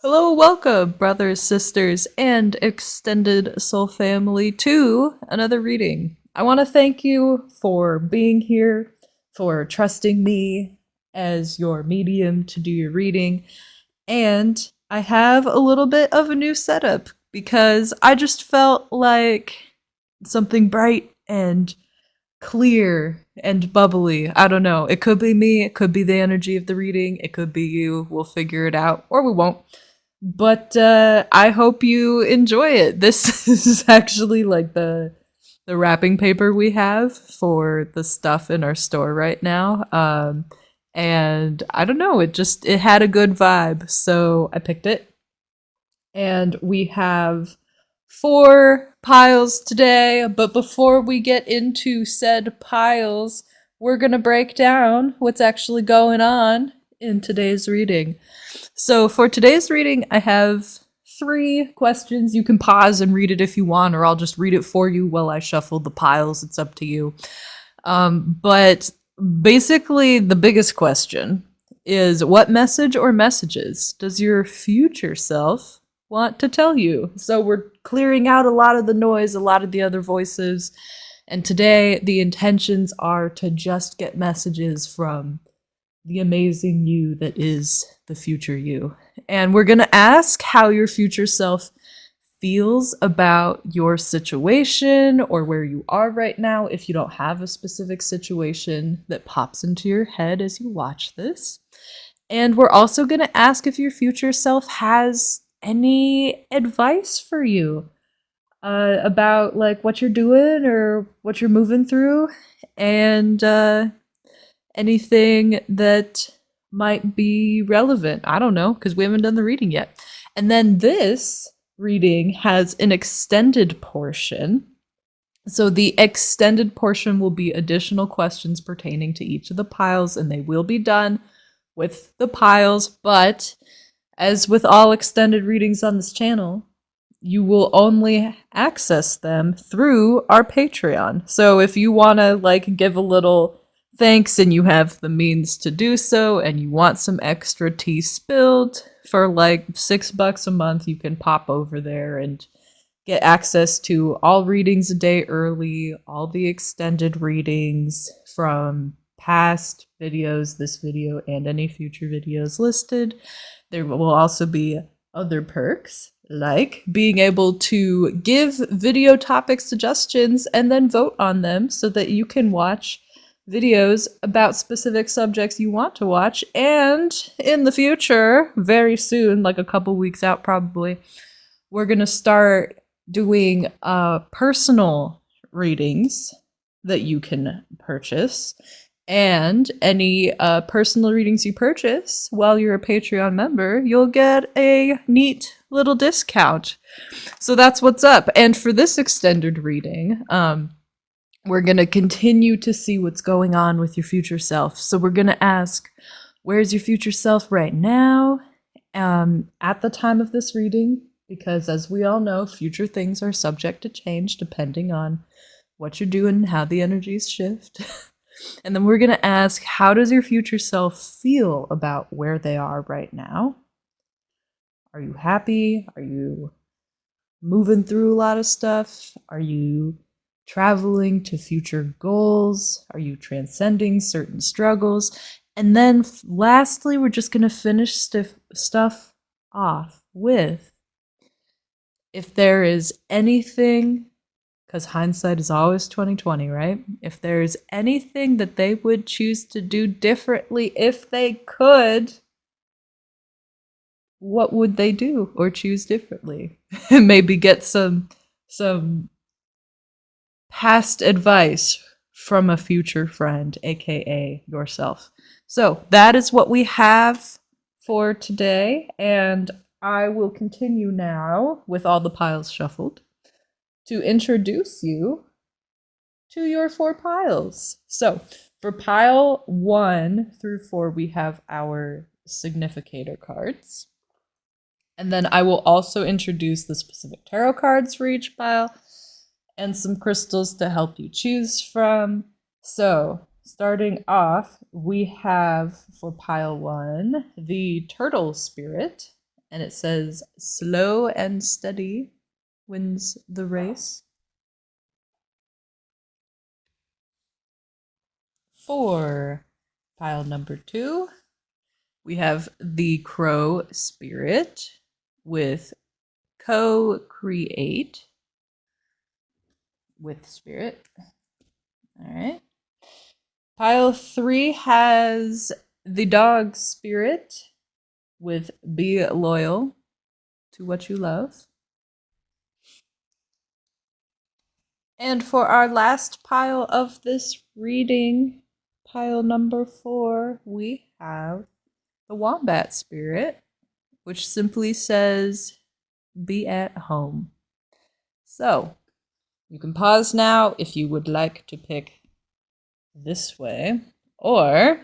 Hello, welcome, brothers, sisters, and extended soul family, to another reading. I want to thank you for being here, for trusting me as your medium to do your reading. And I have a little bit of a new setup because I just felt like something bright and clear and bubbly. I don't know. It could be me, it could be the energy of the reading, it could be you. We'll figure it out, or we won't. But I hope you enjoy it. This is actually like the wrapping paper we have for the stuff in our store right now. And I don't know, it had a good vibe, so I picked it. And we have 4 piles today, but before we get into said piles, we're gonna break down what's actually going on in today's reading. So for today's reading, I have 3 questions. You can pause and read it if you want, or I'll just read it for you while I shuffle the piles. It's up to you. But basically, the biggest question is, what message or messages does your future self want to tell you? So we're clearing out a lot of the noise, a lot of the other voices. And today, the intentions are to just get messages from the amazing you that is the future you. And we're going to ask how your future self feels about your situation or where you are right now, if you don't have a specific situation that pops into your head as you watch this. And we're also going to ask if your future self has any advice for you about like what you're doing or what you're moving through, and anything that might be relevant. I don't know, because we haven't done the reading yet. And then this reading has an extended portion. So the extended portion will be additional questions pertaining to each of the piles, and they will be done with the piles. But as with all extended readings on this channel, you will only access them through our Patreon. So if you want to like give a little thanks and you have the means to do so and you want some extra tea spilled, for like $6 a month, you can pop over there and get access to all readings a day early, all the extended readings from past videos, this video, and any future videos listed. There will also be other perks, like being able to give video topic suggestions and then vote on them so that you can watch videos about specific subjects you want to watch. And in the future, very soon, like a couple weeks out probably, we're going to start doing personal readings that you can purchase. And any personal readings you purchase while you're a Patreon member, you'll get a neat little discount. So that's what's up. And for this extended reading, we're going to continue to see what's going on with your future self. So we're going to ask, where's your future self right now at the time of this reading? Because as we all know, future things are subject to change depending on what you're doing and how the energies shift. And then we're going to ask, how does your future self feel about where they are right now? Are you happy? Are you moving through a lot of stuff? Are you traveling to future goals? Are you transcending certain struggles? And then lastly, we're just going to finish stuff off with, if there is anything, because hindsight is always 2020, right? If there's anything that they would choose to do differently if they could, what would they do or choose differently? Maybe get some past advice from a future friend, aka yourself. So that is what we have for today, and I will continue now with all the piles shuffled to introduce you to your 4 piles. So for pile 1 through 4, we have our significator cards. And then I will also introduce the specific tarot cards for each pile and some crystals to help you choose from. So starting off, we have for pile 1, the turtle spirit. and it says, slow and steady wins the race. For pile number 2, we have the Crow Spirit with co-create with Spirit. All right. Pile 3 has the Dog Spirit with be loyal to what you love. And for our last pile of this reading, pile number 4, we have the Wombat Spirit, which simply says, be at home. So, you can pause now if you would like to pick this way, or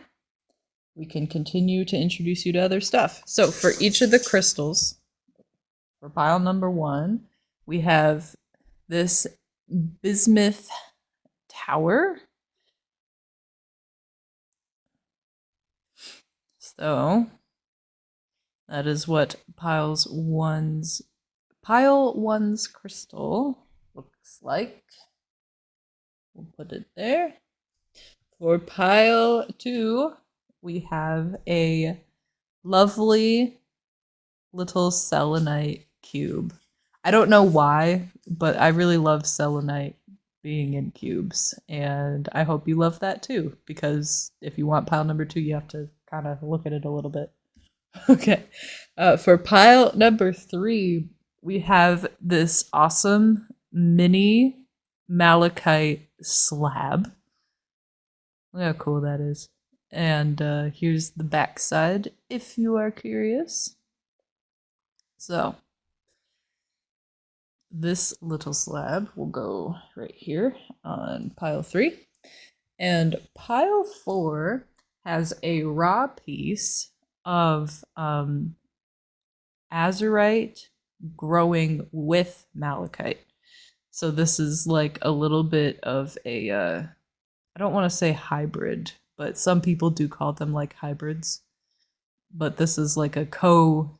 we can continue to introduce you to other stuff. So, for each of the crystals, for pile number 1, we have this bismuth tower. So that is what pile 1's crystal looks like. We'll put it there. For pile 2, we have a lovely little selenite cube. I don't know why, but I really love selenite being in cubes, and I hope you love that too, because if you want pile number 2, you have to kind of look at it a little bit. Okay. For pile number 3, we have this awesome mini malachite slab. Look how cool that is. And here's the back side if you are curious. So this little slab will go right here on pile 3. And pile 4 has a raw piece of azurite growing with malachite. So this is like a little bit of a, I don't want to say hybrid, but some people do call them like hybrids. But this is like a co-mineral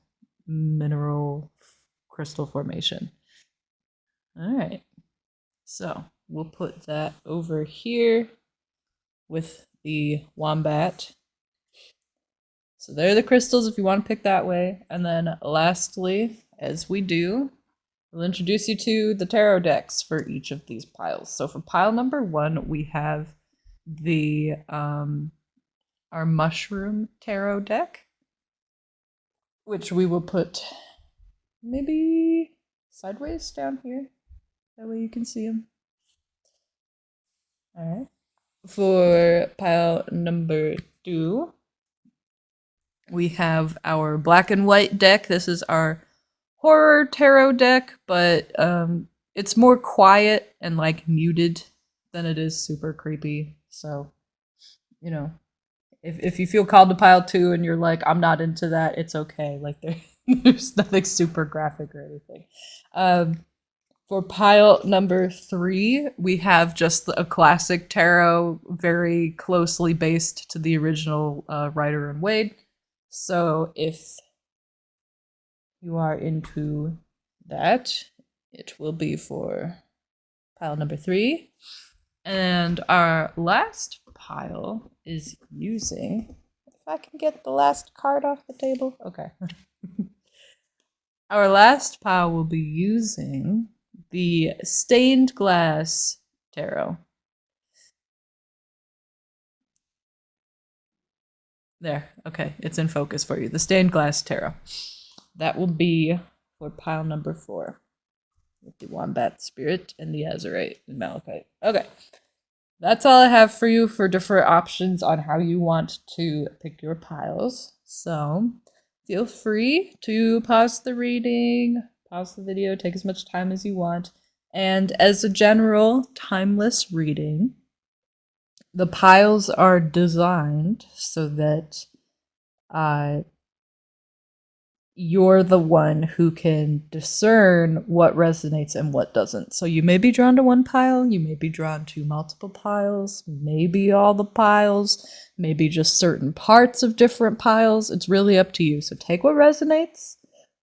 crystal formation. All right, so we'll put that over here with the wombat. So there are the crystals if you want to pick that way. And then lastly, as we do, we'll introduce you to the tarot decks for each of these piles. So for pile number 1, we have the our mushroom tarot deck, which we will put maybe sideways down here. That way you can see them. All right. For pile number 2, we have our black and white deck. This is our horror tarot deck, but it's more quiet and like muted than it is super creepy. So, you know, if you feel called to pile 2 and you're like, I'm not into that, it's okay. Like there's nothing super graphic or anything. For pile number 3, we have just a classic tarot, very closely based to the original Rider and Wade. So if you are into that, it will be for pile number 3. And our last pile is using, if I can get the last card off the table. Okay. Our last pile will be using the stained glass tarot. There, okay, it's in focus for you. The stained glass tarot. That will be for pile number 4 with the wombat spirit and the azurite and malachite. Okay, that's all I have for you for different options on how you want to pick your piles. So feel free to pause the reading, pause the video, take as much time as you want. And as a general timeless reading, the piles are designed so that you're the one who can discern what resonates and what doesn't. So you may be drawn to one pile, you may be drawn to multiple piles, maybe all the piles, maybe just certain parts of different piles. It's really up to you. So take what resonates,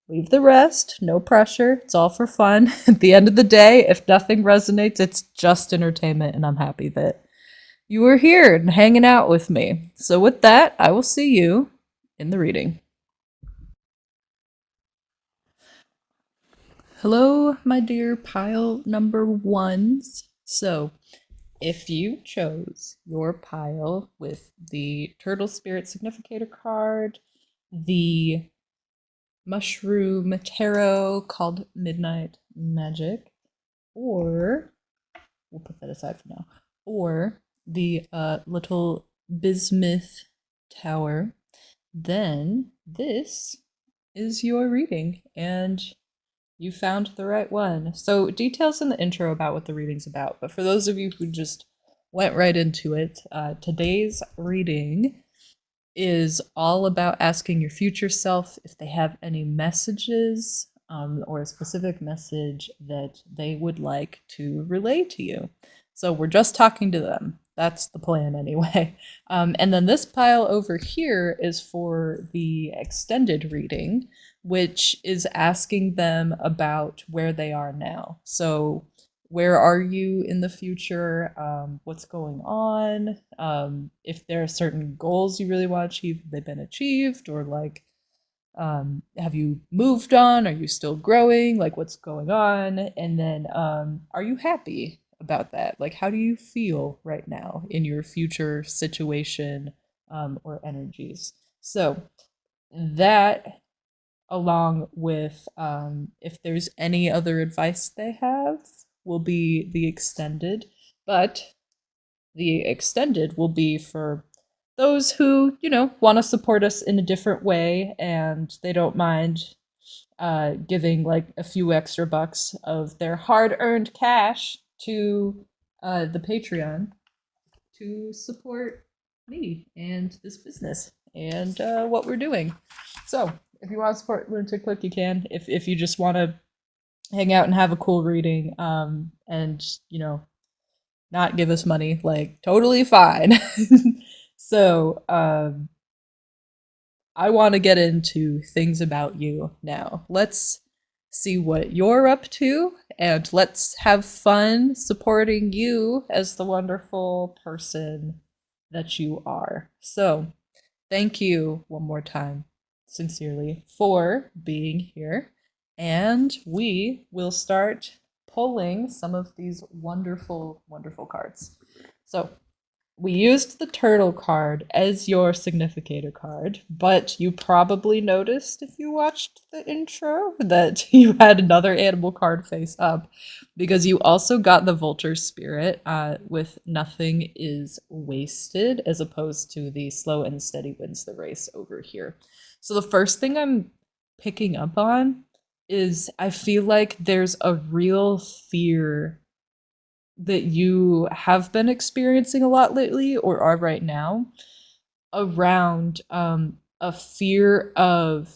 leave the rest, no pressure. It's all for fun. At the end of the day, if nothing resonates, it's just entertainment, and I'm happy that you were here and hanging out with me. So, with that, I will see you in the reading. Hello, my dear pile number ones. So, if you chose your pile with the Turtle Spirit Significator card, the Mushroom Tarot called Midnight Magic, or we'll put that aside for now, or the Little Bismuth Tower, then this is your reading, and you found the right one. So, details in the intro about what the reading's about, but for those of you who just went right into it, today's reading is all about asking your future self if they have any messages or a specific message that they would like to relay to you. So we're just talking to them. That's the plan, anyway. And then this pile over here is for the extended reading, which is asking them about where they are now. So where are you in the future? What's going on? If there are certain goals you really want to achieve, have they been achieved? Or like, have you moved on? Are you still growing? Like, what's going on? And then, are you happy about that? Like, how do you feel right now in your future situation or energies? So, that along with if there's any other advice they have will be the extended, but the extended will be for those who want to support us in a different way, and they don't mind giving like a few extra bucks of their hard-earned cash to the Patreon to support me and this business and what we're doing. So if you want to support Lunatic Click, you can. If you just want to hang out and have a cool reading, and not give us money, like totally fine. So I want to get into things about you now. Let's see what you're up to, and let's have fun supporting you as the wonderful person that you are. So, thank you one more time, sincerely, for being here. And we will start pulling some of these wonderful, wonderful cards. So, we used the turtle card as your significator card, but you probably noticed if you watched the intro that you had another animal card face up because you also got the vulture spirit with nothing is wasted as opposed to the slow and steady wins the race over here. So the first thing I'm picking up on is I feel like there's a real fear that you have been experiencing a lot lately or are right now around a fear of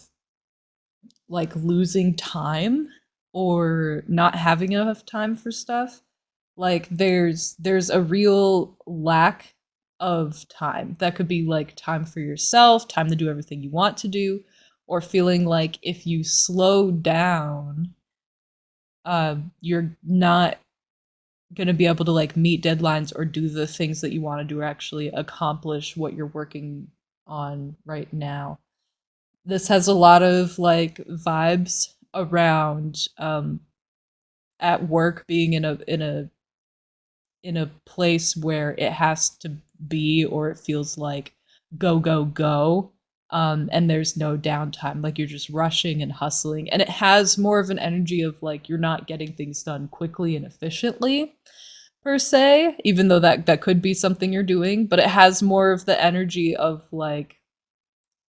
like losing time or not having enough time for stuff. Like there's a real lack of time. That could be like time for yourself, time to do everything you want to do, or feeling like if you slow down, you're not going to be able to like meet deadlines or do the things that you want to do or actually accomplish what you're working on right now. This has a lot of like vibes around at work being in a place where it has to be or it feels like go go go, and there's no downtime, like you're just rushing and hustling, and it has more of an energy of like you're not getting things done quickly and efficiently per se, even though that could be something you're doing, but it has more of the energy of like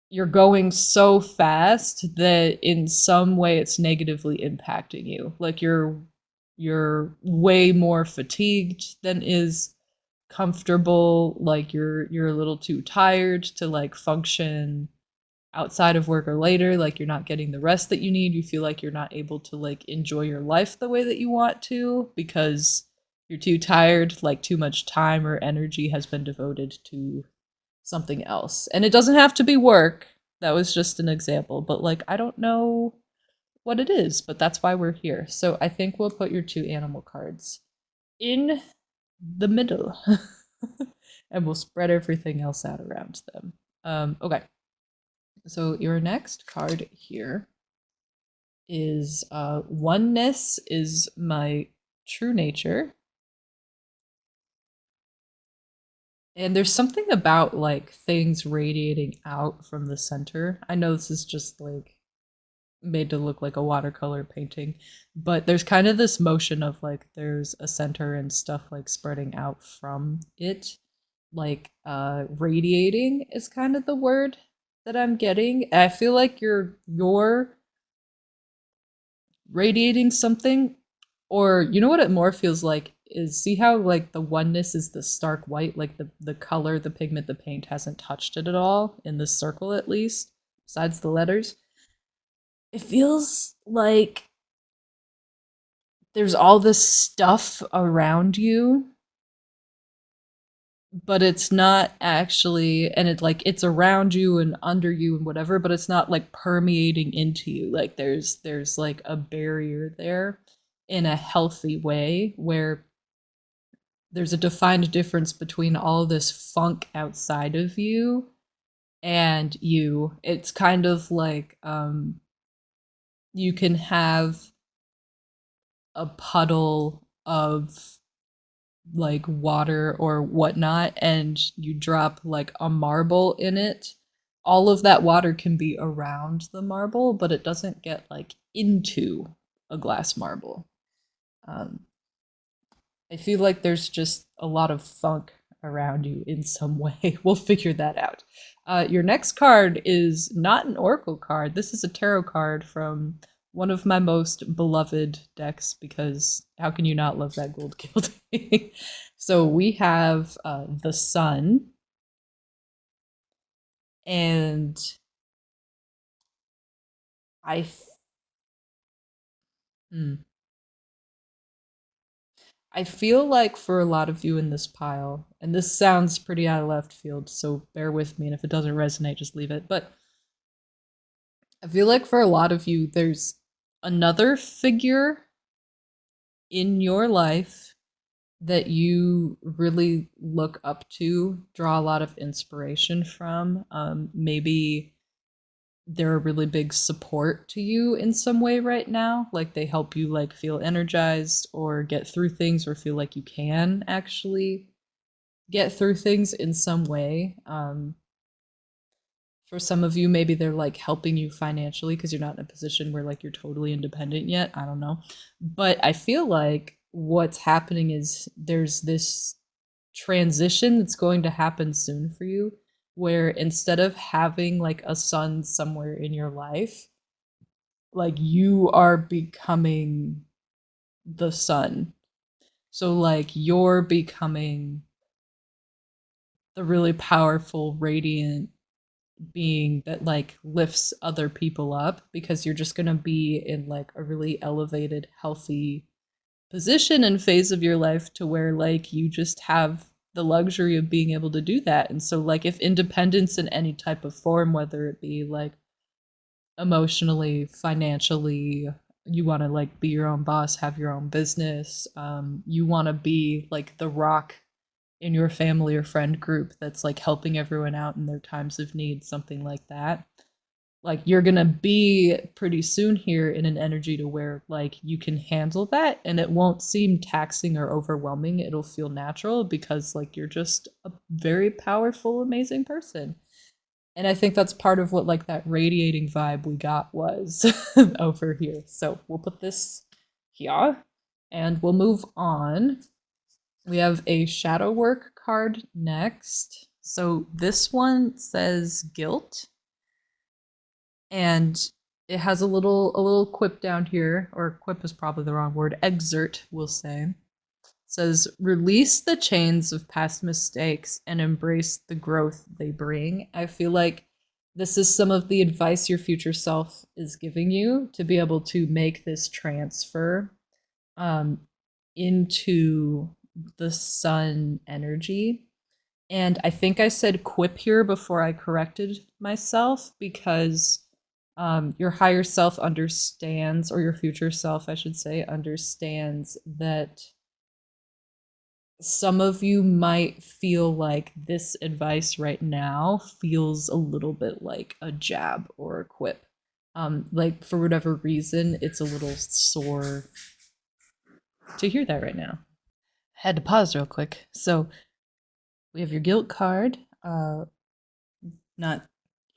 you're going so fast that in some way it's negatively impacting you. Like you're way more fatigued than is comfortable, like you're a little too tired to like function outside of work or later, like you're not getting the rest that you need, you feel like you're not able to like enjoy your life the way that you want to because you're too tired, like too much time or energy has been devoted to something else. And it doesn't have to be work. That was just an example, but like I don't know what it is, but that's why we're here. So I think we'll put your 2 animal cards in the middle and we'll spread everything else out around them. Okay. So your next card here is oneness is my true nature. And there's something about like things radiating out from the center. I know this is just like made to look like a watercolor painting, but there's kind of this motion of like there's a center and stuff like spreading out from it. Like radiating is kind of the word that I'm getting. I feel like you're radiating something, or you know what it more feels like is, see how like the oneness is the stark white, like the color, the pigment, the paint hasn't touched it at all in this circle, at least besides the letters. It feels like there's all this stuff around you, but it's not actually, and it like it's around you and under you and whatever, but it's not like permeating into you. Like there's like a barrier there in a healthy way where there's a defined difference between all this funk outside of you and you. It's kind of like you can have a puddle of like water or whatnot and you drop like a marble in it. All of that water can be around the marble, but it doesn't get like into a glass marble. um, I feel like there's just a lot of funk around you in some way. We'll figure that out. Your next card is not an oracle card. This is a tarot card from one of my most beloved decks, because how can you not love that gold gilding? So we have the sun, and I. Hmm. I feel like for a lot of you in this pile, and this sounds pretty out of left field, so bear with me, and if it doesn't resonate, just leave it. But I feel like for a lot of you, there's another figure in your life that you really look up to, draw a lot of inspiration from. Maybe they're a really big support to you in some way right now. Like they help you like feel energized or get through things, or feel like you can actually get through things in some way. For some of you, maybe they're like helping you financially because you're not in a position where like you're totally independent yet. I don't know. But I feel like what's happening is there's this transition that's going to happen soon for you, where instead of having like a son somewhere in your life, like you are becoming the sun. So like you're becoming the really powerful, radiant being that like lifts other people up, because you're just going to be in like a really elevated, healthy position and phase of your life to where like you just have the luxury of being able to do that. And so like if independence in any type of form, whether it be like emotionally, financially, you want to like be your own boss, have your own business, you want to be like the rock in your family or friend group that's like helping everyone out in their times of need, something like that. Like you're going to be pretty soon here in an energy to where like you can handle that and it won't seem taxing or overwhelming. It'll feel natural because like you're just a very powerful, amazing person. And I think that's part of what like that radiating vibe we got was over here. So we'll put this here and we'll move on. We have a shadow work card next. So this one says guilt, and it has a little quip down here, or quip is probably the wrong word, excerpt we'll say. It says release the chains of past mistakes and embrace the growth they bring. I feel like this is some of the advice your future self is giving you to be able to make this transfer um, into the sun energy. And I think I said quip here before I corrected myself, because Your higher self understands, or your future self, I should say, understands that some of you might feel like this advice right now feels a little bit like a jab or a quip. Like for whatever reason, it's a little sore to hear that right now. Had to pause real quick. So we have your guilt card, not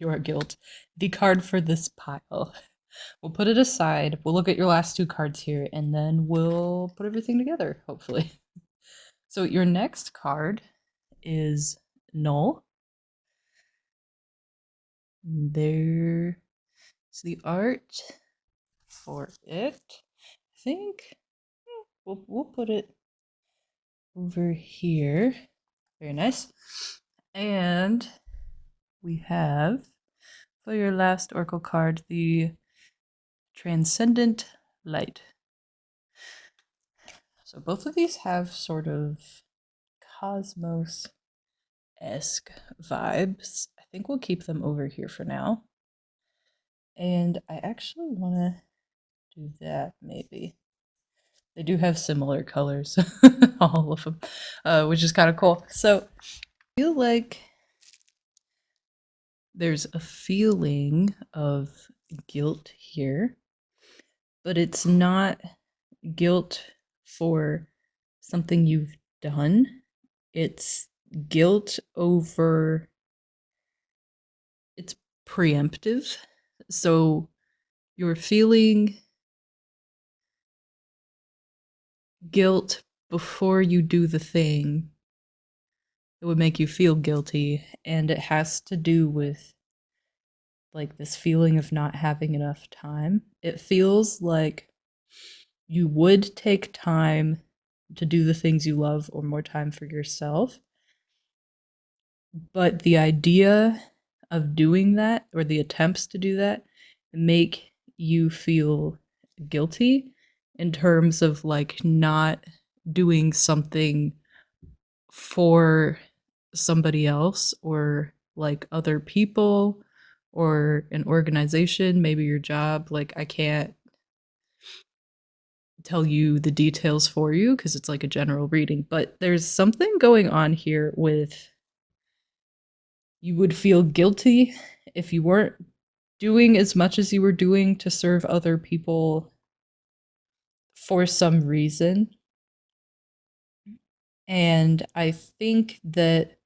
your guilt, the card for this pile. We'll put it aside. We'll look at your last two cards here, and then we'll put everything together, hopefully. So your next card is Null. There's the art for it. I think we'll put it over here. Very nice. And we have for your last oracle card the Transcendent Light. So both of these have sort of cosmos-esque vibes. I think we'll keep them over here for now. And I actually want to do that maybe. They do have similar colors, all of them, which is kind of cool. So I feel like there's a feeling of guilt here, but it's not guilt for something you've done. It's guilt over, it's preemptive. So you're feeling guilt before you do the thing that would make you feel guilty, and it has to do with like this feeling of not having enough time. It feels like you would take time to do the things you love or more time for yourself, but the idea of doing that, or the attempts to do that, make you feel guilty in terms of like not doing something for somebody else, or like other people, or an organization, maybe your job. Like I can't tell you the details for you because it's like a general reading, but there's something going on here with you would feel guilty if you weren't doing as much as you were doing to serve other people for some reason. And I think that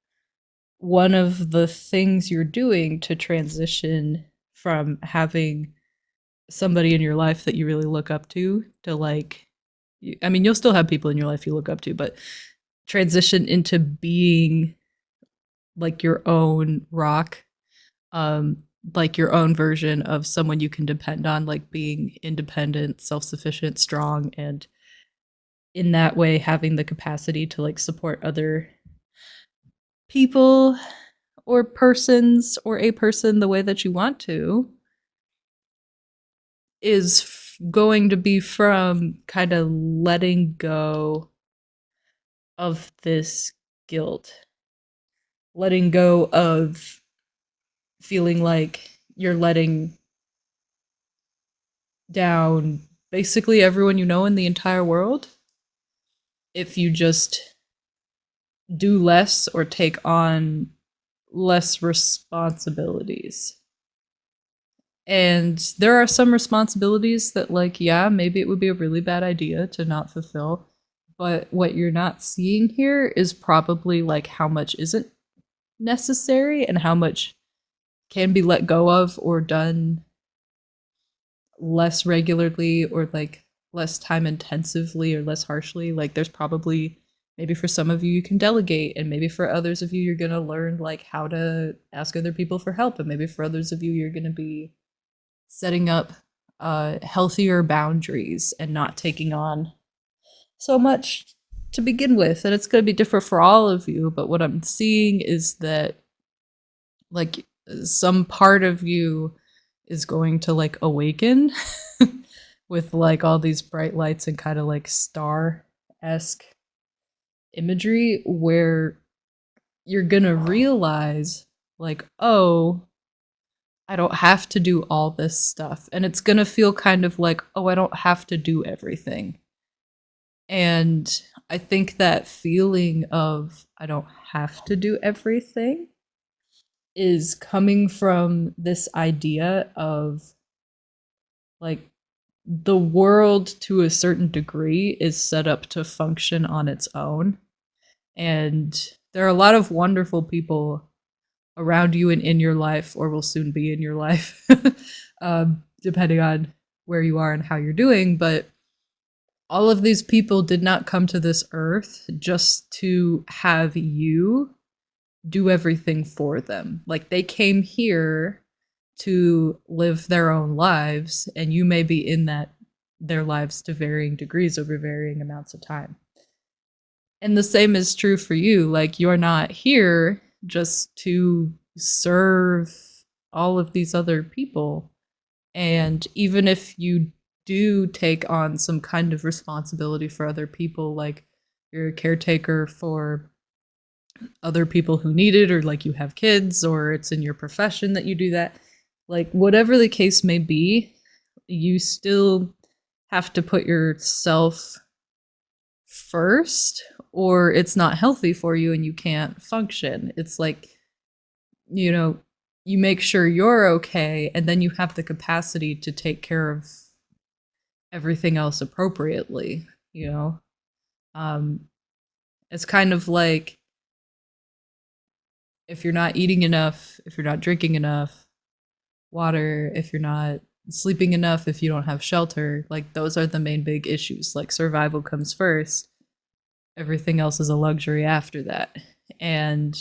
one of the things you're doing to transition from having somebody in your life that you really look up to like, I mean, you'll still have people in your life you look up to, but transition into being like your own rock, like your own version of someone you can depend on, like being independent, self-sufficient, strong, and in that way having the capacity to like support other people or persons or a person the way that you want to, is going to be from kind of letting go of this guilt, letting go of feeling like you're letting down basically everyone you know in the entire world if you just do less or take on less responsibilities. And there are some responsibilities that, like, yeah, maybe it would be a really bad idea to not fulfill. But what you're not seeing here is probably like how much isn't necessary and how much can be let go of or done less regularly, or like less time intensively or less harshly. Like there's probably, maybe for some of you can delegate, and maybe for others of you you're going to learn like how to ask other people for help, and maybe for others of you you're going to be setting up healthier boundaries and not taking on so much to begin with. And it's going to be different for all of you, but what I'm seeing is that like some part of you is going to like awaken with like all these bright lights and kind of like star-esque imagery, where you're gonna realize like, oh, I don't have to do all this stuff. And it's going to feel kind of like, oh, I don't have to do everything. And I think that feeling of I don't have to do everything is coming from this idea of like the world to a certain degree is set up to function on its own. And there are a lot of wonderful people around you and in your life, or will soon be in your life, depending on where you are and how you're doing. But all of these people did not come to this earth just to have you do everything for them. Like they came here to live their own lives, and you may be in their lives to varying degrees over varying amounts of time. And the same is true for you. Like you're not here just to serve all of these other people. And even if you do take on some kind of responsibility for other people, like you're a caretaker for other people who need it, or like you have kids, or it's in your profession that you do that, like whatever the case may be, you still have to put yourself first, or it's not healthy for you and you can't function. It's like, you know, you make sure you're okay, and then you have the capacity to take care of everything else appropriately, you know? It's kind of like if you're not eating enough, if you're not drinking enough water, if you're not sleeping enough, if you don't have shelter, like those are the main big issues. Like survival comes first, everything else is a luxury after that. And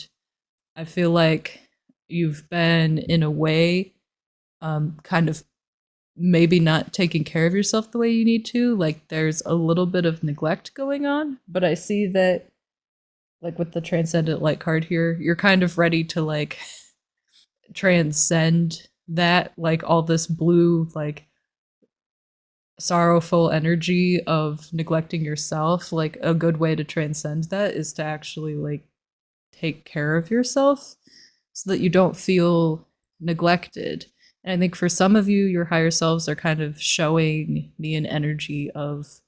I feel like you've been, in a way, kind of maybe not taking care of yourself the way you need to. Like there's a little bit of neglect going on, but I see that, like with the Transcendent Light card here, you're kind of ready to like transcend that, like all this blue, like sorrowful energy of neglecting yourself. Like a good way to transcend that is to actually like take care of yourself so that you don't feel neglected. And I think for some of you, your higher selves are kind of showing me an energy of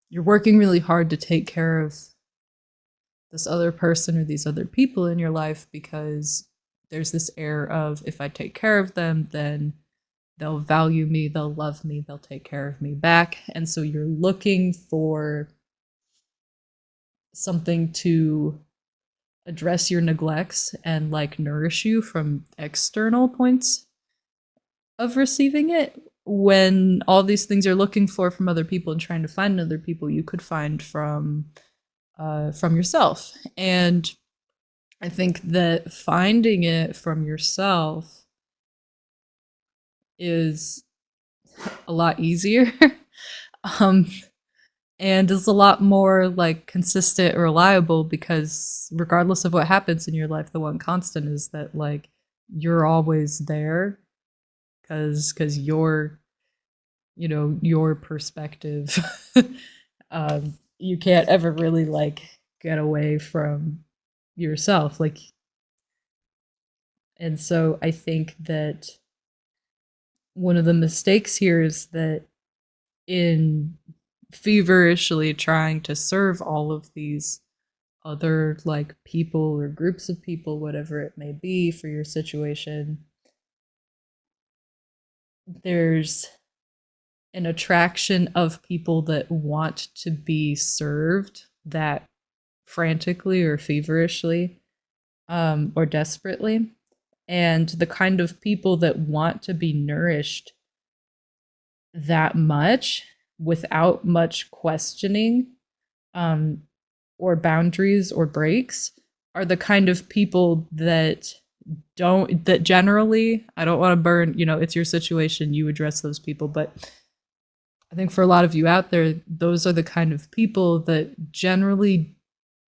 you're working really hard to take care of this other person or these other people in your life because there's this air of if I take care of them, then they'll value me, they'll love me, they'll take care of me back. And so you're looking for something to address your neglects and like nourish you from external points of receiving it, when all these things you're looking for from other people and trying to find in other people you could find from yourself. And I think that finding it from yourself is a lot easier. um and is a lot more like consistent or reliable, because regardless of what happens in your life, the one constant is that like you're always there, because you're, you know, your perspective. You can't ever really like get away from yourself, like. And so I think that one of the mistakes here is that in feverishly trying to serve all of these other like people or groups of people, whatever it may be for your situation, there's an attraction of people that want to be served that frantically or feverishly, or desperately. And the kind of people that want to be nourished that much without much questioning, or boundaries or breaks, are the kind of people that generally, I don't want to burn, you know, it's your situation, you address those people, but I think for a lot of you out there, those are the kind of people that generally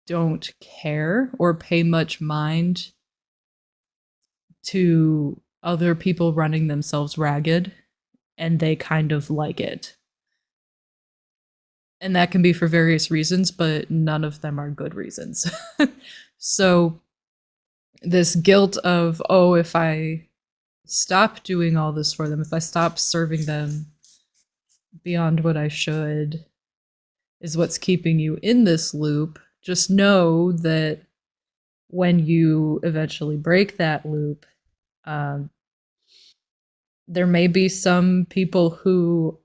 don't care or pay much mind to other people running themselves ragged, and they kind of like it. And that can be for various reasons, but none of them are good reasons. So this guilt of, oh, if I stop doing all this for them, if I stop serving them beyond what I should, is what's keeping you in this loop, just know that when you eventually break that loop, um, there may be some people who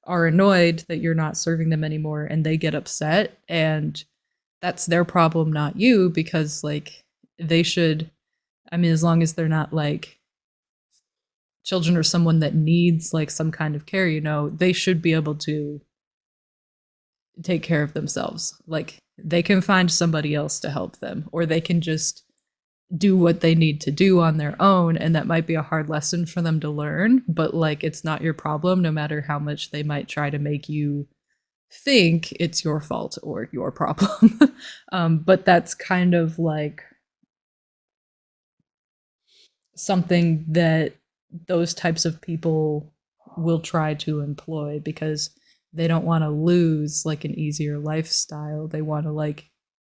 are annoyed that you're not serving them anymore and they get upset, and that's their problem, not you, because like they should, I mean, as long as they're not like children or someone that needs like some kind of care, they should be able to take care of themselves. Like they can find somebody else to help them, or they can just do what they need to do on their own. And that might be a hard lesson for them to learn, but like it's not your problem, no matter how much they might try to make you think it's your fault or your problem. But that's kind of like something that those types of people will try to employ because they don't want to lose like an easier lifestyle. They want to like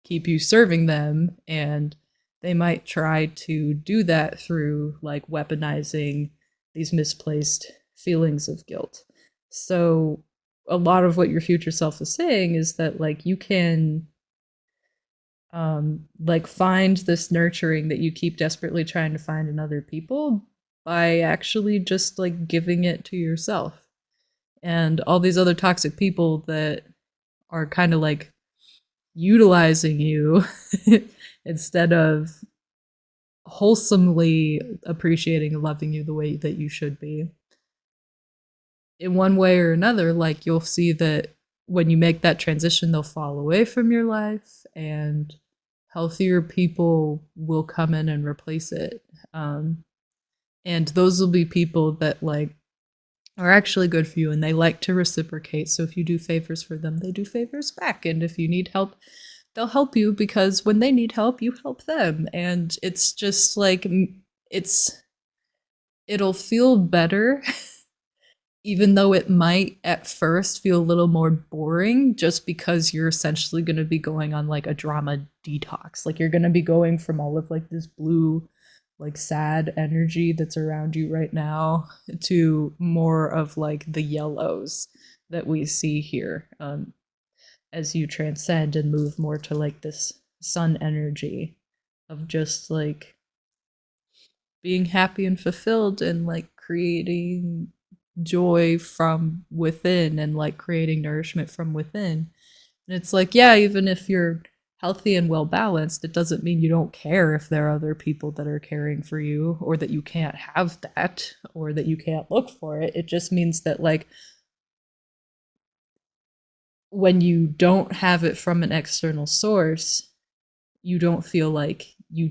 keep you serving them, and they might try to do that through like weaponizing these misplaced feelings of guilt. So a lot of what your future self is saying is that like you can like find this nurturing that you keep desperately trying to find in other people by actually just like giving it to yourself. And all these other toxic people that are kind of like utilizing you instead of wholesomely appreciating and loving you the way that you should be, in one way or another, like you'll see that when you make that transition, they'll fall away from your life and healthier people will come in and replace it. And those will be people that like are actually good for you and they like to reciprocate. So if you do favors for them, they do favors back. And if you need help, they'll help you because when they need help, you help them. And it's just like it'll feel better even though it might at first feel a little more boring just because you're essentially going to be going on like a drama detox. Like you're going to be going from all of like this blue, like sad energy that's around you right now to more of like the yellows that we see here, as you transcend and move more to like this sun energy of just like being happy and fulfilled and like creating joy from within and like creating nourishment from within. And it's like, yeah, even if you're healthy and well balanced, it doesn't mean you don't care if there are other people that are caring for you or that you can't have that or that you can't look for it. It just means that like when you don't have it from an external source, you don't feel like you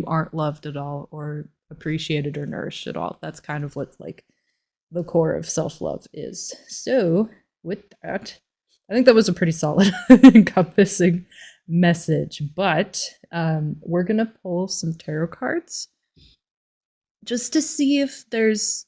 aren't loved at all or appreciated or nourished at all. That's kind of what like the core of self-love is. So with that, I think that was a pretty solid encompassing message, but we're gonna pull some tarot cards just to see if there's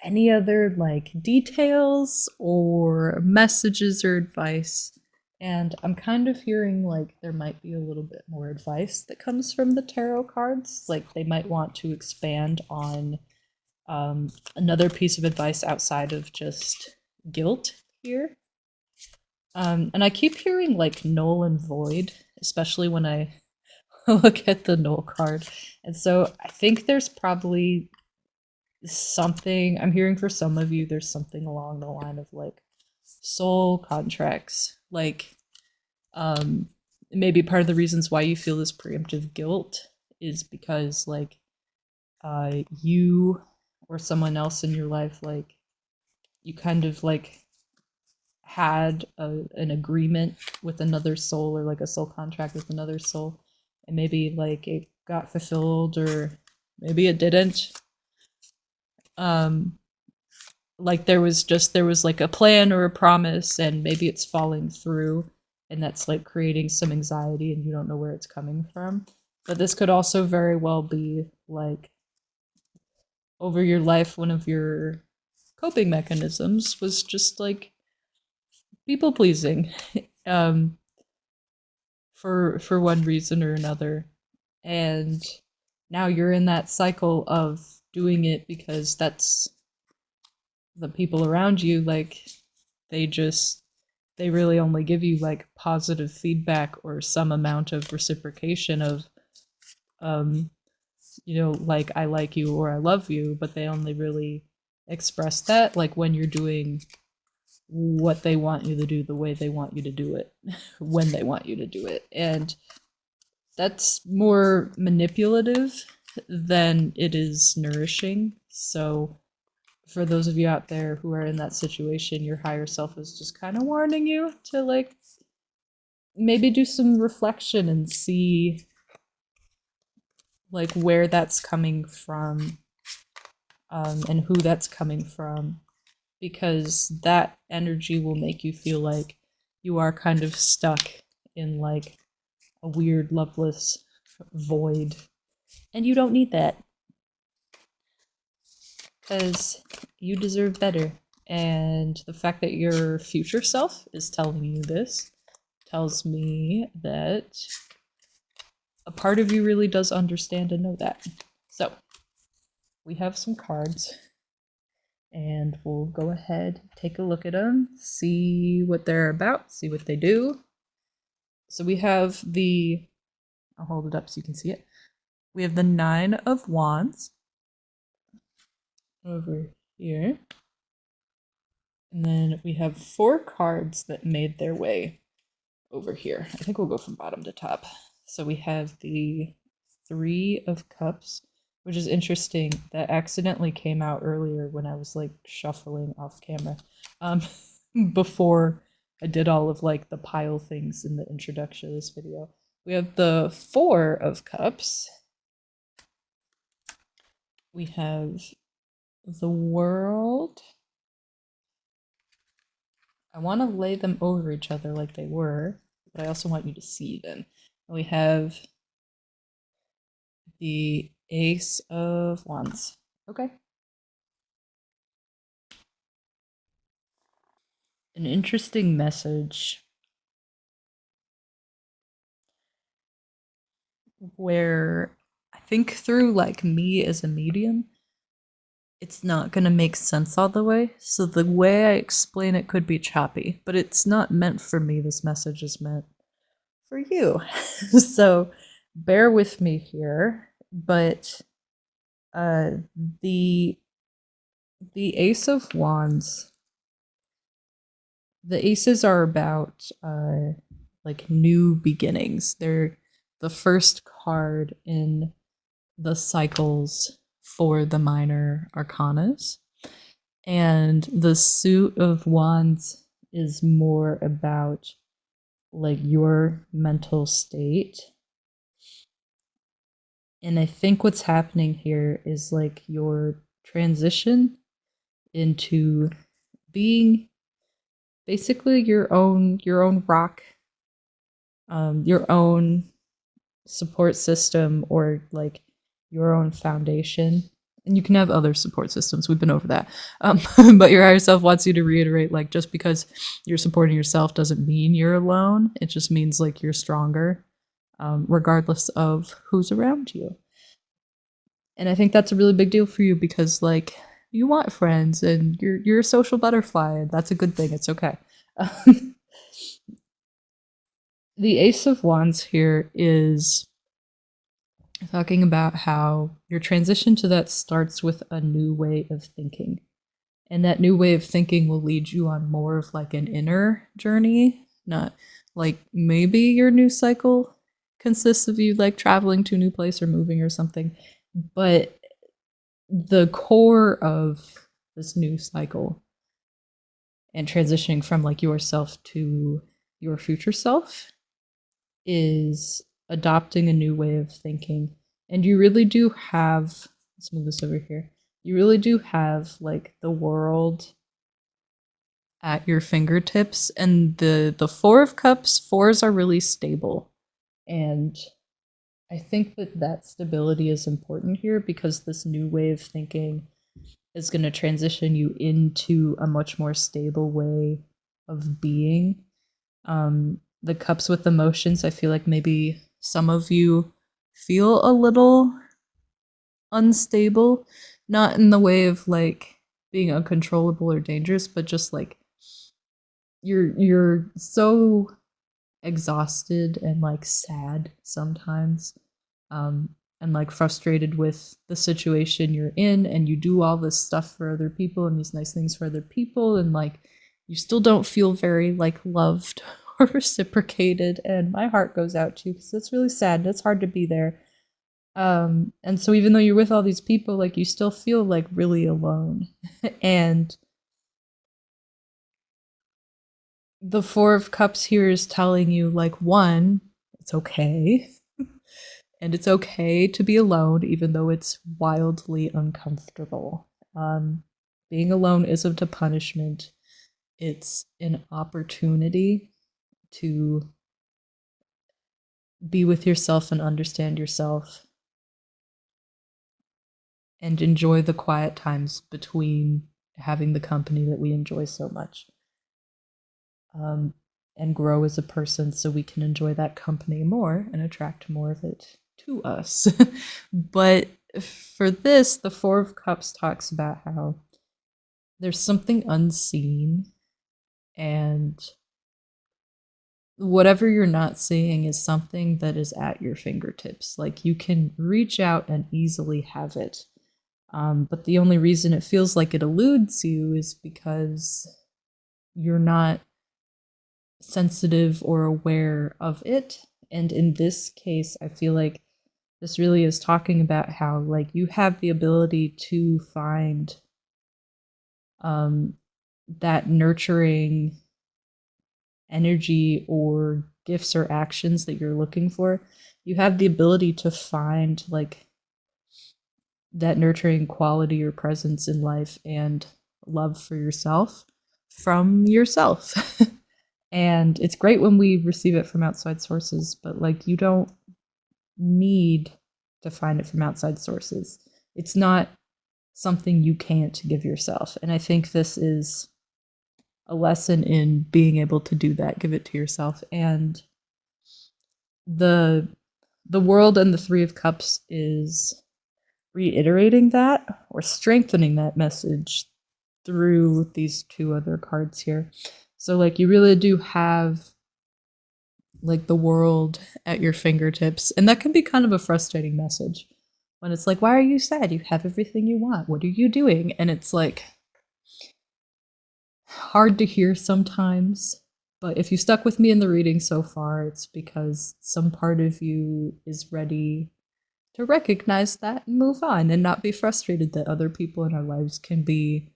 any other like details or messages or advice. And I'm kind of hearing like there might be a little bit more advice that comes from the tarot cards. Like they might want to expand on another piece of advice outside of just guilt here. And I keep hearing like null and void, especially when I look at the null card. And so I think there's probably something I'm hearing for some of you, there's something along the line of like soul contracts. Like maybe part of the reasons why you feel this preemptive guilt is because like you or someone else in your life, like you kind of like had an agreement with another soul or like a soul contract with another soul, and maybe like it got fulfilled or maybe it didn't. Like there was like a plan or a promise and maybe it's falling through, and that's like creating some anxiety and you don't know where it's coming from. But this could also very well be like over your life, one of your coping mechanisms was just like people pleasing, um, for one reason or another, and now you're in that cycle of doing it because that's the people around you, like, they really only give you like positive feedback or some amount of reciprocation of um like I like you or I love you, but they only really express that like when you're doing what they want you to do the way they want you to do it when they want you to do it. And that's more manipulative than it is nourishing. So for those of you out there who are in that situation, your higher self is just kind of warning you to like maybe do some reflection and see like where that's coming from, and who that's coming from, because that energy will make you feel like you are kind of stuck in like a weird loveless void, and you don't need that because you deserve better. And the fact that your future self is telling you this tells me that a part of you really does understand and know that. So we have some cards, and we'll go ahead, take a look at them, see what they're about, see what they do. So we have I'll hold it up so you can see it. We have the Nine of Wands over here. And then we have 4 cards that made their way over here. I think we'll go from bottom to top. So we have the Three of Cups, which is interesting. That accidentally came out earlier when I was like shuffling off camera, before I did all of like the pile things in the introduction of this video. We have the Four of Cups. We have the World. I want to lay them over each other like they were, but I also want you to see them. We have the Ace of Wands. Okay. An interesting message where I think through like me as a medium, it's not going to make sense all the way. So the way I explain it could be choppy, but it's not meant for me. This message is meant for you. So bear with me here. But the Ace of Wands, the aces are about like new beginnings. They're the first card in the cycles for the minor arcanas. And the Suit of Wands is more about like your mental state. And I think what's happening here is like your transition into being basically your own rock, your own support system, or like your own foundation. And you can have other support systems. We've been over that. But your higher self wants you to reiterate, like, just because you're supporting yourself doesn't mean you're alone. It just means like you're stronger, regardless of who's around you. And I think that's a really big deal for you because like you want friends and you're a social butterfly, and that's a good thing. It's okay. The Ace of Wands here is talking about how your transition to that starts with a new way of thinking. And that new way of thinking will lead you on more of like an inner journey, not like maybe your new cycle consists of you like traveling to a new place or moving or something. But the core of this new cycle and transitioning from like yourself to your future self is adopting a new way of thinking. And you really do have, let's move this over here. You really do have like the world at your fingertips. And the Four of Cups, fours are really stable. And I think that stability is important here because this new way of thinking is going to transition you into a much more stable way of being. The cups with emotions, I feel like maybe some of you feel a little unstable Not in the way of like being uncontrollable or dangerous, but just like you're so exhausted and like sad sometimes, um and like frustrated with the situation you're in, and you do all this stuff for other people and these nice things for other people, and like you still don't feel very like loved or reciprocated, and my heart goes out to you because it's really sad and it's hard to be there. And so even though you're with all these people, like you still feel like really alone. And the Four of Cups here is telling you, like, one, it's okay. And it's okay to be alone, even though it's wildly uncomfortable. Being alone isn't a punishment, it's an opportunity to be with yourself and understand yourself and enjoy the quiet times between having the company that we enjoy so much. Um, and grow as a person so we can enjoy that company more and attract more of it to us. But for this, the Four of Cups talks about how there's something unseen, and whatever you're not seeing is something that is at your fingertips. Like you can reach out and easily have it. But the only reason it feels like it eludes you is because you're not sensitive or aware of it. And in this case, I feel like this really is talking about how like you have the ability to find that nurturing energy or gifts or actions that you're looking for. You have the ability to find like that nurturing quality or presence in life and love for yourself from yourself. And it's great when we receive it from outside sources, but like you don't need to find it from outside sources. It's not something you can't give yourself. And I think this is a lesson in being able to do that, give it to yourself. And the world and the Three of Cups is reiterating that or strengthening that message through these two other cards here. So like you really do have like the world at your fingertips, and that can be kind of a frustrating message when it's like, why are you sad? You have everything you want. What are you doing? And it's like hard to hear sometimes. But if you stuck with me in the reading so far, it's because some part of you is ready to recognize that and move on and not be frustrated that other people in our lives can be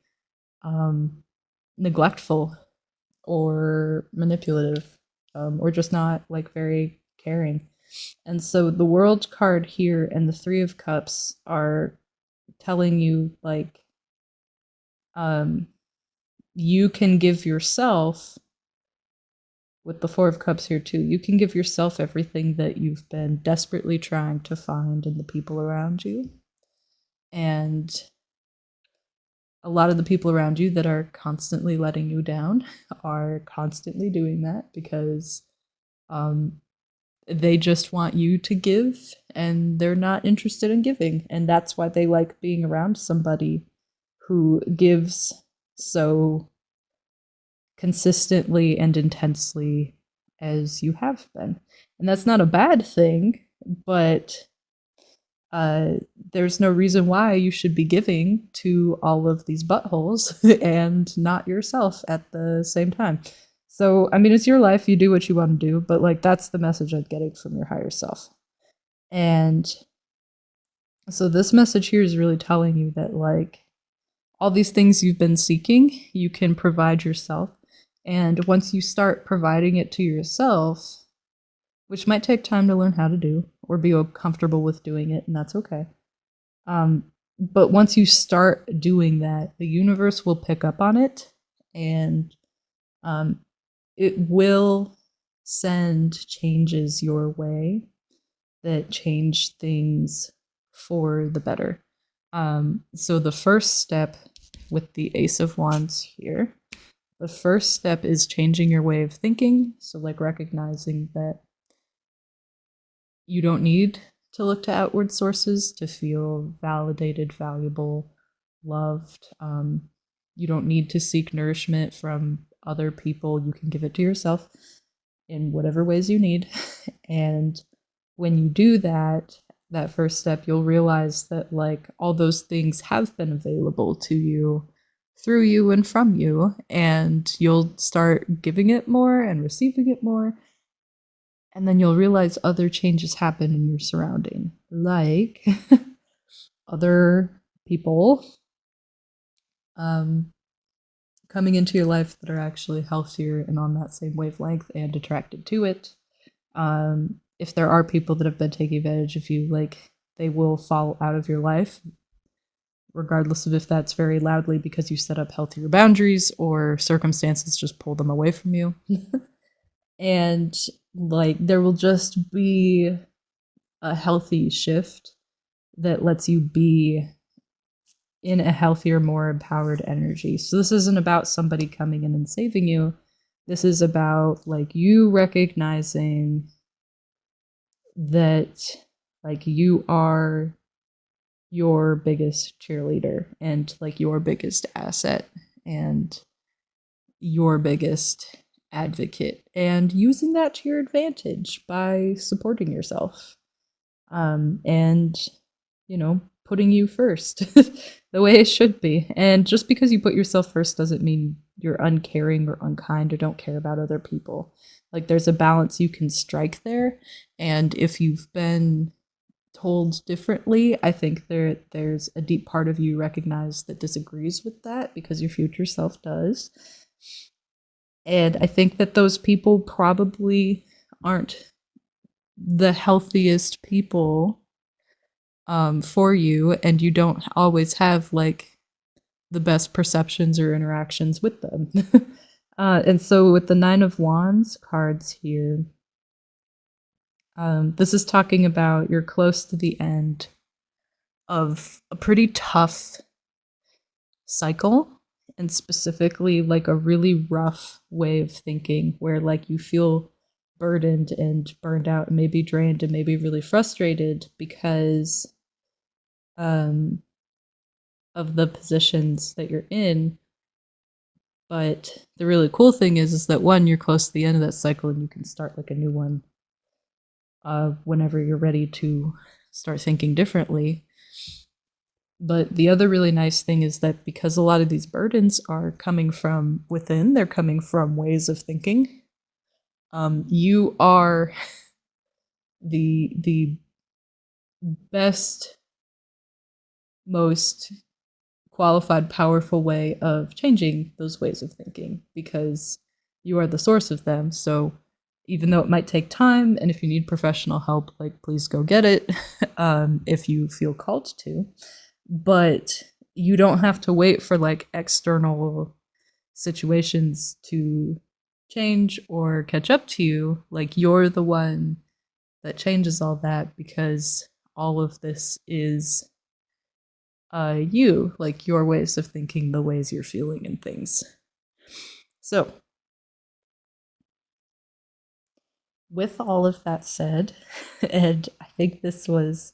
neglectful or manipulative, or just not like very caring. And so the World card here and the Three of Cups are telling you like you can give yourself, with the Four of Cups here too, you can give yourself everything that you've been desperately trying to find in the people around you. And a lot of the people around you that are constantly letting you down are constantly doing that because they just want you to give and they're not interested in giving. And that's why they like being around somebody who gives so consistently and intensely as you have been. And that's not a bad thing, but there's no reason why you should be giving to all of these buttholes and not yourself at the same time. So, I mean, it's your life. You do what you want to do, but like that's the message I'm getting from your higher self. And so, this message here is really telling you that, like, all these things you've been seeking, you can provide yourself. And once you start providing it to yourself, which might take time to learn how to do or be comfortable with doing it, and that's okay. But once you start doing that, the universe will pick up on it, and it will send changes your way that change things for the better. So the first step with the Ace of Wands here, the first step is changing your way of thinking. So like recognizing that you don't need to look to outward sources to feel validated, valuable, loved. You don't need to seek nourishment from other people. You can give it to yourself in whatever ways you need. And when you do that, that first step, you'll realize that like all those things have been available to you through you and from you, and you'll start giving it more and receiving it more. And then you'll realize other changes happen in your surrounding, like other people um, coming into your life that are actually healthier and on that same wavelength and attracted to it. If there are people that have been taking advantage of you, like they will fall out of your life, regardless of if that's very loudly because you set up healthier boundaries or circumstances just pull them away from you. And like there will just be a healthy shift that lets you be in a healthier, more empowered energy. So this isn't about somebody coming in and saving you. This is about like you recognizing that like you are your biggest cheerleader and like your biggest asset and your biggest advocate, and using that to your advantage by supporting yourself, and you know, putting you first the way it should be. And just because you put yourself first doesn't mean you're uncaring or unkind or don't care about other people. Like there's a balance you can strike there, and if you've been told differently, I think there's a deep part of you recognize that disagrees with that because your future self does. And I think that those people probably aren't the healthiest people for you, and you don't always have like the best perceptions or interactions with them. And so with the Nine of Wands cards here, this is talking about you're close to the end of a pretty tough cycle, and specifically like a really rough way of thinking where like you feel burdened and burned out and maybe drained and maybe really frustrated because of the positions that you're in. But the really cool thing is that one, you're close to the end of that cycle and you can start like a new one whenever you're ready to start thinking differently. But the other really nice thing is that because a lot of these burdens are coming from within, they're coming from ways of thinking. You are the best, most qualified, powerful way of changing those ways of thinking because you are the source of them. So even though it might take time, and if you need professional help, like please go get it if you feel called to. But you don't have to wait for like external situations to change or catch up to you. Like you're the one that changes all that because all of this is you, like your ways of thinking, the ways you're feeling and things. So with all of that said, and I think this was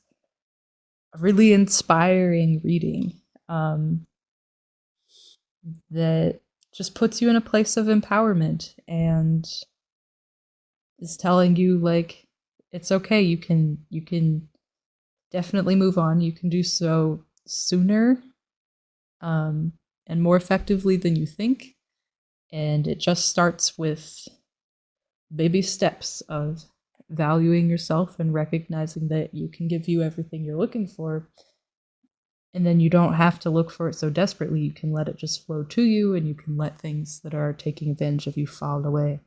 a really inspiring reading that just puts you in a place of empowerment and is telling you like it's okay, you can definitely move on. You can do so sooner and more effectively than you think. And it just starts with baby steps of valuing yourself and recognizing that you can give you everything you're looking for. And then you don't have to look for it so desperately. You can let it just flow to you, and you can let things that are taking advantage of you fall away.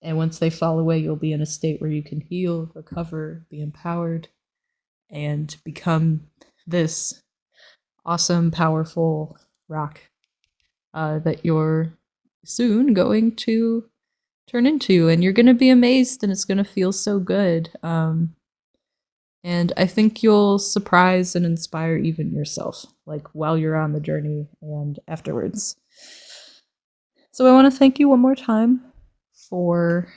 And once they fall away, you'll be in a state where you can heal, recover, be empowered, and become this awesome, powerful rock that you're soon going to turn into. And you're going to be amazed, and it's going to feel so good. And I think you'll surprise and inspire even yourself, like while you're on the journey and afterwards. So I want to thank you one more time for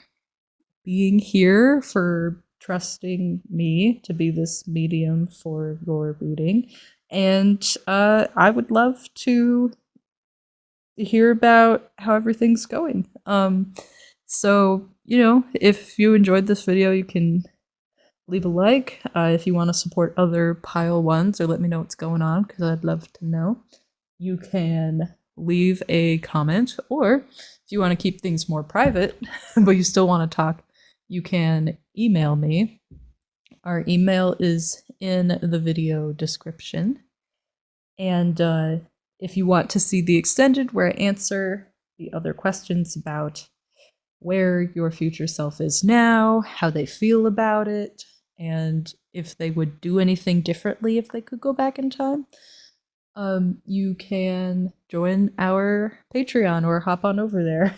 being here, for trusting me to be this medium for your reading. And I would love to hear about how everything's going. So, if you enjoyed this video, you can leave a like. If you want to support other pile ones or let me know what's going on, because I'd love to know, you can leave a comment. Or if you want to keep things more private, but you still want to talk, you can email me. Our email is in the video description. And if you want to see the extended, where I answer the other questions about where your future self is now, how they feel about it, and if they would do anything differently if they could go back in time, you can join our Patreon or hop on over there,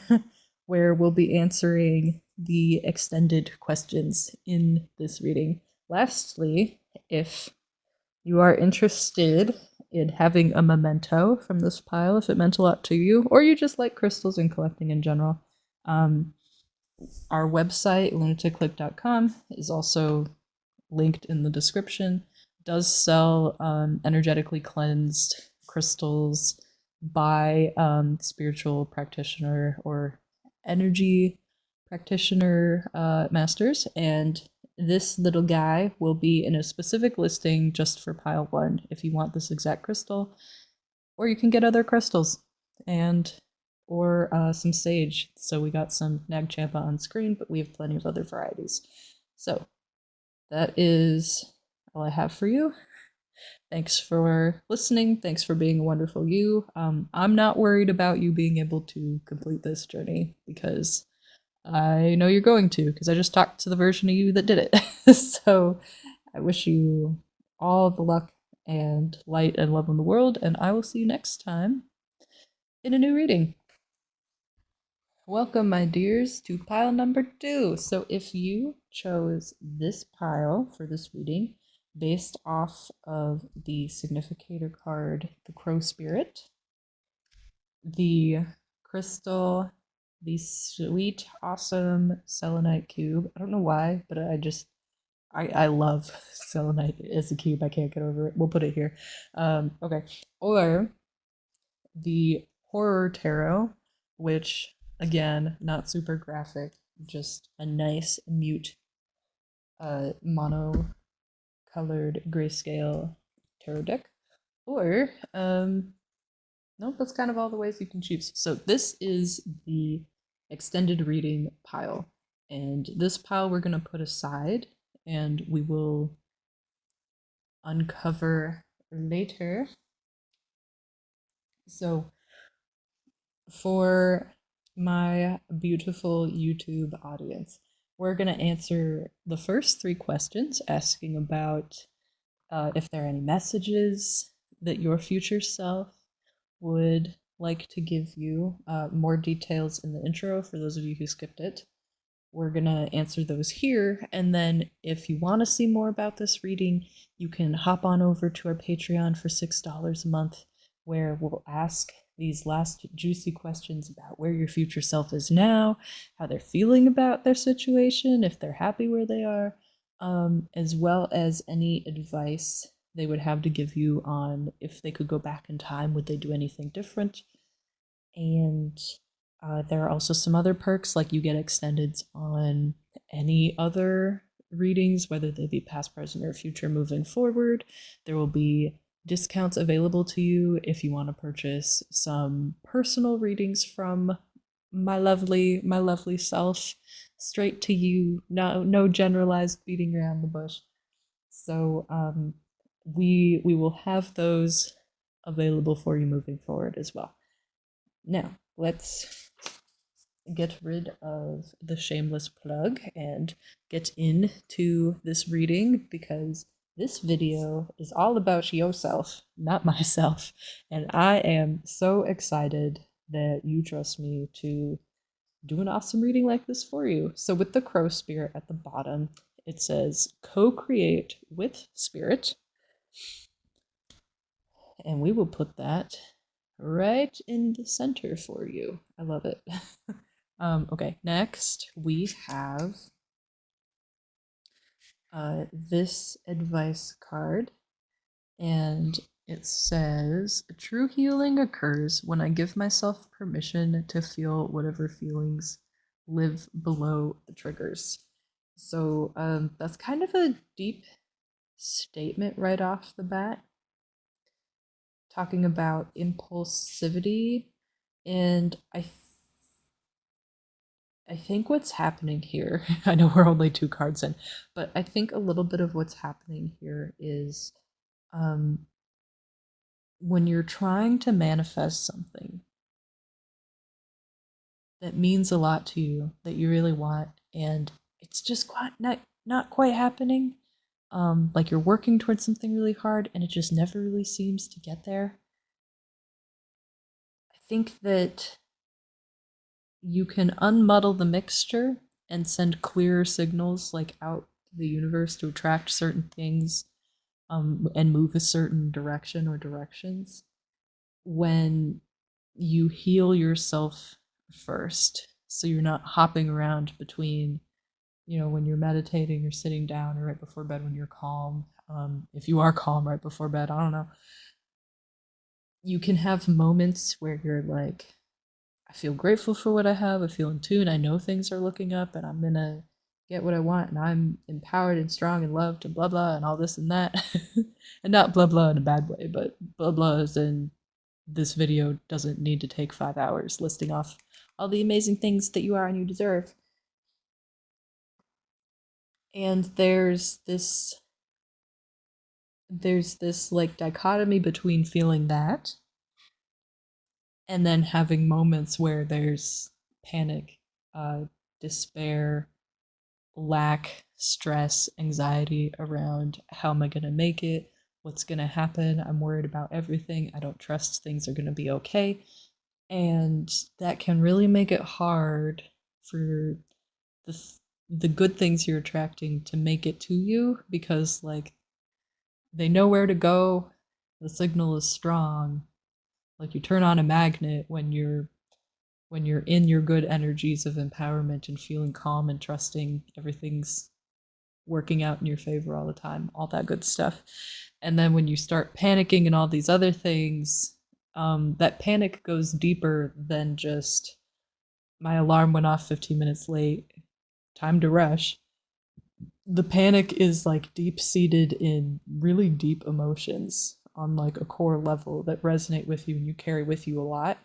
where we'll be answering the extended questions in this reading. Lastly, if you are interested in having a memento from this pile, if it meant a lot to you, or you just like crystals and collecting in general, our website, lunaticlick.com, is also linked in the description. It does sell energetically cleansed crystals by spiritual practitioner or energy practitioner masters, and this little guy will be in a specific listing just for pile 1 if you want this exact crystal, or you can get other crystals and or some sage. So we got some Nag Champa on screen, but we have plenty of other varieties. So that is all I have for you. Thanks for listening. Thanks for being a wonderful you. I'm not worried about you being able to complete this journey, because I know you're going to, because I just talked to the version of you that did it. So I wish you all the luck and light and love in the world, and I will see you next time in a new reading. Welcome, my dears, to pile number 2. So if you chose this pile for this reading based off of the significator card, the Crow Spirit, the crystal, the sweet, awesome selenite cube. I don't know why, but I love selenite as a cube. I can't get over it. We'll put it here. Okay. Or the horror tarot, which, again, not super graphic, just a nice mute mono colored grayscale tarot deck. Or nope, that's kind of all the ways you can choose. So this is the extended reading pile, and this pile we're going to put aside and we will uncover later. So for my beautiful YouTube audience, we're going to answer the first 3 questions, asking about if there are any messages that your future self would like to give you. More details in the intro for those of you who skipped it. We're going to answer those here, and then if you want to see more about this reading, you can hop on over to our Patreon for $6 a month, where we'll ask these last juicy questions about where your future self is now, how they're feeling about their situation, if they're happy where they are, as well as any advice they would have to give you on if they could go back in time, would they do anything different? And there are also some other perks, like you get extendeds on any other readings, whether they be past, present, or future moving forward. There will be discounts available to you if you want to purchase some personal readings from my lovely self, straight to you. No generalized beating around the bush. So we will have those available for you moving forward as well. Now, let's get rid of the shameless plug and get into this reading, because this video is all about yourself, not myself. And I am so excited that you trust me to do an awesome reading like this for you. So with the Crow Spirit at the bottom, it says co-create with spirit. And we will put that right in the center for you. I love it. Okay, next we have this advice card, and it says, true healing occurs when I give myself permission to feel whatever feelings live below the triggers. So that's kind of a deep statement right off the bat, talking about impulsivity. And I think what's happening here, I know we're only 2 cards in, but I think a little bit of what's happening here is um, when you're trying to manifest something that means a lot to you, that you really want, and it's just quite not quite happening. Like you're working towards something really hard and it just never really seems to get there. I think that you can unmuddle the mixture and send clearer signals like out to the universe to attract certain things, and move a certain direction or directions when you heal yourself first. So you're not hopping around between, when you're meditating or sitting down or right before bed when you're calm. If you are calm right before bed, I don't know. You can have moments where you're like, I feel grateful for what I have. I feel in tune. I know things are looking up and I'm going to get what I want. And I'm empowered and strong and loved and blah, blah, and all this and that. And not blah, blah in a bad way, but blah, blah as in this video doesn't need to take 5 hours listing off all the amazing things that you are and you deserve. And there's this like dichotomy between feeling that and then having moments where there's panic, despair, lack, stress, anxiety around how am I going to make it? What's going to happen? I'm worried about everything. I don't trust things are going to be okay. And that can really make it hard for the the good things you're attracting to make it to you because like they know where to go. The signal is strong. Like you turn on a magnet when you're in your good energies of empowerment and feeling calm and trusting everything's working out in your favor all the time, all that good stuff. And then when you start panicking and all these other things, that panic goes deeper than just my alarm went off 15 minutes late, time to rush. The panic is like deep seated in really deep emotions on like a core level that resonate with you and you carry with you a lot.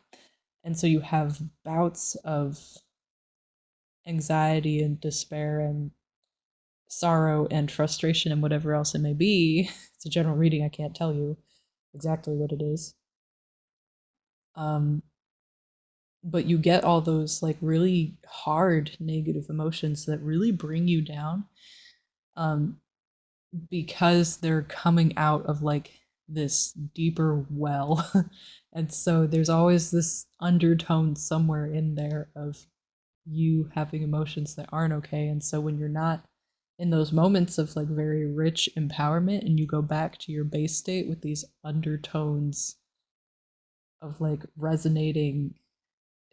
And so you have bouts of anxiety and despair and sorrow and frustration and whatever else it may be. It's a general reading. I can't tell you exactly what it is. But you get all those like really hard negative emotions that really bring you down, um, because they're coming out of like this deeper well. And so there's always this undertone somewhere in there of you having emotions that aren't okay. And so when you're not in those moments of like very rich empowerment and you go back to your base state with these undertones of like resonating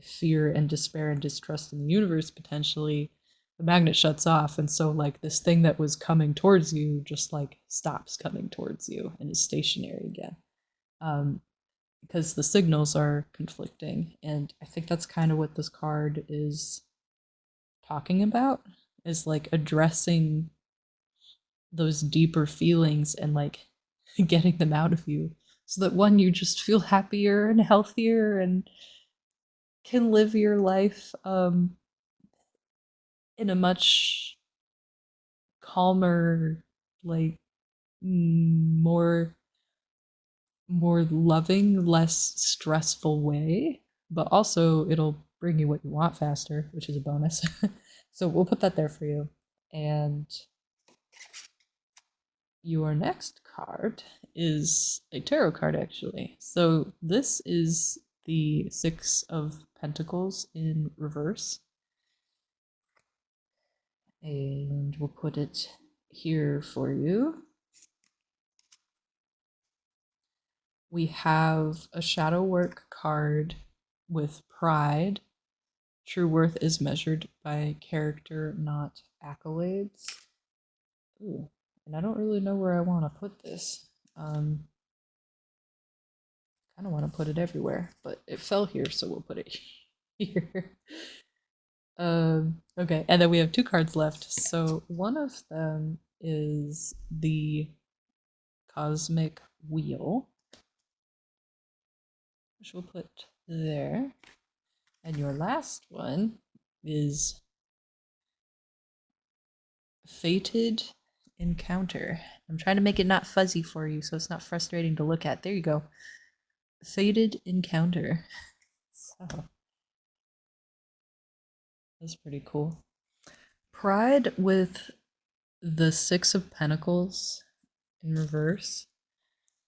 fear and despair and distrust in the universe, potentially the magnet shuts off. And so like this thing that was coming towards you just like stops coming towards you and is stationary again, because the signals are conflicting. And I think that's kind of what this card is talking about, is like addressing those deeper feelings and like getting them out of you so that one, you just feel happier and healthier and can live your life in a much calmer, like more loving, less stressful way, but also it'll bring you what you want faster, which is a bonus. So we'll put that there for you. And your next card is a tarot card, actually. So this is the Six of Pentacles in reverse. And we'll put it here for you. We have a shadow work card with pride. True worth is measured by character, not accolades. Ooh, and I don't really know where I want to put this. I don't want to put it everywhere, but it fell here, so we'll put it here. Okay, and then we have two cards left. So one of them is the Cosmic Wheel, which we'll put there. And your last one is Fated Encounter. I'm trying to make it not fuzzy for you so it's not frustrating to look at. There you go. Fated Encounter. So that's pretty cool. Pride with the Six of Pentacles in reverse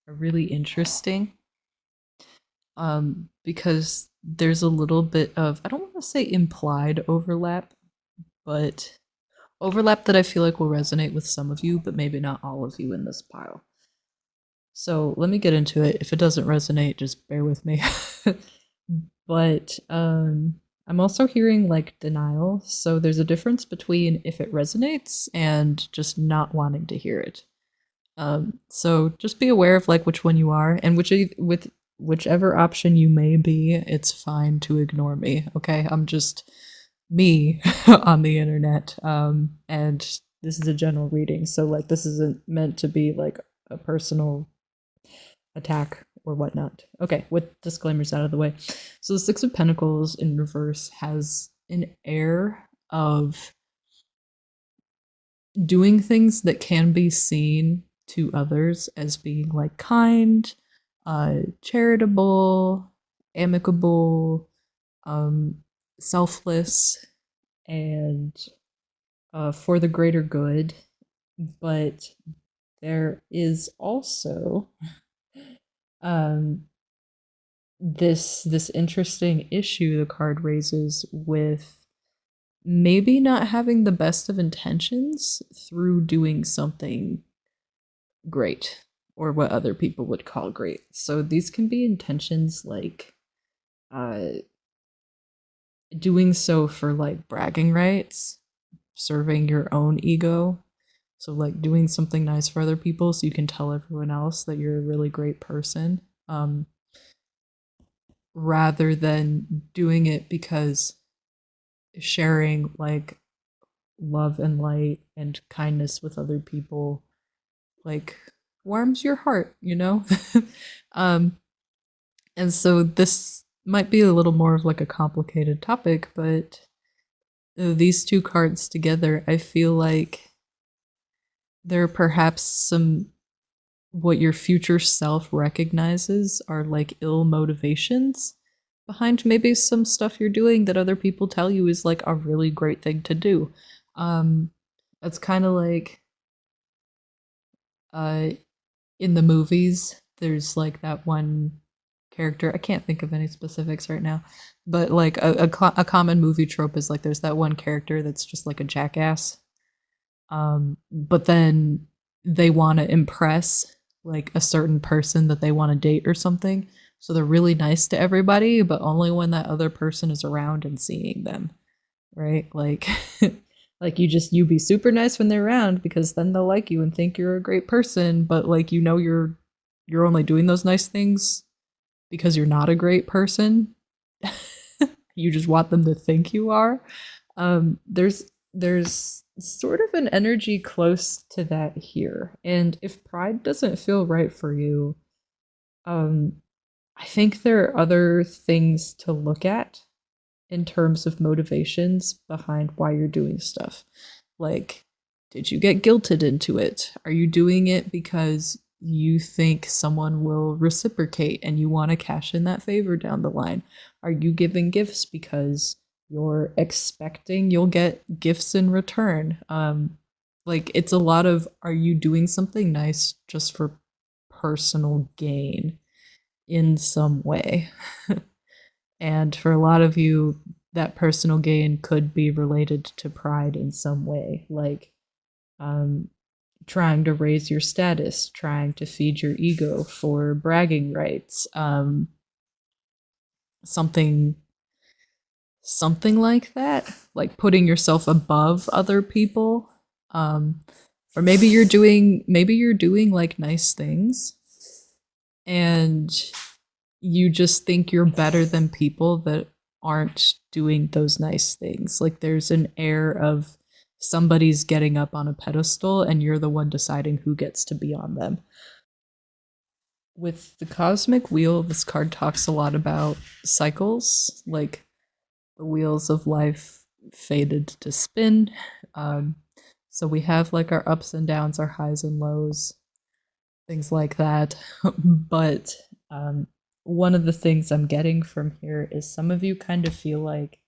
are really interesting. Because there's a little bit of, I don't want to say implied overlap, but overlap that I feel like will resonate with some of you, but maybe not all of you in this pile. So let me get into it. If it doesn't resonate, just bear with me. But I'm also hearing like denial. So there's a difference between if it resonates and just not wanting to hear it. So just be aware of like which one you are, and with whichever option you may be, it's fine to ignore me. Okay, I'm just me on the internet, and this is a general reading, so like this isn't meant to be like a personal attack or whatnot. Okay, with disclaimers out of the way. So the Six of Pentacles in reverse has an air of doing things that can be seen to others as being like kind, charitable, amicable, selfless, and for the greater good. But there is also this interesting issue the card raises with maybe not having the best of intentions through doing something great, or what other people would call great. So these can be intentions like doing so for like bragging rights, serving your own ego. So like doing something nice for other people so you can tell everyone else that you're a really great person, rather than doing it because sharing like love and light and kindness with other people like warms your heart, you know? um and so this might be a little more of like a complicated topic, but these two cards together, I feel like there are perhaps some what your future self recognizes are like ill motivations behind maybe some stuff you're doing that other people tell you is like a really great thing to do. It's kind of like uh in the movies there's like that one character, I can't think of any specifics right now, but like a common movie trope is like there's that one character that's just like a jackass, but then they want to impress like a certain person that they want to date or something, so they're really nice to everybody but only when that other person is around and seeing them, right? Like like you be super nice when they're around because then they'll like you and think you're a great person, but like you're only doing those nice things because you're not a great person. You just want them to think you are. There's sort of an energy close to that here. And if pride doesn't feel right for you, I think there are other things to look at in terms of motivations behind why you're doing stuff. Like, did you get guilted into it? Are you doing it because you think someone will reciprocate and you want to cash in that favor down the line? Are you giving gifts because you're expecting you'll get gifts in return? Like it's a lot of, are you doing something nice just for personal gain in some way? And for a lot of you, that personal gain could be related to pride in some way, like trying to raise your status, trying to feed your ego for bragging rights, something like that, like putting yourself above other people. Or maybe you're doing like nice things and you just think you're better than people that aren't doing those nice things. Like there's an air of somebody's getting up on a pedestal and you're the one deciding who gets to be on them. With the cosmic wheel, this card talks a lot about cycles, like the wheels of life faded to spin. Um, so we have like our ups and downs, our highs and lows, things like that. But one of the things I'm getting from here is some of you kind of feel like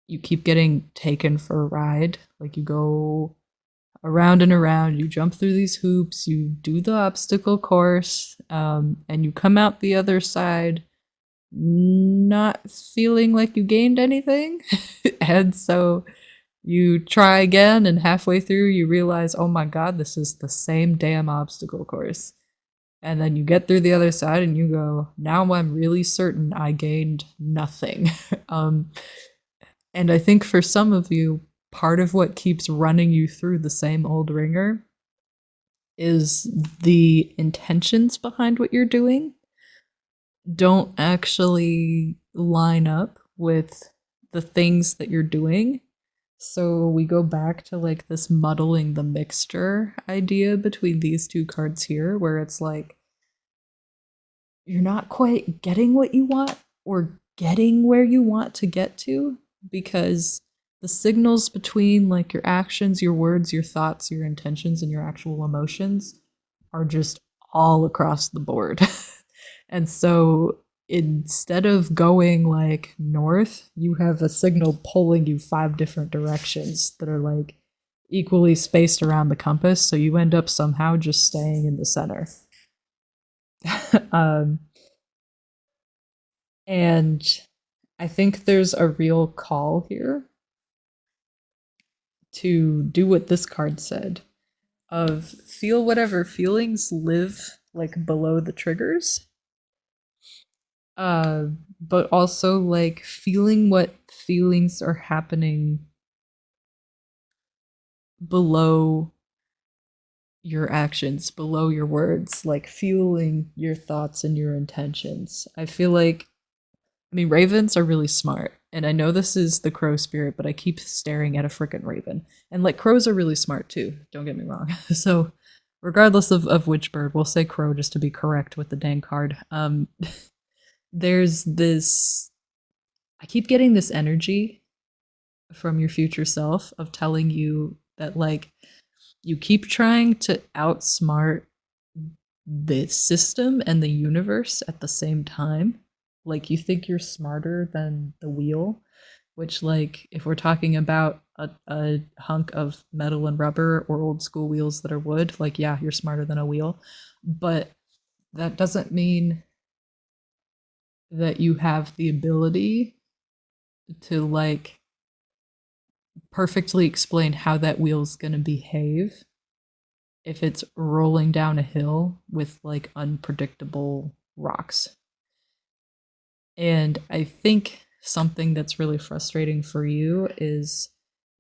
you keep getting taken for a ride. Like you go around and around, you jump through these hoops, you do the obstacle course, and you come out the other side not feeling like you gained anything. And so you try again, and halfway through, you realize, oh my God, this is the same damn obstacle course. And then you get through the other side and you go, now I'm really certain I gained nothing. um, and I think for some of you, part of what keeps running you through the same old ringer is the intentions behind what you're doing don't actually line up with the things that you're doing. So we go back to like this muddling the mixture idea between these two cards here, where it's like you're not quite getting what you want or getting where you want to get to because the signals between like your actions, your words, your thoughts, your intentions, and your actual emotions are just all across the board. And so instead of going like north, you have a signal pulling you 5 different directions that are like equally spaced around the compass. So you end up somehow just staying in the center. um, and I think there's a real call here to do what this card said of feel whatever feelings live like below the triggers, uh, but also like feeling what feelings are happening below your actions, below your words, like feeling your thoughts and your intentions. I feel like, I mean, ravens are really smart. And I know this is the crow spirit, but I keep staring at a freaking raven. And like crows are really smart too, don't get me wrong. So, regardless of which bird, we'll say crow just to be correct with the dang card. There's this, I keep getting this energy from your future self of telling you that like you keep trying to outsmart the system and the universe at the same time. Like you think you're smarter than the wheel, which like if we're talking about a hunk of metal and rubber or old school wheels that are wood, like yeah, you're smarter than a wheel. But that doesn't mean that you have the ability to like perfectly explain how that wheel's going to behave if it's rolling down a hill with like unpredictable rocks. And I think something that's really frustrating for you is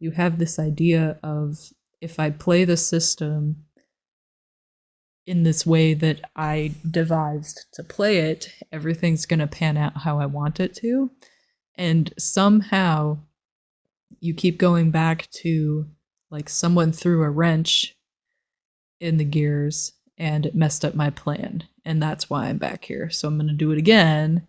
you have this idea of if I play the system in this way that I devised to play it, everything's going to pan out how I want it to. And somehow you keep going back to like someone threw a wrench in the gears and it messed up my plan. And that's why I'm back here. So I'm going to do it again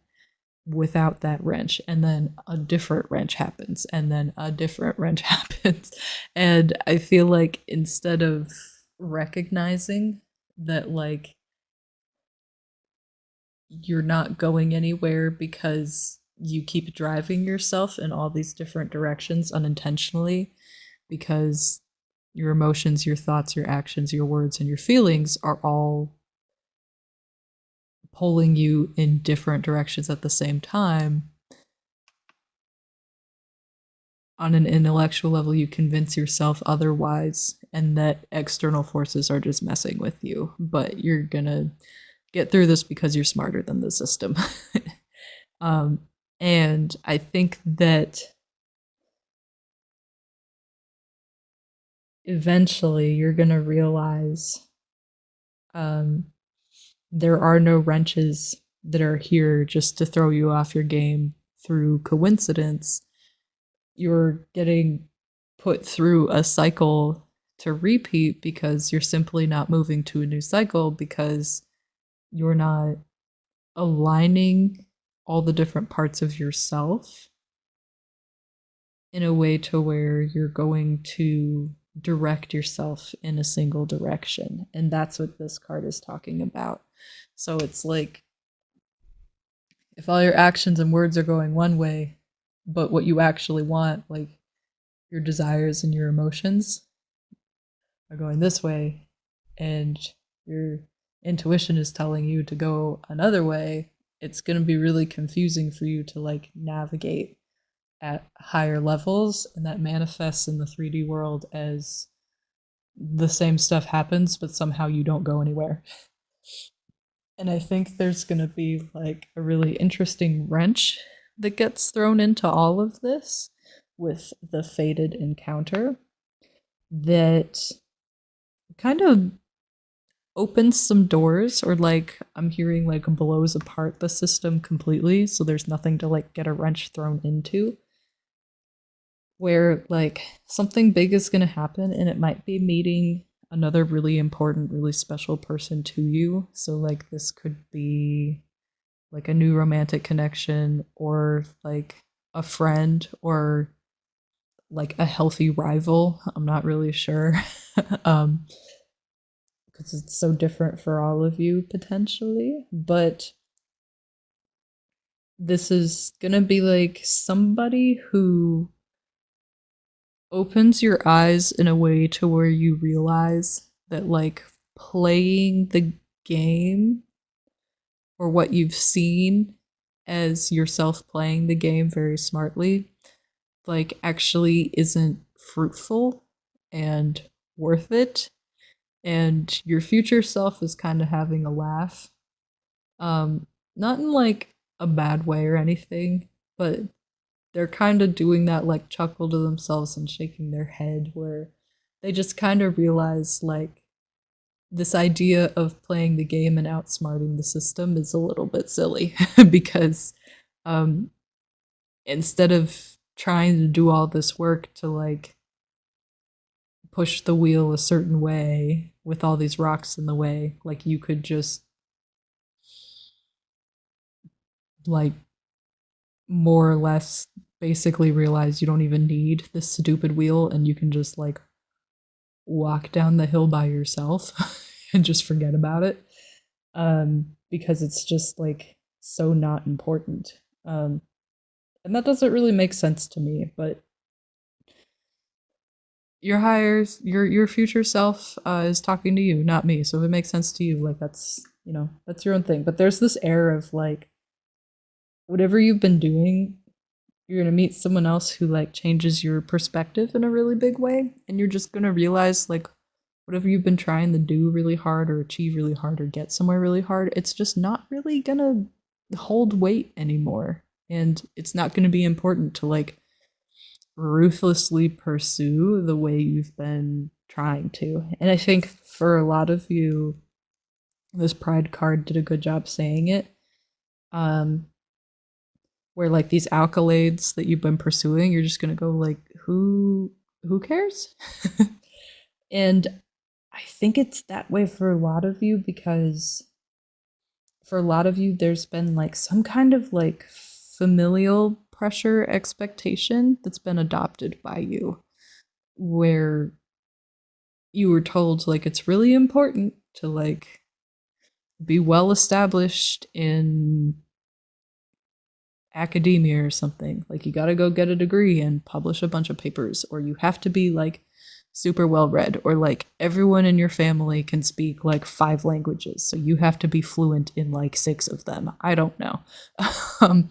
without that wrench. And then a different wrench happens. And then a different wrench happens. And I feel like instead of recognizing that, like, you're not going anywhere because you keep driving yourself in all these different directions unintentionally because your emotions, your thoughts, your actions, your words, and your feelings are all pulling you in different directions at the same time. On an intellectual level, you convince yourself otherwise, and that external forces are just messing with you. But you're gonna get through this because you're smarter than the system. um, and I think that eventually you're going to realize there are no wrenches that are here just to throw you off your game through coincidence. You're getting put through a cycle to repeat because you're simply not moving to a new cycle because you're not aligning all the different parts of yourself in a way to where you're going to direct yourself in a single direction. And that's what this card is talking about. So it's like if all your actions and words are going one way, but what you actually want, like your desires and your emotions, are going this way, and your intuition is telling you to go another way, it's going to be really confusing for you to like navigate at higher levels, and that manifests in the 3D world as the same stuff happens, but somehow you don't go anywhere. And I think there's going to be like a really interesting wrench that gets thrown into all of this with the fated encounter that kind of opens some doors, or like I'm hearing like blows apart the system completely, so there's nothing to like get a wrench thrown into, where like something big is going to happen, and it might be meeting another really important, really special person to you. So like this could be like a new romantic connection, or like a friend, or like a healthy rival. I'm not really sure. um because it's so different for all of you potentially, but this is going to be like somebody who opens your eyes in a way to where you realize that like playing the game, or what you've seen as yourself playing the game very smartly, like actually isn't fruitful and worth it, and your future self is kind of having a laugh. Not in like a bad way or anything, but they're kind of doing that like chuckle to themselves and shaking their head, where they just kind of realize like this idea of playing the game and outsmarting the system is a little bit silly because um instead of trying to do all this work to like push the wheel a certain way with all these rocks in the way, like you could just like more or less basically realize you don't even need this stupid wheel, and you can just like walk down the hill by yourself and just forget about it, because it's just like so not important. And that doesn't really make sense to me, but your future self is talking to you, not me. So if it makes sense to you, like that's, you know, that's your own thing. But there's this air of like whatever you've been doing, you're gonna meet someone else who like changes your perspective in a really big way, and you're just gonna realize like whatever you've been trying to do really hard or achieve really hard or get somewhere really hard, it's just not really gonna hold weight anymore, and it's not gonna be important to like ruthlessly pursue the way you've been trying to. And I think for a lot of you, this pride card did a good job saying it. Um, where like these accolades that you've been pursuing, you're just gonna go like, who cares? And I think it's that way for a lot of you because for a lot of you, there's been like some kind of like familial pressure expectation that's been adopted by you, where you were told like it's really important to like be well established in academia or something. Like you got to go get a degree and publish a bunch of papers, or you have to be like super well read, or like everyone in your family can speak like 5 languages, so you have to be fluent in like 6 of them. I don't know. um,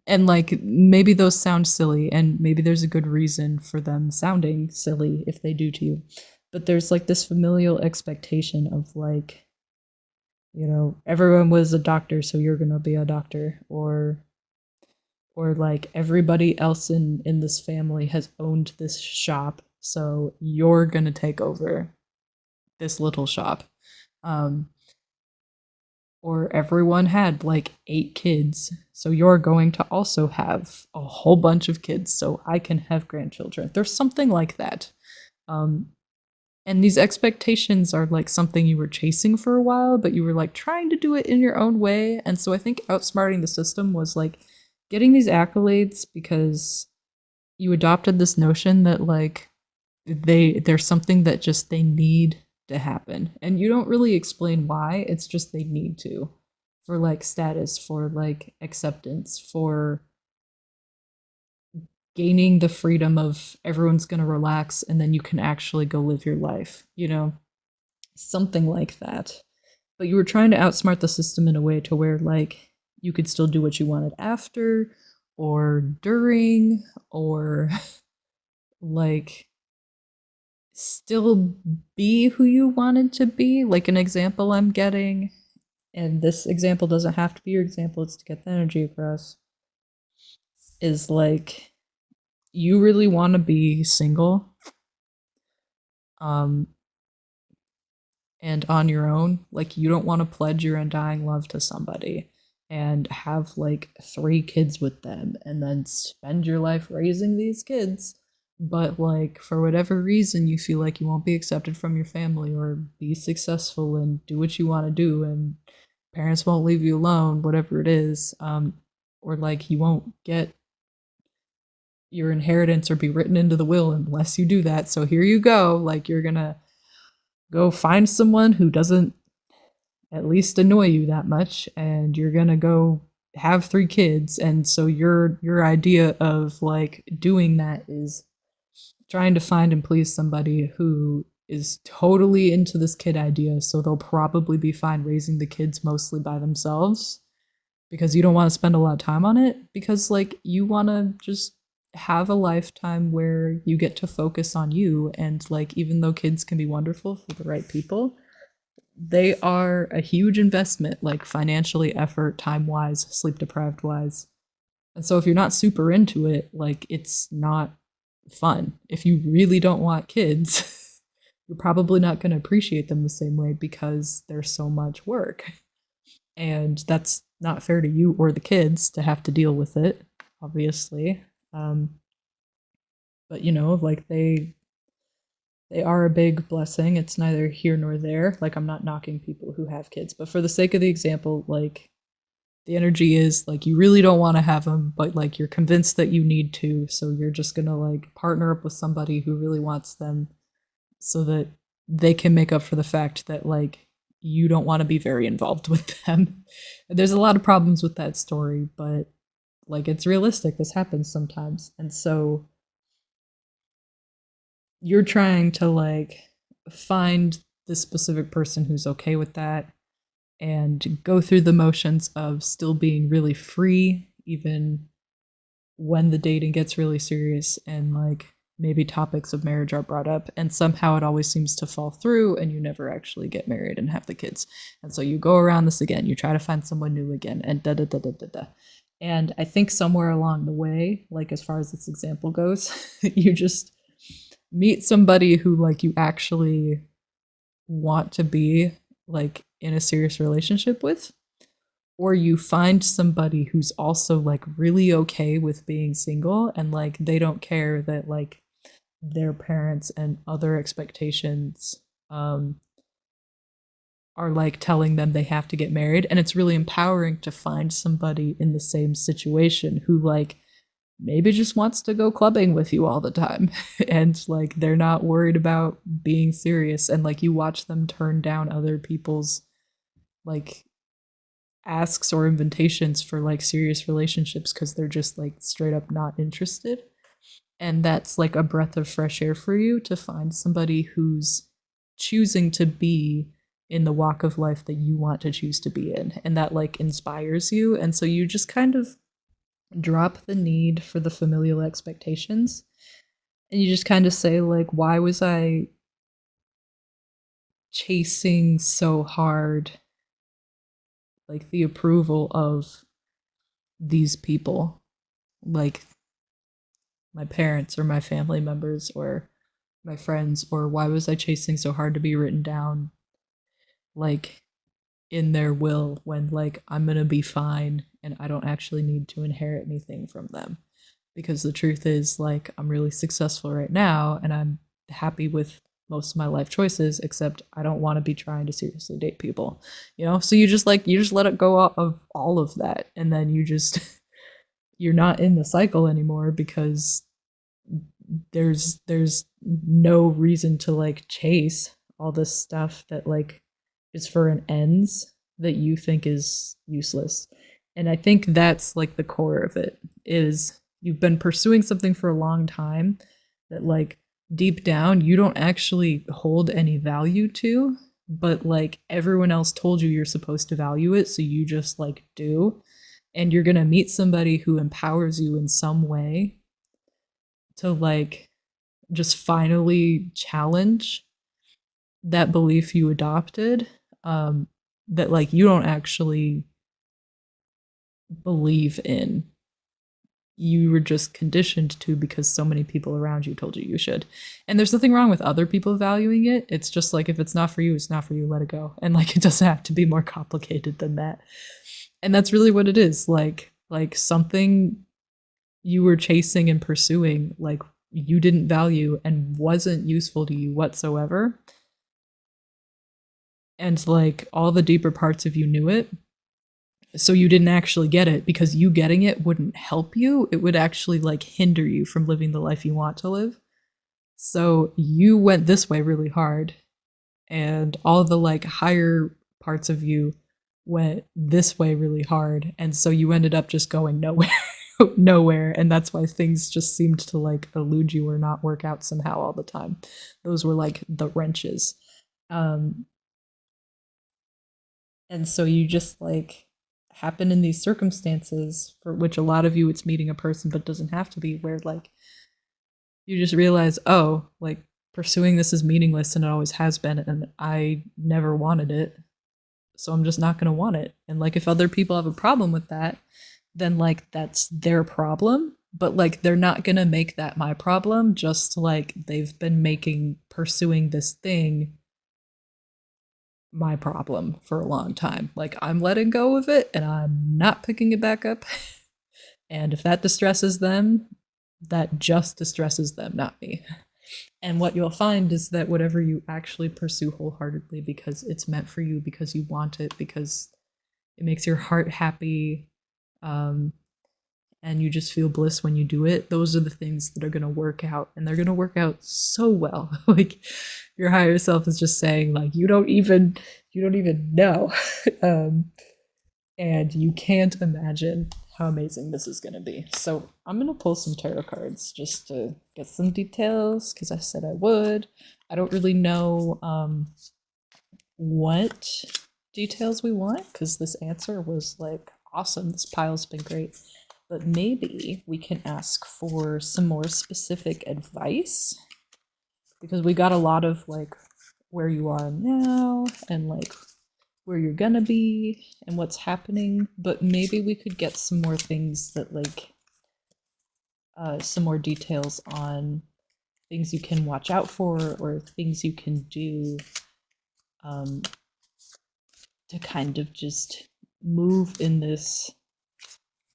and like maybe those sound silly, and maybe there's a good reason for them sounding silly if they do to you. But there's like this familial expectation of like, you know, everyone was a doctor, so you're gonna be a doctor, or like everybody else in this family has owned this shop, so you're gonna take over this little shop. Um, or everyone had like 8 kids, so you're going to also have a whole bunch of kids so I can have grandchildren. There's something like that. Um, and these expectations are like something you were chasing for a while, but you were like trying to do it in your own way. And so I think outsmarting the system was like getting these accolades because you adopted this notion that like there's something that just they need to happen. And you don't really explain why, it's just they need to. For like status, for like acceptance, for gaining the freedom of everyone's going to relax and then you can actually go live your life, you know? Something like that. But you were trying to outsmart the system in a way to where like you could still do what you wanted after or during or like still be who you wanted to be. Like an example I'm getting, and this example doesn't have to be your example, it's to get the energy across, is like you really want to be single um and on your own. Like you don't want to pledge your undying love to somebody and have like 3 kids with them and then spend your life raising these kids. But like for whatever reason you feel like you won't be accepted from your family or be successful and do what you want to do, and parents won't leave you alone, whatever it is. Or like you won't get your inheritance or be written into the will unless you do that. So here you go, like you're gonna go find someone who doesn't at least annoy you that much, and you're gonna go have 3 kids. And so your idea of like doing that is trying to find and please somebody who is totally into this kid idea, so they'll probably be fine raising the kids mostly by themselves because you don't want to spend a lot of time on it, because like you want to just have a lifetime where you get to focus on you. And like even though kids can be wonderful for the right people, they are a huge investment, like financially, effort, time wise, sleep deprived wise. And so if you're not super into it, like it's not fun. If you really don't want kids, you're probably not going to appreciate them the same way because there's so much work. And that's not fair to you or the kids to have to deal with it, obviously. Um, but you know, like they are a big blessing. It's neither here nor there. Like I'm not knocking people who have kids, but for the sake of the example, like the energy is like you really don't want to have them, but like you're convinced that you need to, so you're just going to like partner up with somebody who really wants them so that they can make up for the fact that like you don't want to be very involved with them. There's a lot of problems with that story, but like it's realistic. This happens sometimes. And so you're trying to like find the specific person who's okay with that and go through the motions of still being really free even when the dating gets really serious and like maybe topics of marriage are brought up, and somehow it always seems to fall through and you never actually get married and have the kids. And so you go around this again, you try to find someone new again, and da da da da da da. And I think somewhere along the way, like as far as this example goes, you just meet somebody who like you actually want to be like in a serious relationship with, or you find somebody who's also like really okay with being single and like they don't care that like their parents and other expectations are like telling them they have to get married. And it's really empowering to find somebody in the same situation who like maybe just wants to go clubbing with you all the time and like they're not worried about being serious, and like you watch them turn down other people's like asks or invitations for like serious relationships because they're just like straight up not interested. And that's like a breath of fresh air for you to find somebody who's choosing to be in the walk of life that you want to choose to be in, and that like inspires you. And so you just kind of drop the need for the familial expectations, and you just kind of say like, why was I chasing so hard like the approval of these people, like my parents or my family members or my friends? Or why was I chasing so hard to be written down like in their will when like I'm gonna be fine and I don't actually need to inherit anything from them. Because the truth is, like, I'm really successful right now and I'm happy with most of my life choices, except I don't want to be trying to seriously date people, you know? So you just let it go out of all of that. And then you just, you're not in the cycle anymore because there's no reason to like chase all this stuff that like is for an ends that you think is useless. And I think that's like the core of it is you've been pursuing something for a long time that like deep down you don't actually hold any value to, but like everyone else told you you're supposed to value it, so you just like do. And you're going to meet somebody who empowers you in some way to like just finally challenge that belief you adopted, that like you don't actually believe in. You were just conditioned to because so many people around you told you you should. And there's nothing wrong with other people valuing it. It's just like if it's not for you, it's not for you, let it go. And like it doesn't have to be more complicated than that. And that's really what it is. Like something you were chasing and pursuing, like you didn't value and wasn't useful to you whatsoever. And like all the deeper parts of you knew it, so you didn't actually get it because you getting it wouldn't help you. It would actually like hinder you from living the life you want to live. So you went this way really hard, and all the like higher parts of you went this way really hard, and so you ended up just going nowhere. Nowhere, and that's why things just seemed to like elude you or not work out somehow all the time. Those were like the wrenches. um and so you just like happen in these circumstances for which a lot of you it's meeting a person but doesn't have to be, where like you just realize, oh, like pursuing this is meaningless and it always has been and I never wanted it, so I'm just not going to want it. And like if other people have a problem with that, then like that's their problem, but like they're not going to make that my problem, just like they've been making pursuing this thing my problem for a long time. Like I'm letting go of it and I'm not picking it back up. And if that distresses them, that just distresses them, not me. And what you'll find is that whatever you actually pursue wholeheartedly because it's meant for you, because you want it, because it makes your heart happy, um, and you just feel bliss when you do it, those are the things that are going to work out, and they're going to work out so well. Like your higher self is just saying like you don't even know. um, and you can't imagine how amazing this is going to be. So I'm going to pull some tarot cards just to get some details because I said I would. I don't really know what details we want because this answer was like awesome. This pile's been great. But maybe we can ask for some more specific advice because we got a lot of like where you are now and like where you're gonna be and what's happening, but maybe we could get some more things that like some more details on things you can watch out for or things you can do um, to kind of just move in this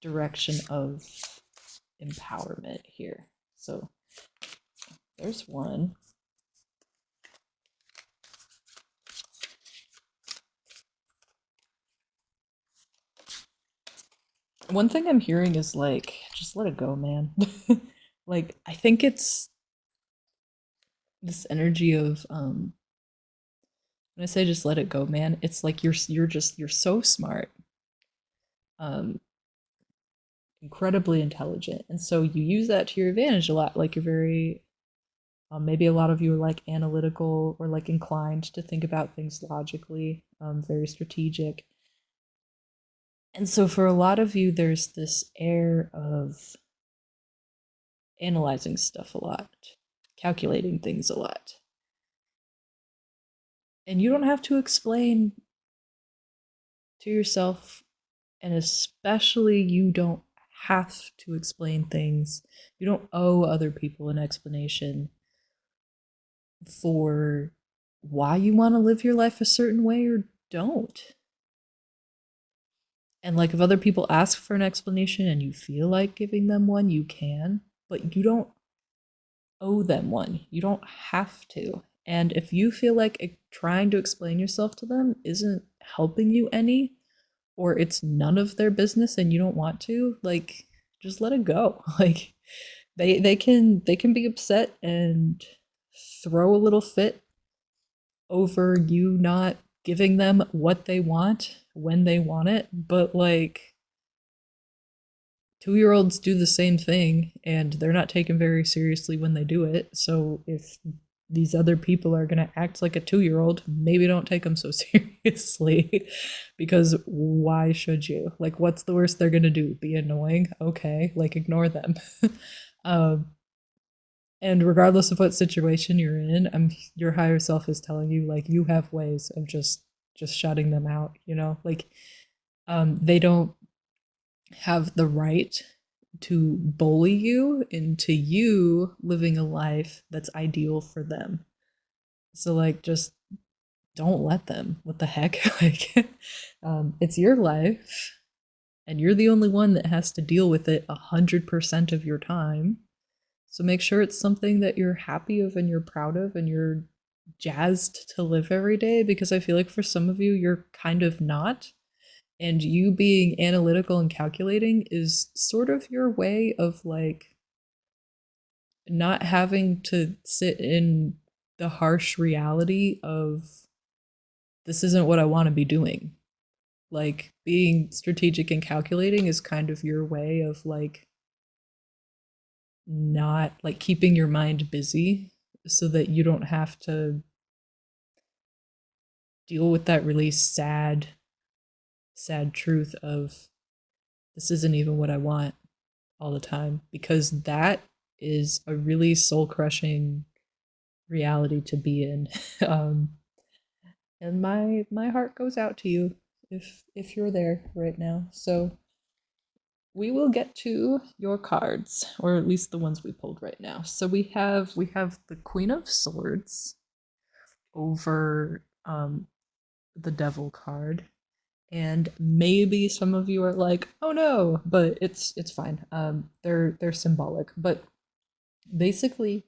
direction of empowerment here. So there's one. One thing I'm hearing is like, just let it go, man. Like, I think it's this energy of when I say just let it go, man, it's like you're so smart, um, incredibly intelligent, and so you use that to your advantage a lot. Like you're very maybe a lot of you are like analytical or like inclined to think about things logically, very strategic. And so for a lot of you, there's this air of analyzing stuff a lot, calculating things a lot. And you don't have to explain to yourself, and especially you don't have to explain things. You don't owe other people an explanation for why you want to live your life a certain way or don't. And like if other people ask for an explanation and you feel like giving them one, you can, but you don't owe them one. You don't have to. And if you feel like trying to explain yourself to them isn't helping you any, or it's none of their business and you don't want to, like just let it go. Like they can be upset and throw a little fit over you not giving them what they want when they want it, but like 2-year olds do the same thing and they're not taken very seriously when they do it. So if these other people are going to act like a 2-year old, maybe don't take them so seriously because why should you? Like, what's the worst they're going to do? Be annoying? Okay, like, ignore them. um, and regardless of what situation you're in, your higher self is telling you, like, you have ways of just shutting them out, you know? Like, they don't have the right to bully you into you living a life that's ideal for them. So like just don't let them. What the heck? Like it's your life and you're the only one that has to deal with it 100% of your time. So make sure it's something that you're happy of and you're proud of and you're jazzed to live every day, because I feel like for some of you you're kind of not. And you being analytical and calculating is sort of your way of like not having to sit in the harsh reality of this isn't what I want to be doing. Like being strategic and calculating is kind of your way of like not like keeping your mind busy so that you don't have to deal with that really sad truth of this isn't even what I want all the time, because that is a really soul crushing reality to be in. um, and my heart goes out to you if you're there right now. So we will get to your cards, or at least the ones we pulled right now. So we have the Queen of Swords over the Devil card. And maybe some of you are like, "Oh no," but it's fine. They're symbolic, but basically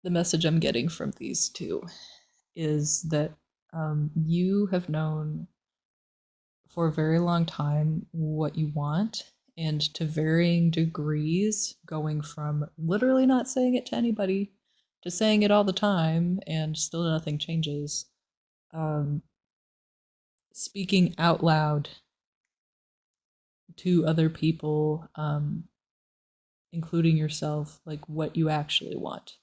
the message I'm getting from these two is that you have known for a very long time what you want, and to varying degrees, going from literally not saying it to anybody to saying it all the time and still nothing changes. Um, Speaking out loud to other people, including yourself, like what you actually want.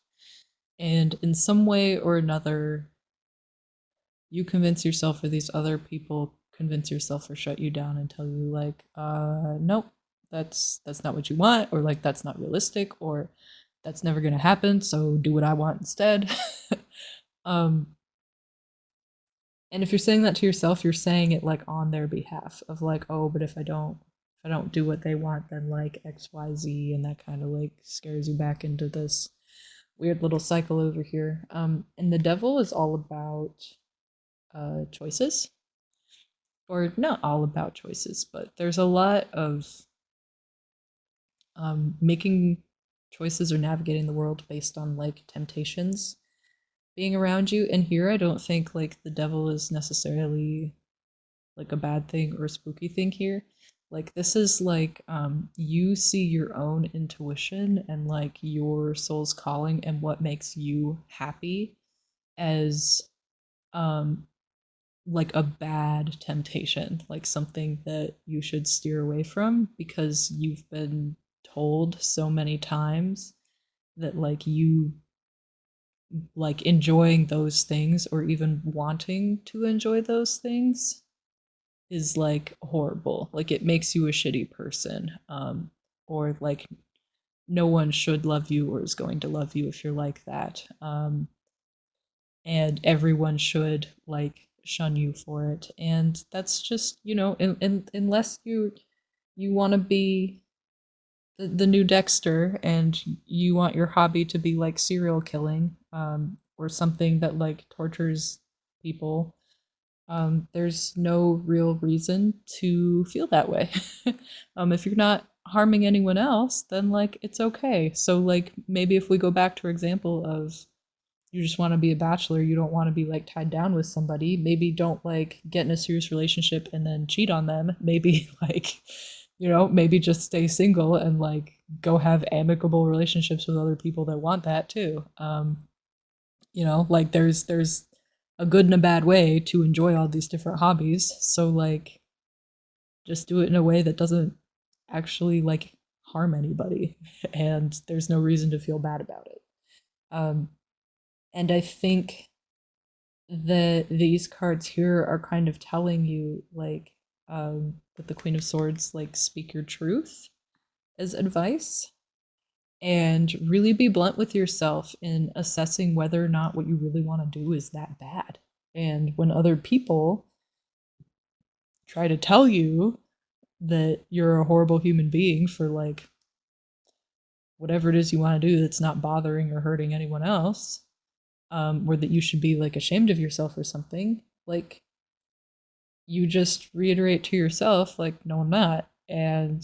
And in some way or another, you convince yourself or these other people convince yourself or shut you down and tell you like, nope, that's not what you want, or like that's not realistic, or that's never gonna happen, so do what I want instead. um and if you're saying that to yourself, you're saying it like on their behalf of like, oh, but if I don't do what they want, then like XYZ, and that kind of like scares you back into this weird little cycle over here. And the Devil is all about choices, or not all about choices, but there's a lot of making choices or navigating the world based on like temptations being around you. And here I don't think like the devil is necessarily like a bad thing or a spooky thing here. Like this is like you see your own intuition and like your soul's calling and what makes you happy as um like a bad temptation, like something that you should steer away from because you've been told so many times that like you like enjoying those things or even wanting to enjoy those things is like horrible. Like it makes you a shitty person. Or like no one should love you or is going to love you if you're like that. And everyone should like shun you for it. And that's just, unless you want to be the new Dexter and you want your hobby to be like serial killing, or something that like tortures people, There's no real reason to feel that way. If you're not harming anyone else, then like it's okay. So like maybe if we go back to our example of you just want to be a bachelor, you don't want to be like tied down with somebody, maybe don't like get in a serious relationship and then cheat on them. Maybe like, maybe just stay single and like go have amicable relationships with other people that want that too. Like there's a good and a bad way to enjoy all these different hobbies. So like just do it in a way that doesn't actually like harm anybody and there's no reason to feel bad about it. Um, and I think that these cards here are kind of telling you like that the Queen of Swords like speak your truth as advice and really be blunt with yourself in assessing whether or not what you really want to do is that bad. And when other people try to tell you that you're a horrible human being for like whatever it is you want to do that's not bothering or hurting anyone else, or that you should be like ashamed of yourself or something, like you just reiterate to yourself, like, no, I'm not. And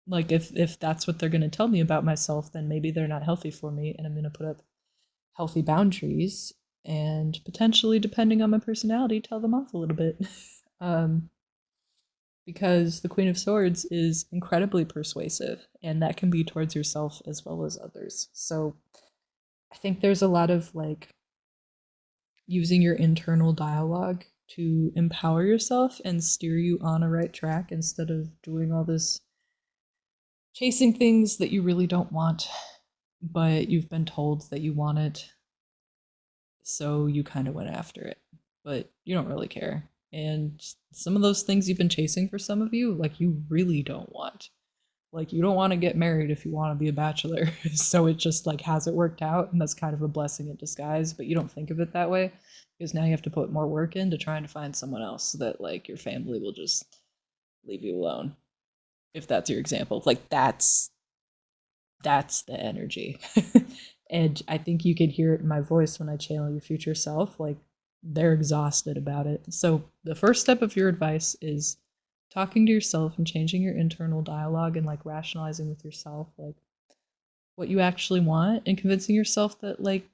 like if that's what they're going to tell me about myself, then maybe they're not healthy for me, and I'm going to put up healthy boundaries and potentially, depending on my personality, tell them off a little bit. um, because the Queen of Swords is incredibly persuasive, and that can be towards yourself as well as others. So I think there's a lot of like using your internal dialogue to empower yourself and steer you on a right track instead of doing all this chasing things that you really don't want, but you've been told that you want it. So you kind of went after it, but you don't really care. And some of those things you've been chasing for some of you, like you really don't want. Like you don't want to get married if you want to be a bachelor. So it just like hasn't worked out, and that's kind of a blessing in disguise, but you don't think of it that way because now you have to put more work into trying to find someone else so that like your family will just leave you alone. If that's your example. Like that's the energy. And I think you could hear it in my voice when I channel your future self. Like they're exhausted about it. So the first step of your advice is talking to yourself and changing your internal dialogue and like rationalizing with yourself like what you actually want and convincing yourself that like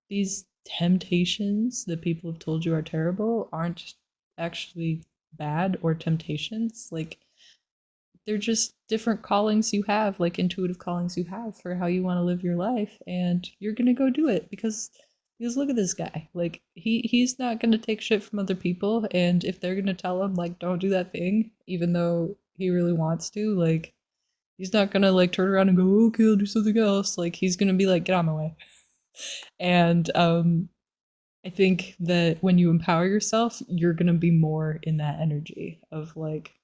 these temptations that people have told you are terrible aren't actually bad or temptations. Like they're just different callings you have, like intuitive callings you have for how you want to live your life, and you're gonna go do it because look at this guy. Like he's not gonna take shit from other people, and if they're gonna tell him like don't do that thing, even though he really wants to, like he's not gonna like turn around and go, okay, I'll do something else. Like he's gonna be like, get on my way. And I think that when you empower yourself, you're gonna be more in that energy of like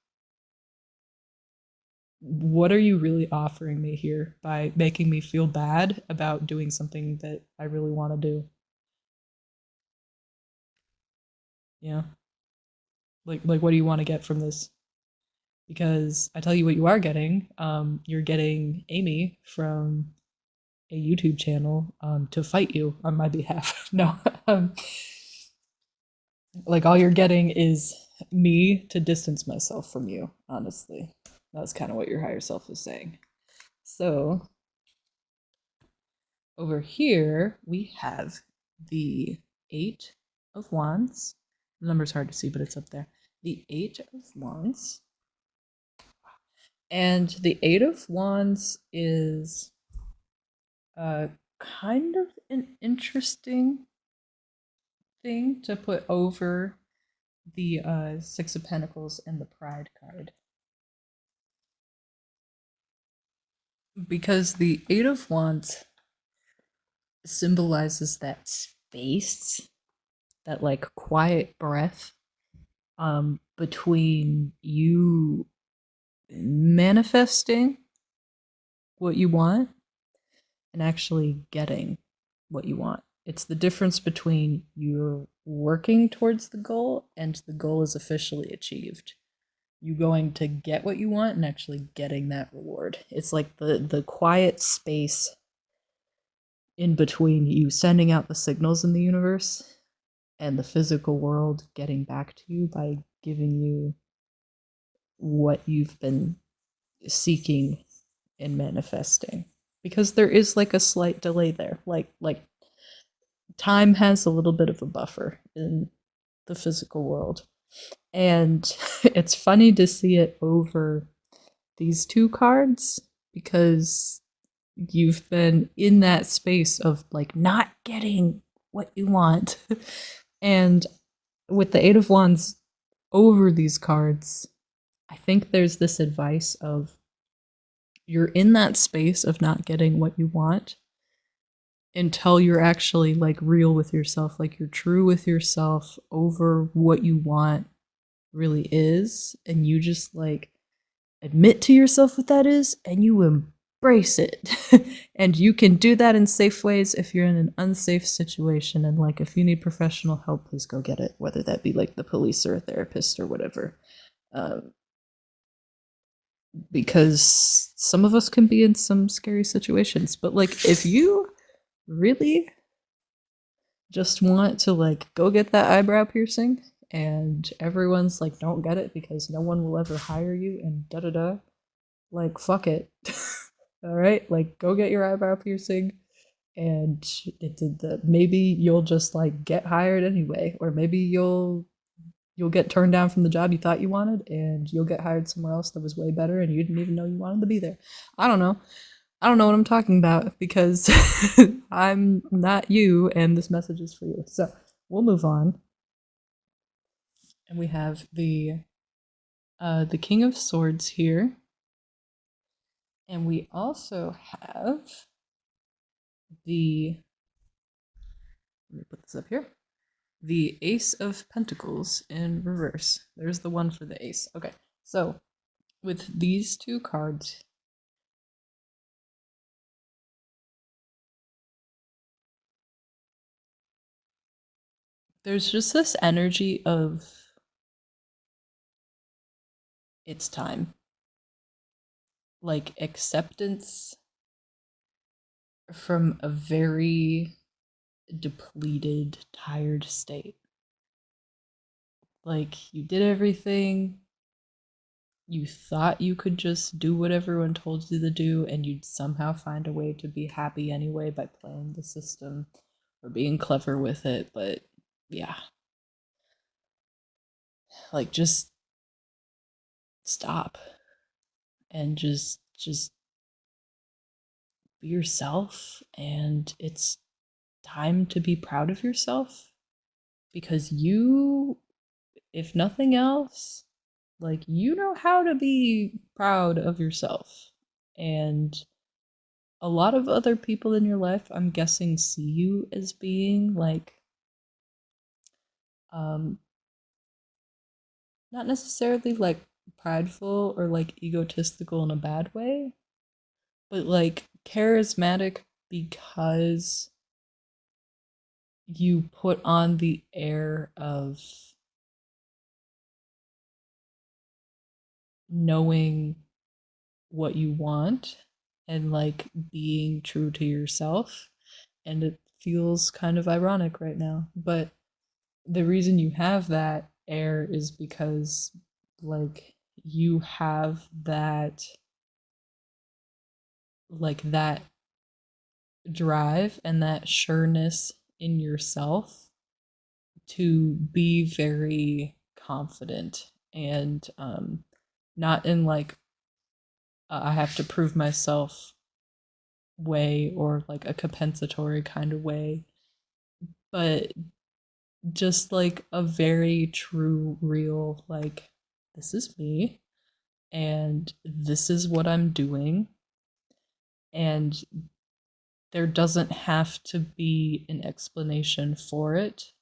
what are you really offering me here by making me feel bad about doing something that I really want to do? Yeah. Like what do you want to get from this? Because I tell you what you are getting. You're getting Amy from a YouTube channel to fight you on my behalf. No. Like all you're getting is me to distance myself from you, honestly. That's kind of what your higher self is saying. So over here, we have the Eight of Wands. The number's hard to see, but it's up there. The Eight of Wands. And the Eight of Wands is kind of an interesting thing to put over the Six of Pentacles and the Pride card. Because the Eight of Wands symbolizes that space, that like quiet breath between you manifesting what you want and actually getting what you want. It's the difference between you're working towards the goal and the goal is officially achieved. You going to get what you want and actually getting that reward. It's like the quiet space in between you sending out the signals in the universe and the physical world getting back to you by giving you what you've been seeking and manifesting, because there is like a slight delay there, like time has a little bit of a buffer in the physical world. And it's funny to see it over these two cards, because you've been in that space of like not getting what you want. And with the Eight of Wands over these cards, I think there's this advice of you're in that space of not getting what you want until you're actually like real with yourself, like you're true with yourself over what you want really is, and you just like admit to yourself what that is and you embrace it. And you can do that in safe ways. If you're in an unsafe situation, and like if you need professional help, please go get it, whether that be like the police or a therapist or whatever. Because some of us can be in some scary situations, but like if you really just want to like go get that eyebrow piercing and everyone's like don't get it because no one will ever hire you and da da da, like fuck it. All right, like go get your eyebrow piercing, and maybe you'll just like get hired anyway, or maybe you'll get turned down from the job you thought you wanted and you'll get hired somewhere else that was way better and you didn't even know you wanted to be there. I don't know. I don't know what I'm talking about because I'm not you and this message is for you. So we'll move on. And we have the King of Swords here. And we also have let me put this up here, the Ace of Pentacles in reverse. There's the one for the ace. Okay, so with these two cards, there's just this energy of it's time. Like acceptance from a very depleted, tired state. Like you did everything, you thought you could just do what everyone told you to do, and you'd somehow find a way to be happy anyway by playing the system or being clever with it. But yeah, like just stop and just be yourself. And it's time to be proud of yourself, because you, if nothing else, like you know how to be proud of yourself. And a lot of other people in your life, I'm guessing, see you as being like um not necessarily like prideful or like egotistical in a bad way, but like charismatic, because you put on the air of knowing what you want and like being true to yourself. And it feels kind of ironic right now, but the reason you have that air is because like you have that, like that drive and that sureness in yourself to be very confident, and not in like I have to prove myself way or like a compensatory kind of way, but just like a very true, real, like, this is me and this is what I'm doing. And there doesn't have to be an explanation for it,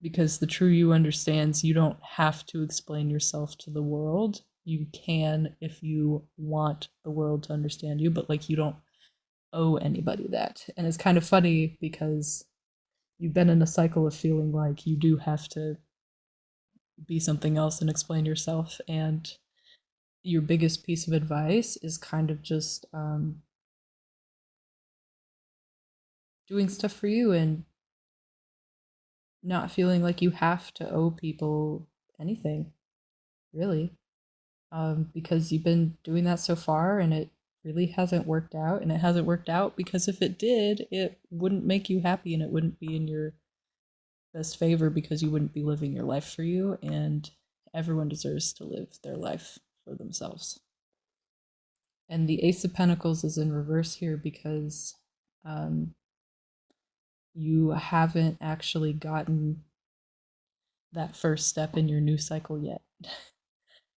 because the true you understands you don't have to explain yourself to the world. You can if you want the world to understand you, but like you don't owe anybody that. And it's kind of funny because you've been in a cycle of feeling like you do have to be something else and explain yourself. And your biggest piece of advice is kind of just doing stuff for you and not feeling like you have to owe people anything, really, because you've been doing that so far and it really hasn't worked out. And it hasn't worked out because if it did, it wouldn't make you happy and it wouldn't be in your best favor because you wouldn't be living your life for you. And everyone deserves to live their life for themselves. And the Ace of Pentacles is in reverse here because you haven't actually gotten that first step in your new cycle yet.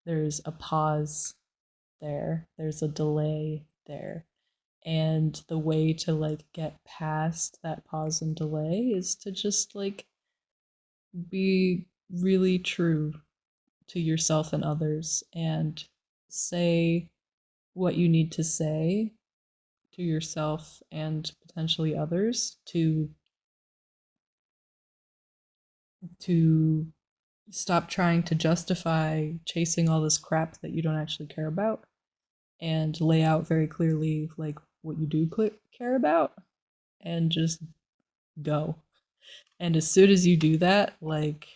There's a pause there, there's a delay there. And the way to like get past that pause and delay is to just like be really true to yourself and others and say what you need to say to yourself and potentially others to stop trying to justify chasing all this crap that you don't actually care about and lay out very clearly like what you do care about and just go. And as soon as you do that, like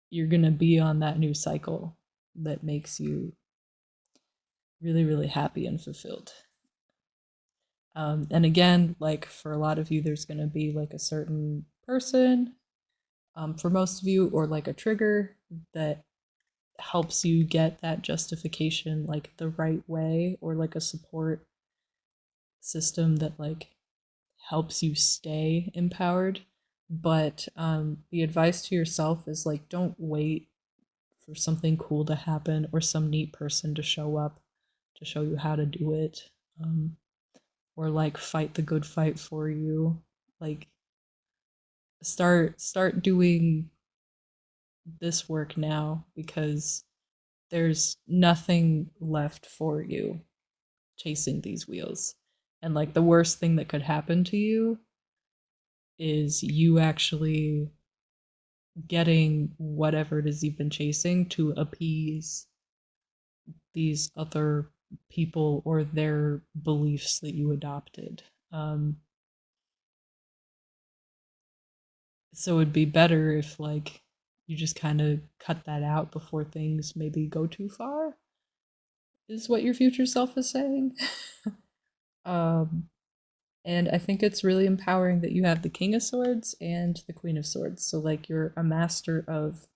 you're going to be on that new cycle that makes you really, really happy and fulfilled. And again, like for a lot of you, there's going to be like a certain person, for most of you, or like a trigger that helps you get that justification like the right way, or like a support system that like helps you stay empowered. But the advice to yourself is like don't wait for something cool to happen or some neat person to show up to show you how to do it, or like fight the good fight for you. Like start doing this work now because there's nothing left for you chasing these wheels. And like the worst thing that could happen to you is you actually getting whatever it is you've been chasing to appease these other people or their beliefs that you adopted. So it'd be better if like you just kind of cut that out before things maybe go too far, is what your future self is saying. um, and I think it's really empowering that you have the King of Swords and the Queen of Swords. So like you're a master of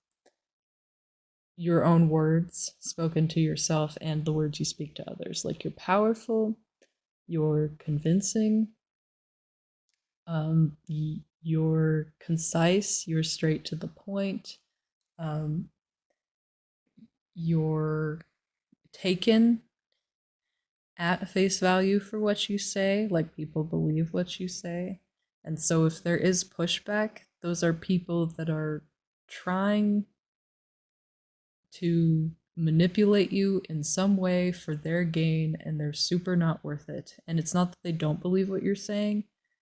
your own words spoken to yourself and the words you speak to others. Like you're powerful, you're convincing, you're concise, you're straight to the point, you're taken at face value for what you say, like people believe what you say. And so if there is pushback, those are people that are trying to manipulate you in some way for their gain, and they're super not worth it. And it's not that they don't believe what you're saying,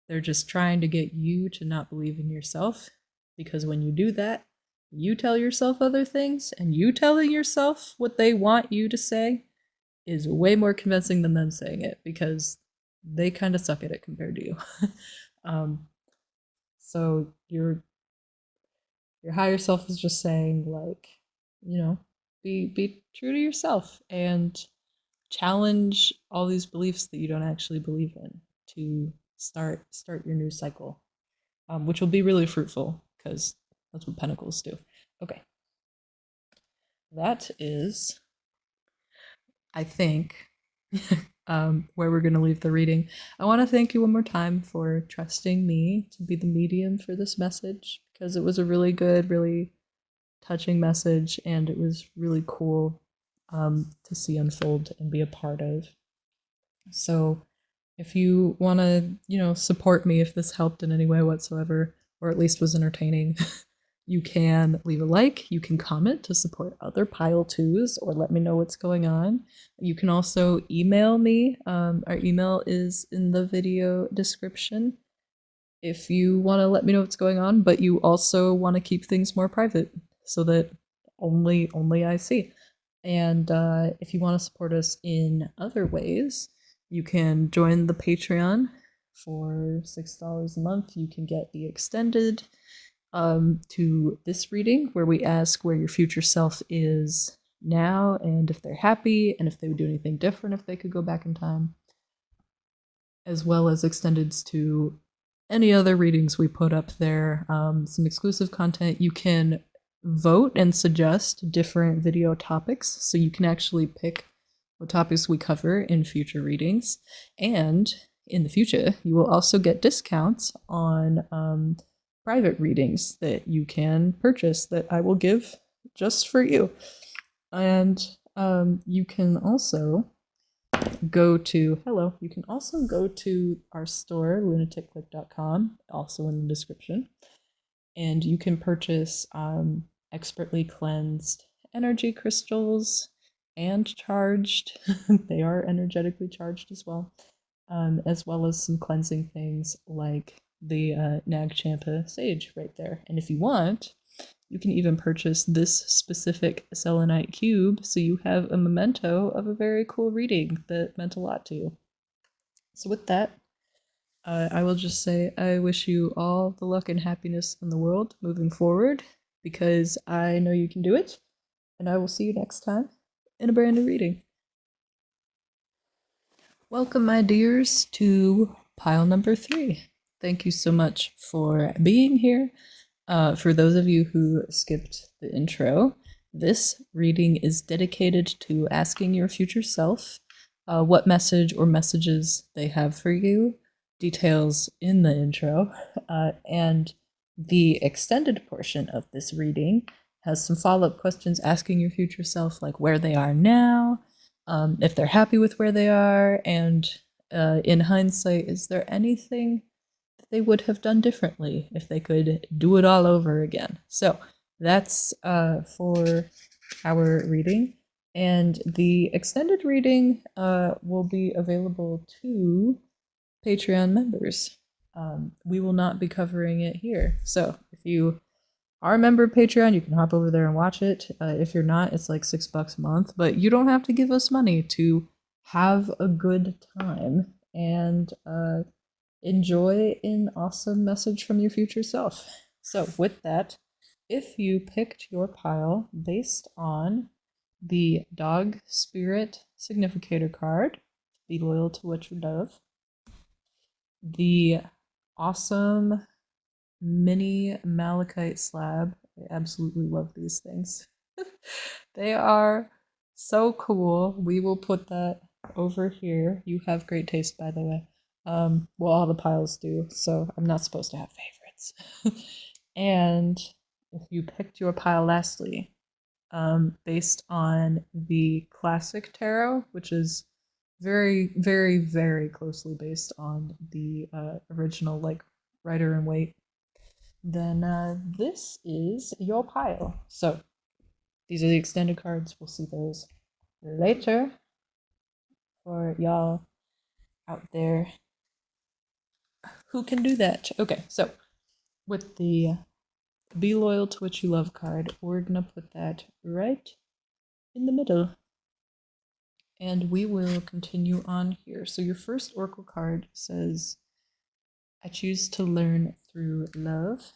they're just trying to get you to not believe in yourself. Because when you do that, you tell yourself other things, and you telling yourself what they want you to say is way more convincing than them saying it because they kind of suck at it compared to you. So your higher self is just saying like, you know, be true to yourself and challenge all these beliefs that you don't actually believe in to start your new cycle, which will be really fruitful because that's what pentacles do. Okay, that is, I think, where we're going to leave the reading. I want to thank you one more time for trusting me to be the medium for this message because it was a really good, really touching message, and it was really cool to see unfold and be a part of. So if you want to, you know, support me, if this helped in any way whatsoever, or at least was entertaining, you can leave a like, you can comment to support other pile twos or let me know what's going on. You can also email me. Our email is in the video description if you want to let me know what's going on, but you also want to keep things more private so that only I see. And if you want to support us in other ways, you can join the Patreon for $6 a month. You can get the extended to this reading where we ask where your future self is now and if they're happy and if they would do anything different if they could go back in time, as well as extendeds to any other readings we put up there, some exclusive content. You can vote and suggest different video topics, so you can actually pick what topics we cover in future readings. And in the future, you will also get discounts on private readings that you can purchase that I will give just for you. And you can also go to our store, lunaticlick.com, also in the description, and you can purchase expertly cleansed energy crystals and charged. They are energetically charged as well as some cleansing things like the Nag Champa sage right there. And if you want, you can even purchase this specific selenite cube so you have a memento of a very cool reading that meant a lot to you. So with that, I will just say I wish you all the luck and happiness in the world moving forward, because I know you can do it, and I will see you next time in a brand new reading. Welcome, my dears, to pile number 3. Thank you so much for being here. For those of you who skipped the intro, this reading is dedicated to asking your future self what message or messages they have for you. Details in the intro. And the extended portion of this reading has some follow-up questions asking your future self, like where they are now, if they're happy with where they are, and in hindsight, is there anything they would have done differently if they could do it all over again. So that's for our reading. And the extended reading will be available to Patreon members. We will not be covering it here. So if you are a member of Patreon, you can hop over there and watch it. If you're not, it's like $6 a month, but you don't have to give us money to have a good time and enjoy an awesome message from your future self. So with that, if you picked your pile based on the dog spirit significator card, be loyal to what you love, the awesome mini malachite slab, I absolutely love these things. They are so cool. We will put that over here. You have great taste, by the way. Well, all the piles do, so I'm not supposed to have favorites. And if you picked your pile lastly, based on the classic tarot, which is very, very, very closely based on the original, like Rider and Waite, then this is your pile. So these are the extended cards. We'll see those later for y'all out there who can do that. Okay, so with the Be Loyal to What You Love card, we're gonna put that right in the middle. And we will continue on here. So your first oracle card says, I choose to learn through love.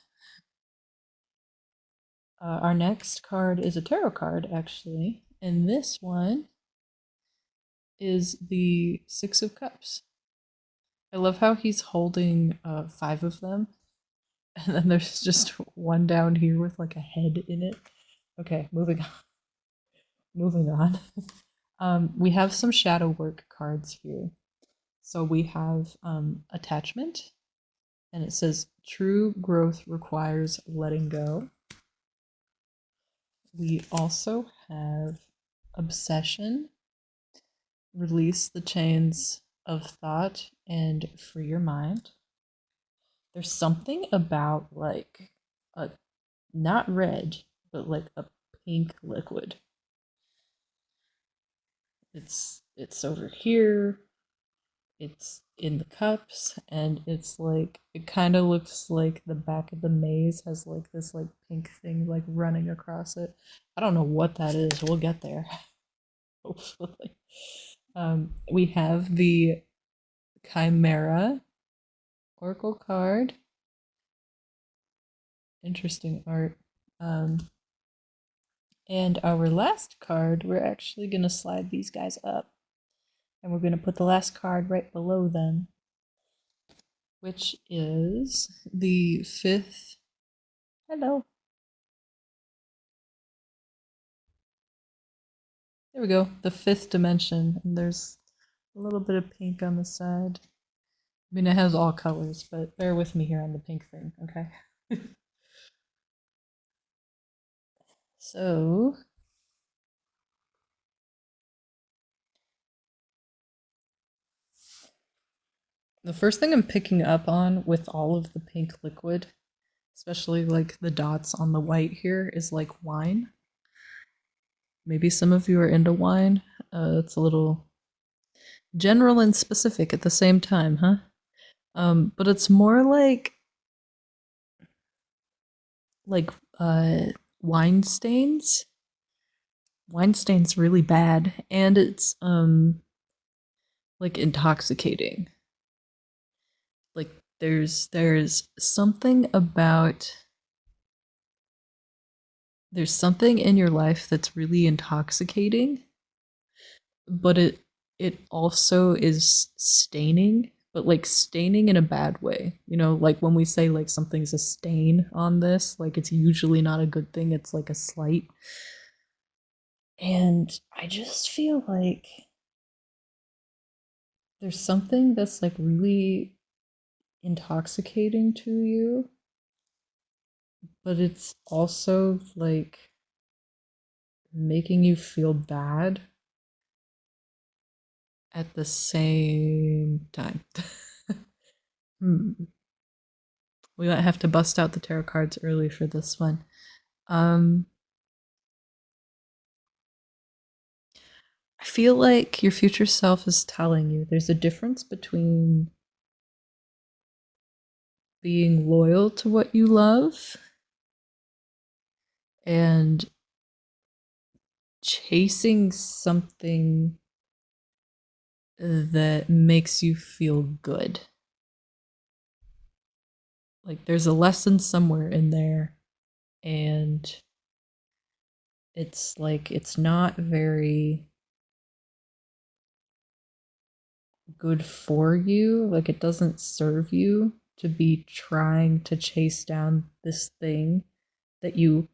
Our next card is a tarot card, actually. And this one is the Six of Cups. I love how he's holding 5 of them. And then there's just one down here with like a head in it. Okay, moving on. Moving on. We have some shadow work cards here. So we have attachment, and it says true growth requires letting go. We also have obsession, release the chains of thought and free your mind. There's something about like a not red, but like a pink liquid. It's over here. It's in the cups, and it's like it kind of looks like the back of the maze has like this like pink thing like running across it. I don't know what that is. We'll get there. Hopefully. We have the Chimera Oracle card. Interesting art. And our last card, we're actually going to slide these guys up. And we're going to put the last card right below them, which is the fifth. Hello. There we go. The fifth dimension. And there's a little bit of pink on the side. I mean, it has all colors, but bear with me here on the pink thing, okay? So, the first thing I'm picking up on with all of the pink liquid, especially like the dots on the white here, is like wine. Maybe some of you are into wine. It's a little general and specific at the same time, huh? But it's more like wine stains. Wine stains really bad, and it's like intoxicating. Like there's something about there's something in your life that's really intoxicating, but it also is staining, but like staining in a bad way. You know, like when we say like something's a stain on this, like it's usually not a good thing, it's like a slight. And I just feel like there's something that's like really intoxicating to you, but it's also like making you feel bad at the same time. hmm. We might have to bust out the tarot cards early for this one. I feel like your future self is telling you there's a difference between being loyal to what you love and chasing something that makes you feel good. Like there's a lesson somewhere in there, and it's like it's not very good for you. Like it doesn't serve you to be trying to chase down this thing that you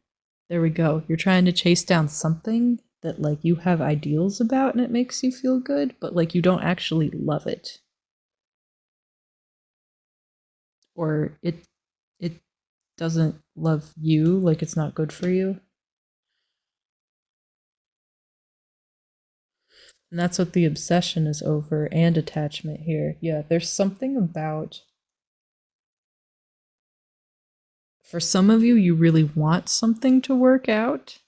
there we go. You're trying to chase down something that like you have ideals about and it makes you feel good, but like you don't actually love it. Or it doesn't love you, like it's not good for you. And that's what the obsession is over, and attachment here. Yeah, there's something about for some of you, you really want something to work out.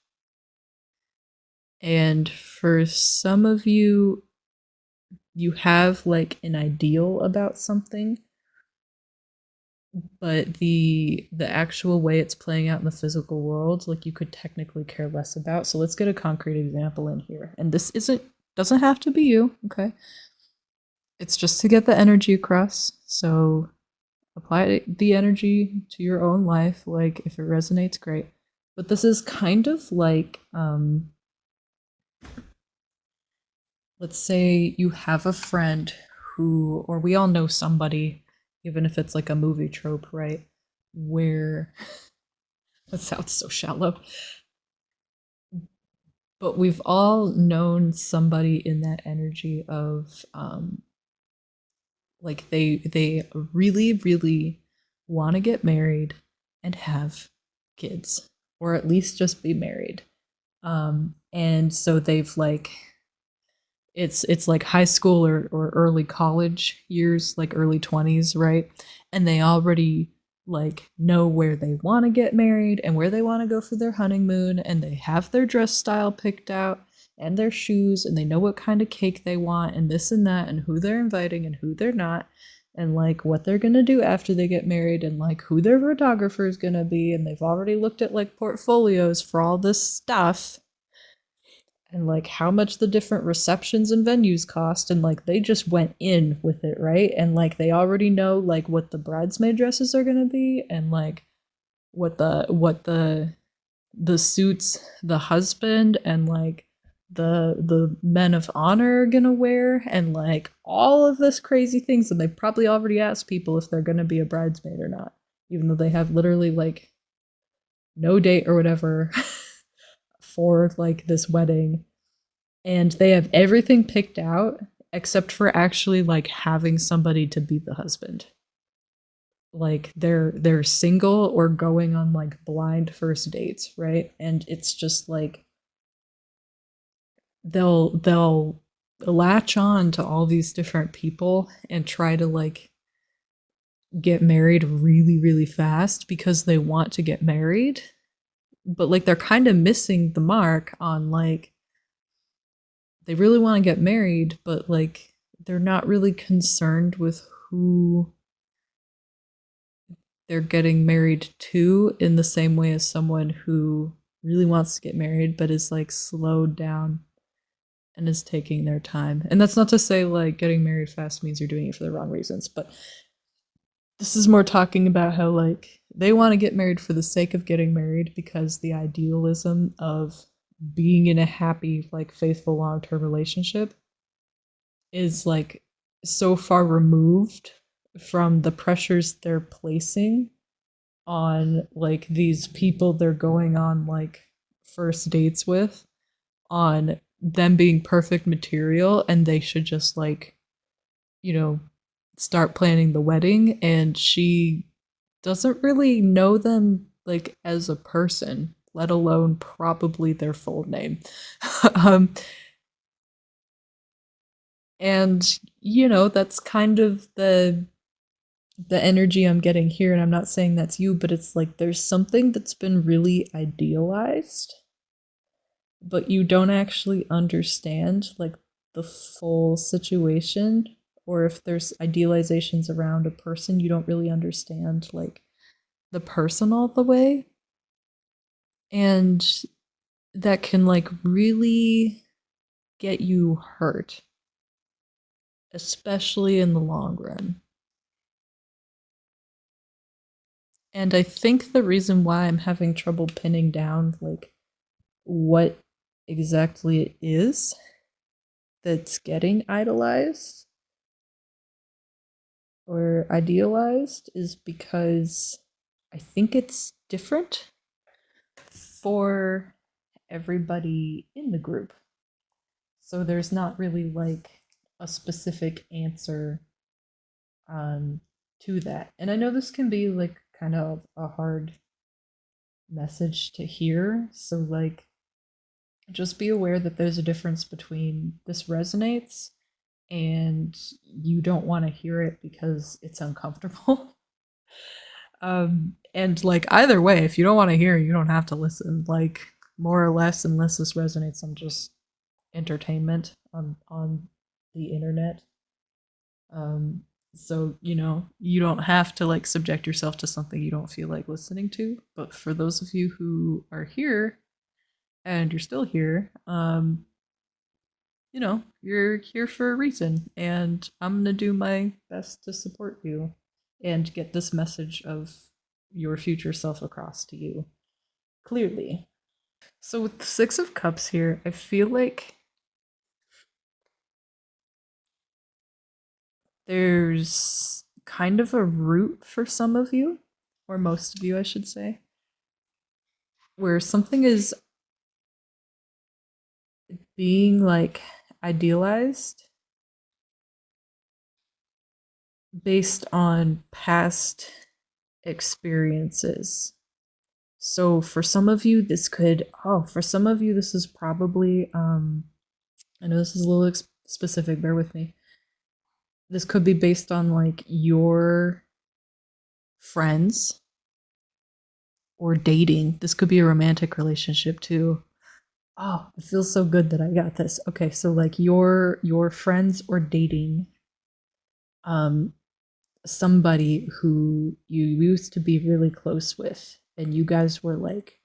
And for some of you, you have like an ideal about something, but the actual way it's playing out in the physical world, like you could technically care less about. So let's get a concrete example in here. And this doesn't have to be you, okay? It's just to get the energy across. So apply the energy to your own life. Like if it resonates, great. But this is kind of like let's say you have a friend who, or we all know somebody, even if it's like a movie trope, right? Where that sounds so shallow. But we've all known somebody in that energy of like they really, really want to get married and have kids, or at least just be married. And so they've like it's like high school or early college years, like early 20s, right? And they already like know where they want to get married and where they want to go for their honeymoon, and they have their dress style picked out and their shoes, and they know what kind of cake they want and this and that and who they're inviting and who they're not, and like what they're going to do after they get married, and like who their photographer is going to be, and they've already looked at like portfolios for all this stuff and like how much the different receptions and venues cost, and like they just went in with it, right? And like they already know like what the bridesmaid dresses are going to be, and like what the suits the husband and like the men of honor are gonna wear, and like all of this crazy things, and they probably already asked people if they're gonna be a bridesmaid or not, even though they have literally like no date or whatever for like this wedding, and they have everything picked out except for actually like having somebody to be the husband. Like they're single or going on like blind first dates, right? And it's just like they'll latch on to all these different people and try to like get married really really fast because they want to get married, but like they're kind of missing the mark on like they really want to get married, but like they're not really concerned with who they're getting married to in the same way as someone who really wants to get married but is like slowed down and is taking their time. And that's not to say like getting married fast means you're doing it for the wrong reasons, but this is more talking about how like they want to get married for the sake of getting married because the idealism of being in a happy, like faithful long-term relationship is like so far removed from the pressures they're placing on like these people they're going on like first dates with, on them being perfect material, and they should just like, you know, start planning the wedding. And she doesn't really know them like as a person, let alone probably their full name. um and you know, that's kind of the energy I'm getting here, and I'm not saying that's you, but it's like there's something that's been really idealized, but you don't actually understand like the full situation, or if there's idealizations around a person, you don't really understand like the person all the way. And that can like really get you hurt, especially in the long run. And I think the reason why I'm having trouble pinning down like what exactly it is that's getting idolized or idealized is because I think it's different for everybody in the group. So there's not really like a specific answer to that. And I know this can be like kind of a hard message to hear. So like just be aware that there's a difference between this resonates and you don't want to hear it because it's uncomfortable. And like either way, if you don't want to hear, you don't have to listen. Like more or less, unless this resonates on just entertainment on the internet. Um, so you know, you don't have to like subject yourself to something you don't feel like listening to. But for those of you who are here and you're still here, you know, you're here for a reason, and I'm gonna do my best to support you and get this message of your future self across to you clearly. So with the Six of Cups here, I feel like there's kind of a root for some of you, or most of you, I should say, where something is being like idealized based on past experiences. So for some of you, this could, oh, for some of you, this is probably, I know this is a little specific, bear with me. This could be based on like your friends or dating. This could be a romantic relationship too. Oh, it feels so good that I got this. Okay, so like your friends or dating um somebody who you used to be really close with, and you guys were like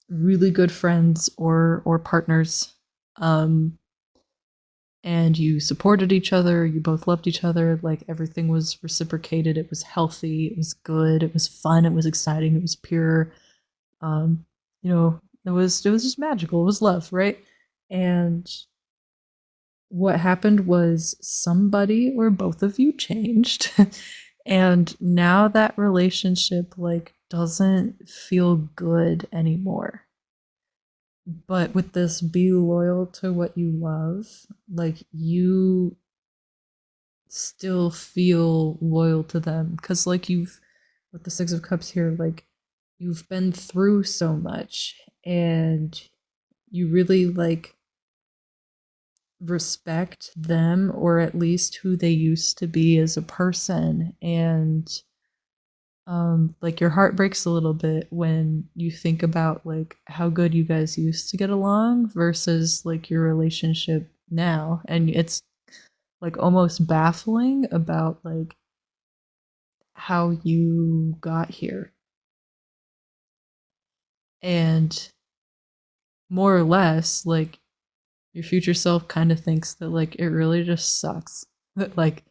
really good friends or partners, um and you supported each other, you both loved each other, like everything was reciprocated, it was healthy, it was good, it was fun, it was exciting, it was pure. um it was just magical, it was love, right? And what happened was somebody or both of you changed and now that relationship like doesn't feel good anymore. But with this be loyal to what you love, like you still feel loyal to them because like you've with the Six of Cups here, like you've been through so much and you really like respect them or at least who they used to be as a person. And like your heart breaks a little bit when you think about like how good you guys used to get along versus like your relationship now, and it's like almost baffling about like how you got here. And more or less like your future self kind of thinks that like it really just sucks that like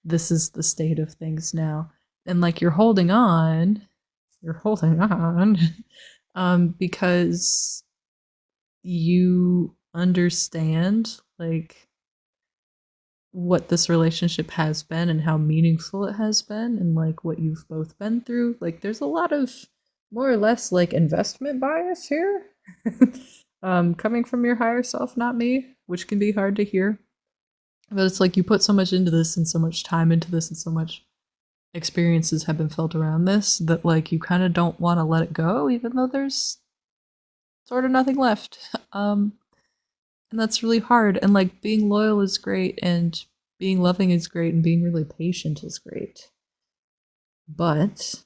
this is the state of things now, and like you're holding on because you understand like what this relationship has been and how meaningful it has been and like what you've both been through. Like there's a lot of more or less like investment bias here. Coming from your higher self, not me, which can be hard to hear. But it's like you put so much into this and so much time into this and so much experiences have been felt around this that like you kind of don't want to let it go even though there's sort of nothing left. And that's really hard, and like being loyal is great and being loving is great and being really patient is great, but,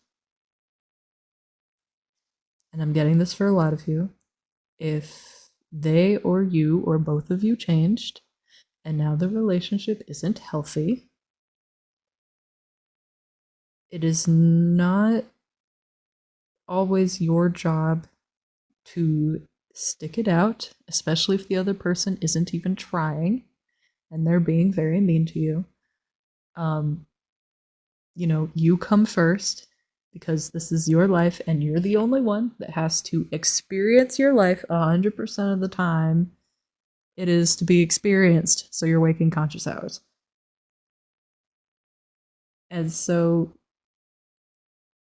and I'm getting this for a lot of you, if they or you or both of you changed and now the relationship isn't healthy, it is not always your job to stick it out, especially if the other person isn't even trying and they're being very mean to you. Um, you come first because this is your life and you're the only one that has to experience your life 100% of the time. It is to be experienced, so you're waking conscious hours. And so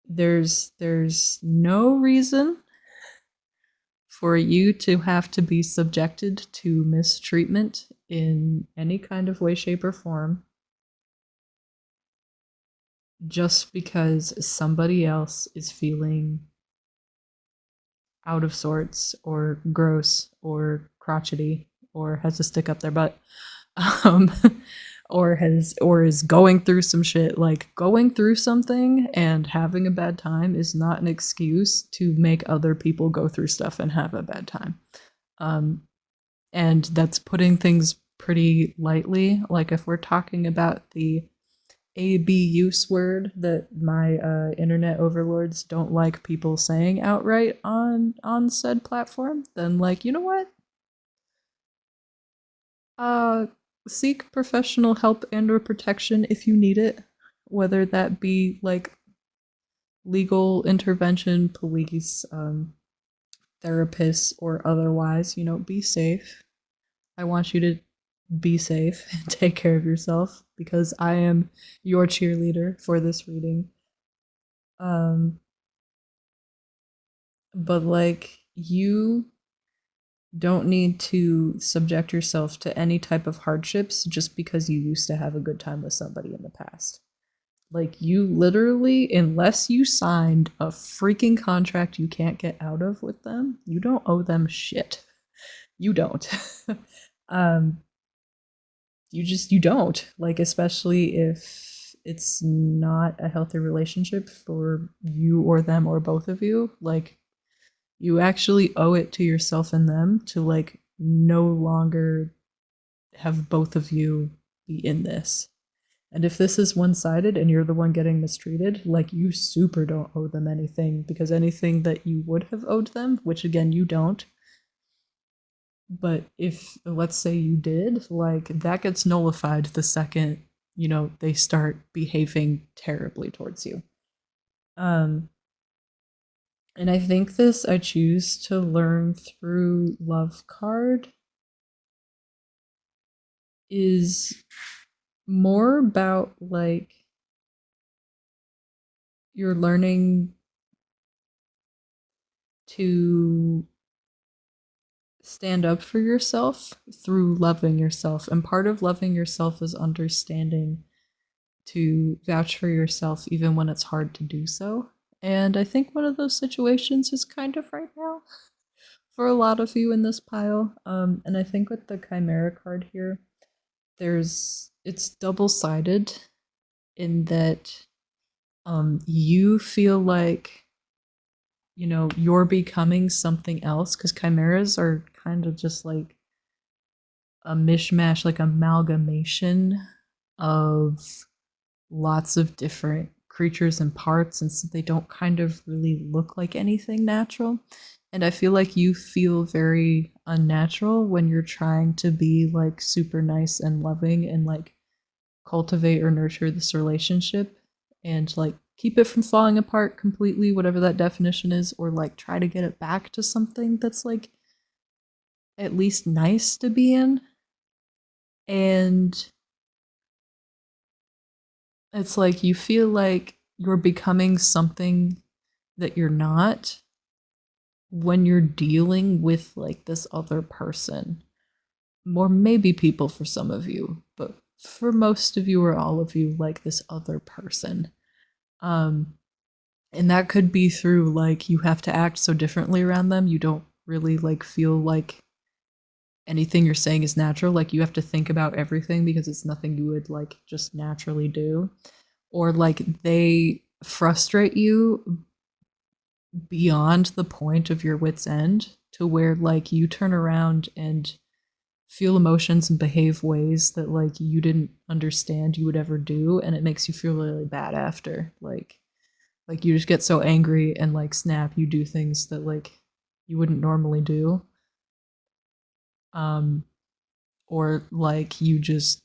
there's no reason for you to have to be subjected to mistreatment in any kind of way, shape, or form just because somebody else is feeling out of sorts or gross or crotchety or has a stick up their butt. um, or is going through some shit. Like going through something and having a bad time is not an excuse to make other people go through stuff and have a bad time. um, and that's putting things pretty lightly. Like if we're talking about the abuse word that my internet overlords don't like people saying outright on said platform, then like you know what, uh seek professional help and or protection if you need it, whether that be like legal intervention, police, therapists, or otherwise. Be safe. I want you to be safe and take care of yourself because I am your cheerleader for this reading. um but like you don't need to subject yourself to any type of hardships just because you used to have a good time with somebody in the past. Like, you literally, unless you signed a freaking contract you can't get out of with them, you don't owe them shit. You don't. um, you don't. Like, especially if it's not a healthy relationship for you or them or both of you. Like, you actually owe it to yourself and them to like no longer have both of you be in this. And if this is one-sided and you're the one getting mistreated, like you super don't owe them anything, because anything that you would have owed them, which again you don't, But if, let's say you did, like that gets nullified the second, they start behaving terribly towards you. Um, and I think this I choose to learn through Love Card is more about like you're learning to stand up for yourself through loving yourself. And part of loving yourself is understanding to vouch for yourself even when it's hard to do so. And I think one of those situations is kind of right now for a lot of you in this pile. And I think with the Chimera card here, it's double-sided in that you feel like you're becoming something else, because chimeras are kind of just like a mishmash, like amalgamation of lots of different creatures and parts, and so they don't kind of really look like anything natural. And I feel like you feel very unnatural when you're trying to be like super nice and loving and like cultivate or nurture this relationship and like keep it from falling apart completely, whatever that definition is, or like try to get it back to something that's like at least nice to be in. And it's like you feel like you're becoming something that you're not when you're dealing with like this other person. Or maybe people for some of you, but for most of you or all of you, like this other person. Um, and that could be through like you have to act so differently around them. You don't really like feel like anything you're saying is natural. Like you have to think about everything because it's nothing you would like just naturally do. Or like they frustrate you beyond the point of your wit's end to where like you turn around and feel emotions and behave ways that like you didn't understand you would ever do, and it makes you feel really bad after. Like you just get so angry and like snap, you do things that like you wouldn't normally do. Um or like you just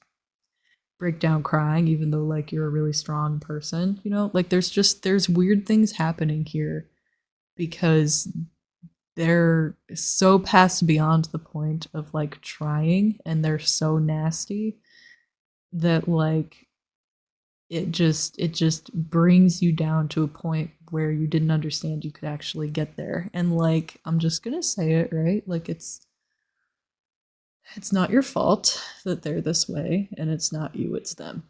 break down crying even though like you're a really strong person, like there's weird things happening here because they're so past beyond the point of like trying, and they're so nasty that like it just brings you down to a point where you didn't understand you could actually get there. And like I'm just gonna say it, right? Like it's not your fault that they're this way, and it's not you, it's them.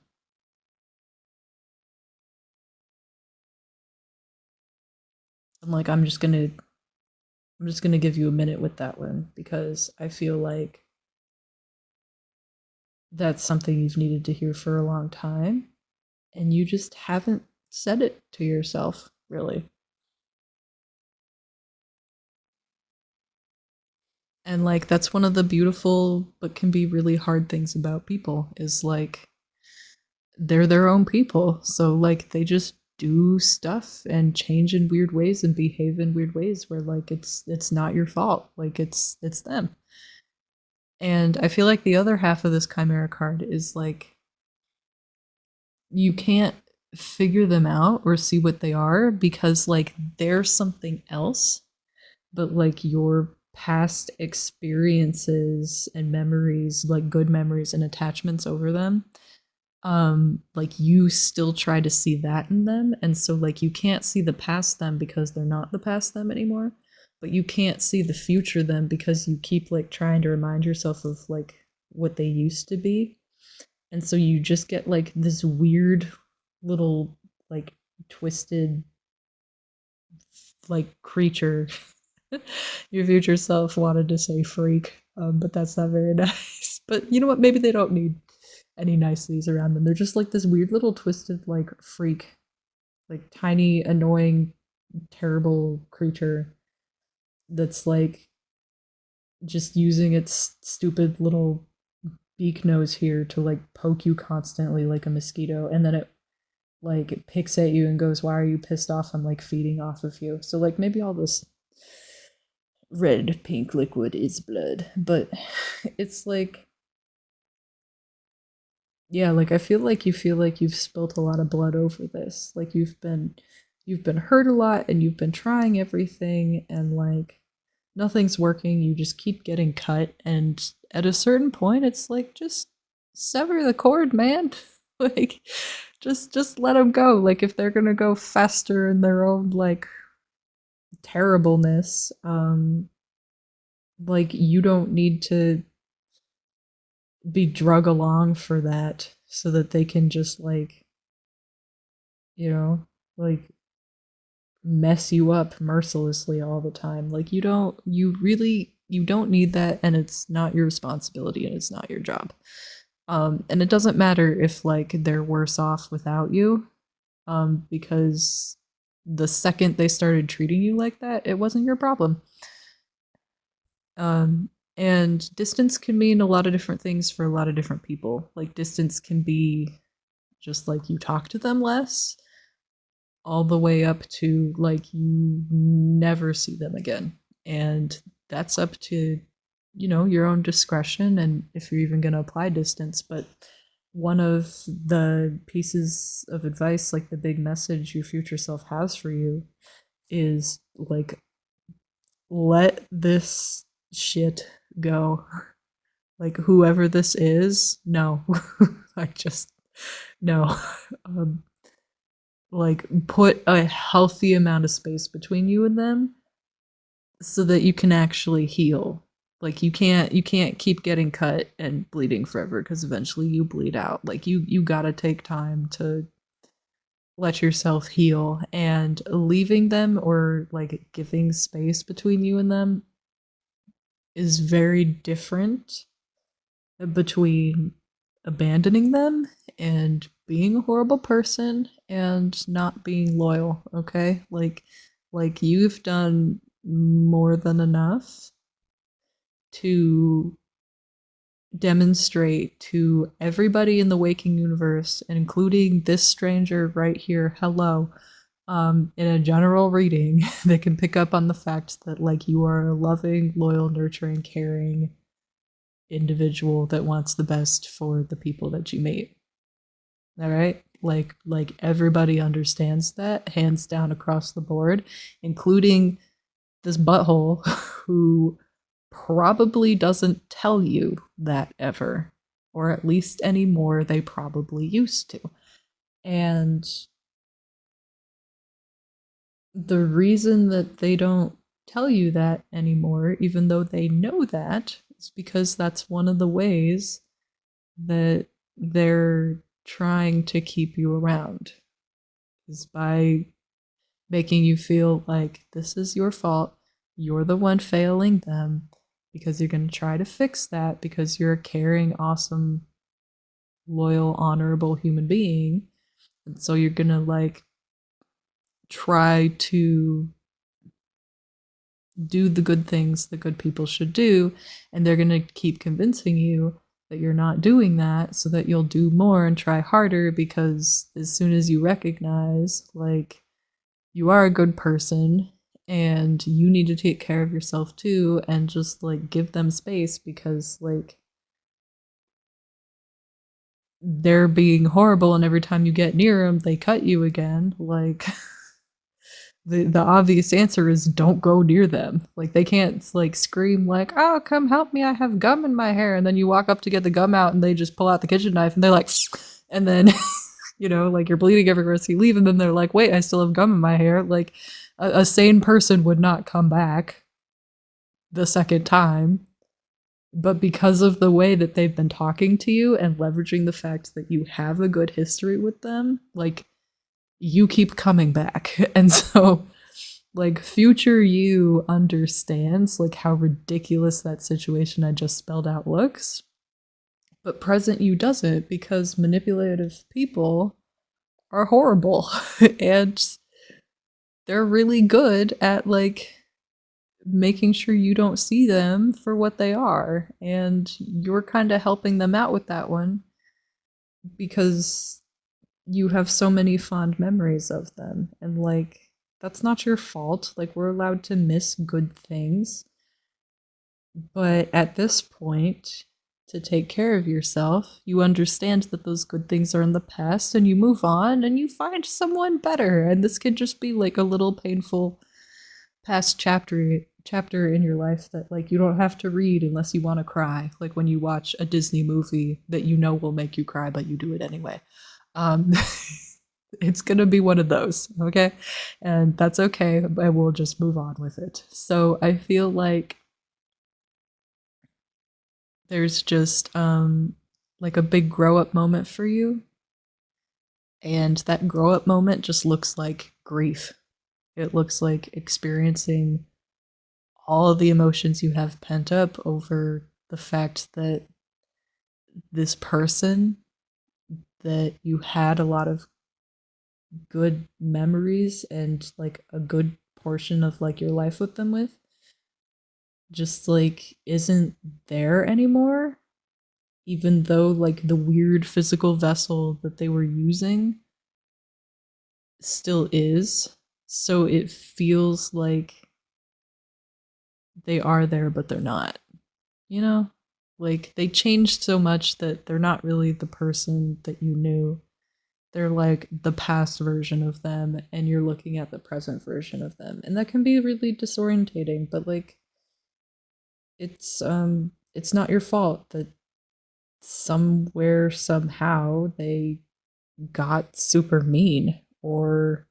And like I'm just gonna give you a minute with that one because I feel like that's something you've needed to hear for a long time, and you just haven't said it to yourself, really. And like that's one of the beautiful but can be really hard things about people is like they're their own people. So like they just do stuff and change in weird ways and behave in weird ways where like it's not your fault. Like it's them. And I feel like the other half of this chimera card is like you can't figure them out or see what they are because like they're something else, but like your past experiences and memories, like good memories and attachments over them, like you still try to see that in them, and so like you can't see the past them because they're not the past them anymore, but you can't see the future them because you keep like trying to remind yourself of like what they used to be. And so you just get like this weird little like twisted like creature. Your future self wanted to say freak, but that's not very nice. But you know what? Maybe they don't need any niceties around them. They're just like this weird little twisted like freak, like tiny, annoying, terrible creature that's like just using its stupid little beak nose here to like poke you constantly like a mosquito, and then it picks at you and goes, "Why are you pissed off? I'm like feeding off of you." So like maybe all this red pink liquid is blood, but it's like, yeah, like I feel like you feel like you've spilt a lot of blood over this. Like you've been hurt a lot and you've been trying everything and like nothing's working. You just keep getting cut and at a certain point it's like just sever the cord, man. Like just let them go. Like if they're going to go fester in their own like terribleness, like you don't need to be drug along for that so that they can just like, you know, like mess you up mercilessly all the time. Like you don't need that and it's not your responsibility and it's not your job. And it doesn't matter if like they're worse off without you, because the second they started treating you like that, it wasn't your problem. Um, and distance can mean a lot of different things for a lot of different people. Like distance can be just like you talk to them less, all the way up to like you never see them again. And that's up to, your own discretion and if you're even going to apply distance. But one of the pieces of advice, like the big message your future self has for you, is like, let this shit go. Like, whoever this is, no. I just, no. Um, like, put a healthy amount of space between you and them so that you can actually heal. Like you can't keep getting cut and bleeding forever because eventually you bleed out. Like you got to take time to let yourself heal, and leaving them or like giving space between you and them is very different between abandoning them and being a horrible person and not being loyal, okay? Like you've done more than enough to demonstrate to everybody in the waking universe, including this stranger right here, hello, in a general reading, they can pick up on the fact that like you are a loving, loyal, nurturing, caring individual that wants the best for the people that you meet. All right? Like everybody understands that hands down across the board, including this butthole who probably doesn't tell you that ever, or at least anymore they probably used to. And the reason that they don't tell you that anymore, even though they know that, is because that's one of the ways that they're trying to keep you around, is by making you feel like this is your fault. You're the one failing them because you're going to try to fix that because you're a caring, awesome, loyal, honorable human being. And so you're going to like try to do the good things that good people should do. And they're going to keep convincing you that you're not doing that so that you'll do more and try harder, because as soon as you recognize like you are a good person and you need to take care of yourself too, and just like give them space because like they're being horrible and every time you get near them they cut you again, like the obvious answer is don't go near them. Like they can't like scream like, oh come help me, I have gum in my hair, and then you walk up to get the gum out and they just pull out the kitchen knife and they're like and then like you're bleeding everywhere, so you leave and then they're like, wait, I still have gum in my hair. Like a sane person would not come back the second time. But because of the way that they've been talking to you and leveraging the fact that you have a good history with them, like you keep coming back. And so like future you understands like how ridiculous that situation I just spelled out looks. But present you doesn't, because manipulative people are horrible and they're really good at like making sure you don't see them for what they are, and you're kind of helping them out with that one because you have so many fond memories of them, and like that's not your fault. Like we're allowed to miss good things, But at this point, to take care of yourself, you understand that those good things are in the past and you move on and you find someone better. And this could just be like a little painful past chapter in your life that like you don't have to read unless you want to cry, like when you watch a Disney movie that you know will make you cry but you do it anyway. um it's gonna be one of those, okay, and that's okay, and we'll just move on with it. So I feel like there's just like a big grow up moment for you, and that grow up moment just looks like grief. It looks like experiencing all of the emotions you have pent up over the fact that this person that you had a lot of good memories and like a good portion of like your life with them with just like isn't there anymore, even though like the weird physical vessel that they were using still is. So it feels like they are there but they're not, you know? Like they changed so much that they're not really the person that you knew. They're like the past version of them and you're looking at the present version of them. And that can be really disorientating, but like it's not your fault that somewhere somehow they got super mean or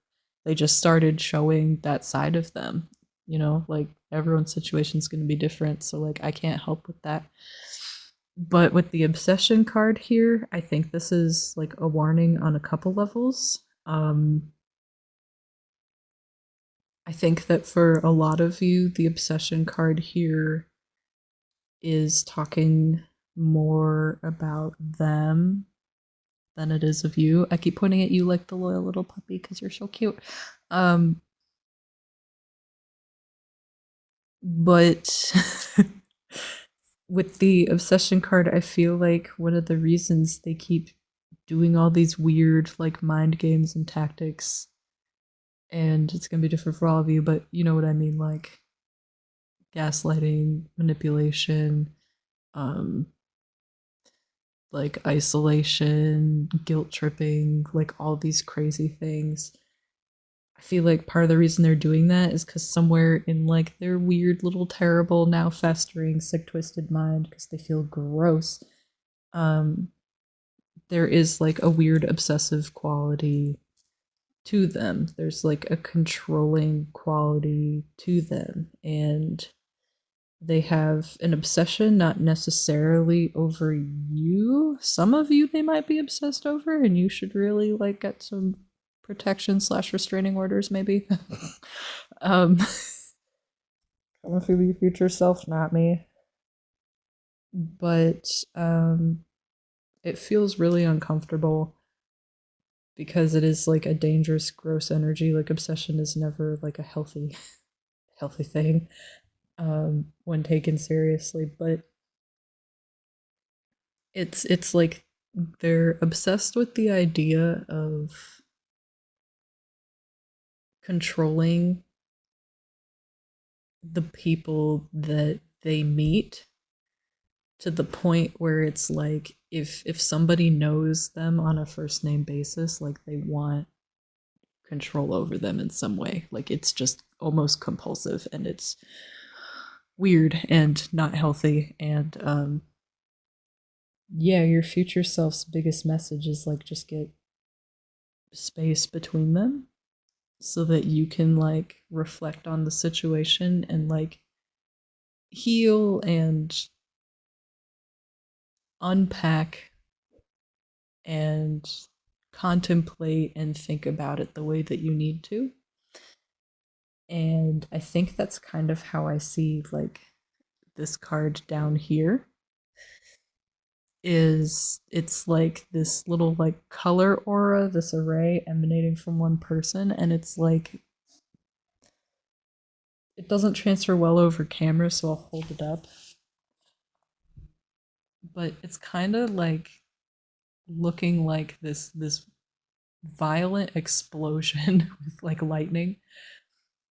they just started showing that side of them. You know, like everyone's situation is going to be different, so like I can't help with that. But with the obsession card here, I think this is like a warning on a couple levels. I think that for a lot of you, the obsession card here is talking more about them than it is of you. I keep pointing at you like the loyal little puppy because you're so cute. But with the obsession card, I feel like one of the reasons they keep doing all these weird like mind games and tactics, and it's gonna be different for all of you, but you know what I mean, like gaslighting, manipulation, um, like isolation, guilt tripping, like all these crazy things. I feel like part of the reason they're doing that is because somewhere in like their weird little terrible now festering sick twisted mind because they feel gross, um there is like a weird obsessive quality to them. There's like a controlling quality to them, and they have an obsession not necessarily over you. Some of you they might be obsessed over and you should really like get some protection slash restraining orders maybe. um coming for your future self, not me. But it feels really uncomfortable because it is like a dangerous gross energy. Like obsession is never like a healthy thing when taken seriously, but it's like they're obsessed with the idea of controlling the people that they meet to the point where it's like if somebody knows them on a first name basis, like they want control over them in some way. Like it's just almost compulsive and it's weird and not healthy. And yeah, your future self's biggest message is like just get space between them so that you can like reflect on the situation and like heal and unpack and contemplate and think about it the way that you need to. And I think that's kind of how I see like this card down here is it's like this little like color aura, this array emanating from one person, and it's like it doesn't transfer well over camera, so I'll hold it up. But it's kind of like looking like this violent explosion with like lightning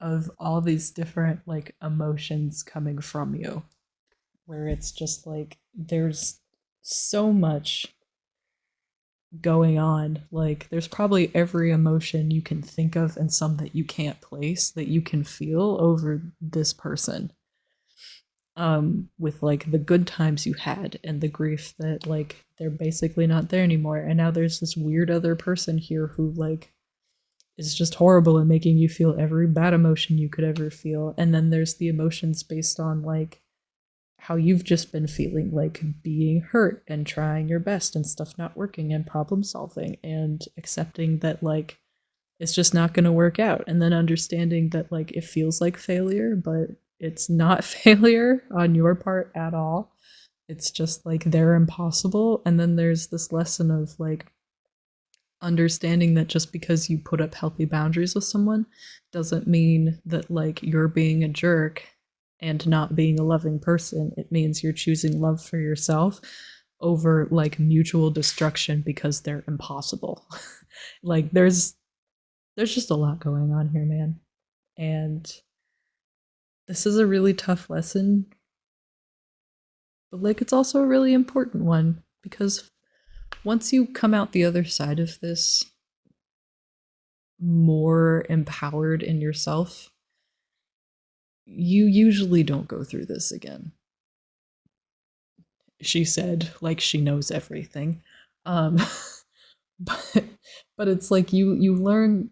of all these different like emotions coming from you. where it's just like there's so much going on. Like there's probably every emotion you can think of and some that you can't place that you can feel over this person. With like the good times you had and the grief that like they're basically not there anymore. And now there's this weird other person here who like is just horrible and making you feel every bad emotion you could ever feel. And then there's the emotions based on like how you've just been feeling, like being hurt and trying your best and stuff not working and problem solving and accepting that like it's just not going to work out, and then understanding that like it feels like failure but it's not failure on your part at all. It's just like they're impossible. And then there's this lesson of like understanding that just because you put up healthy boundaries with someone doesn't mean that like you're being a jerk and not being a loving person. It means you're choosing love for yourself over like mutual destruction because they're impossible. Like there's just a lot going on here, man. And this is a really tough lesson, but like it's also a really important one because once you come out the other side of this more empowered in yourself, you usually don't go through this again. She said, like she knows everything. Um, but but it's like you learn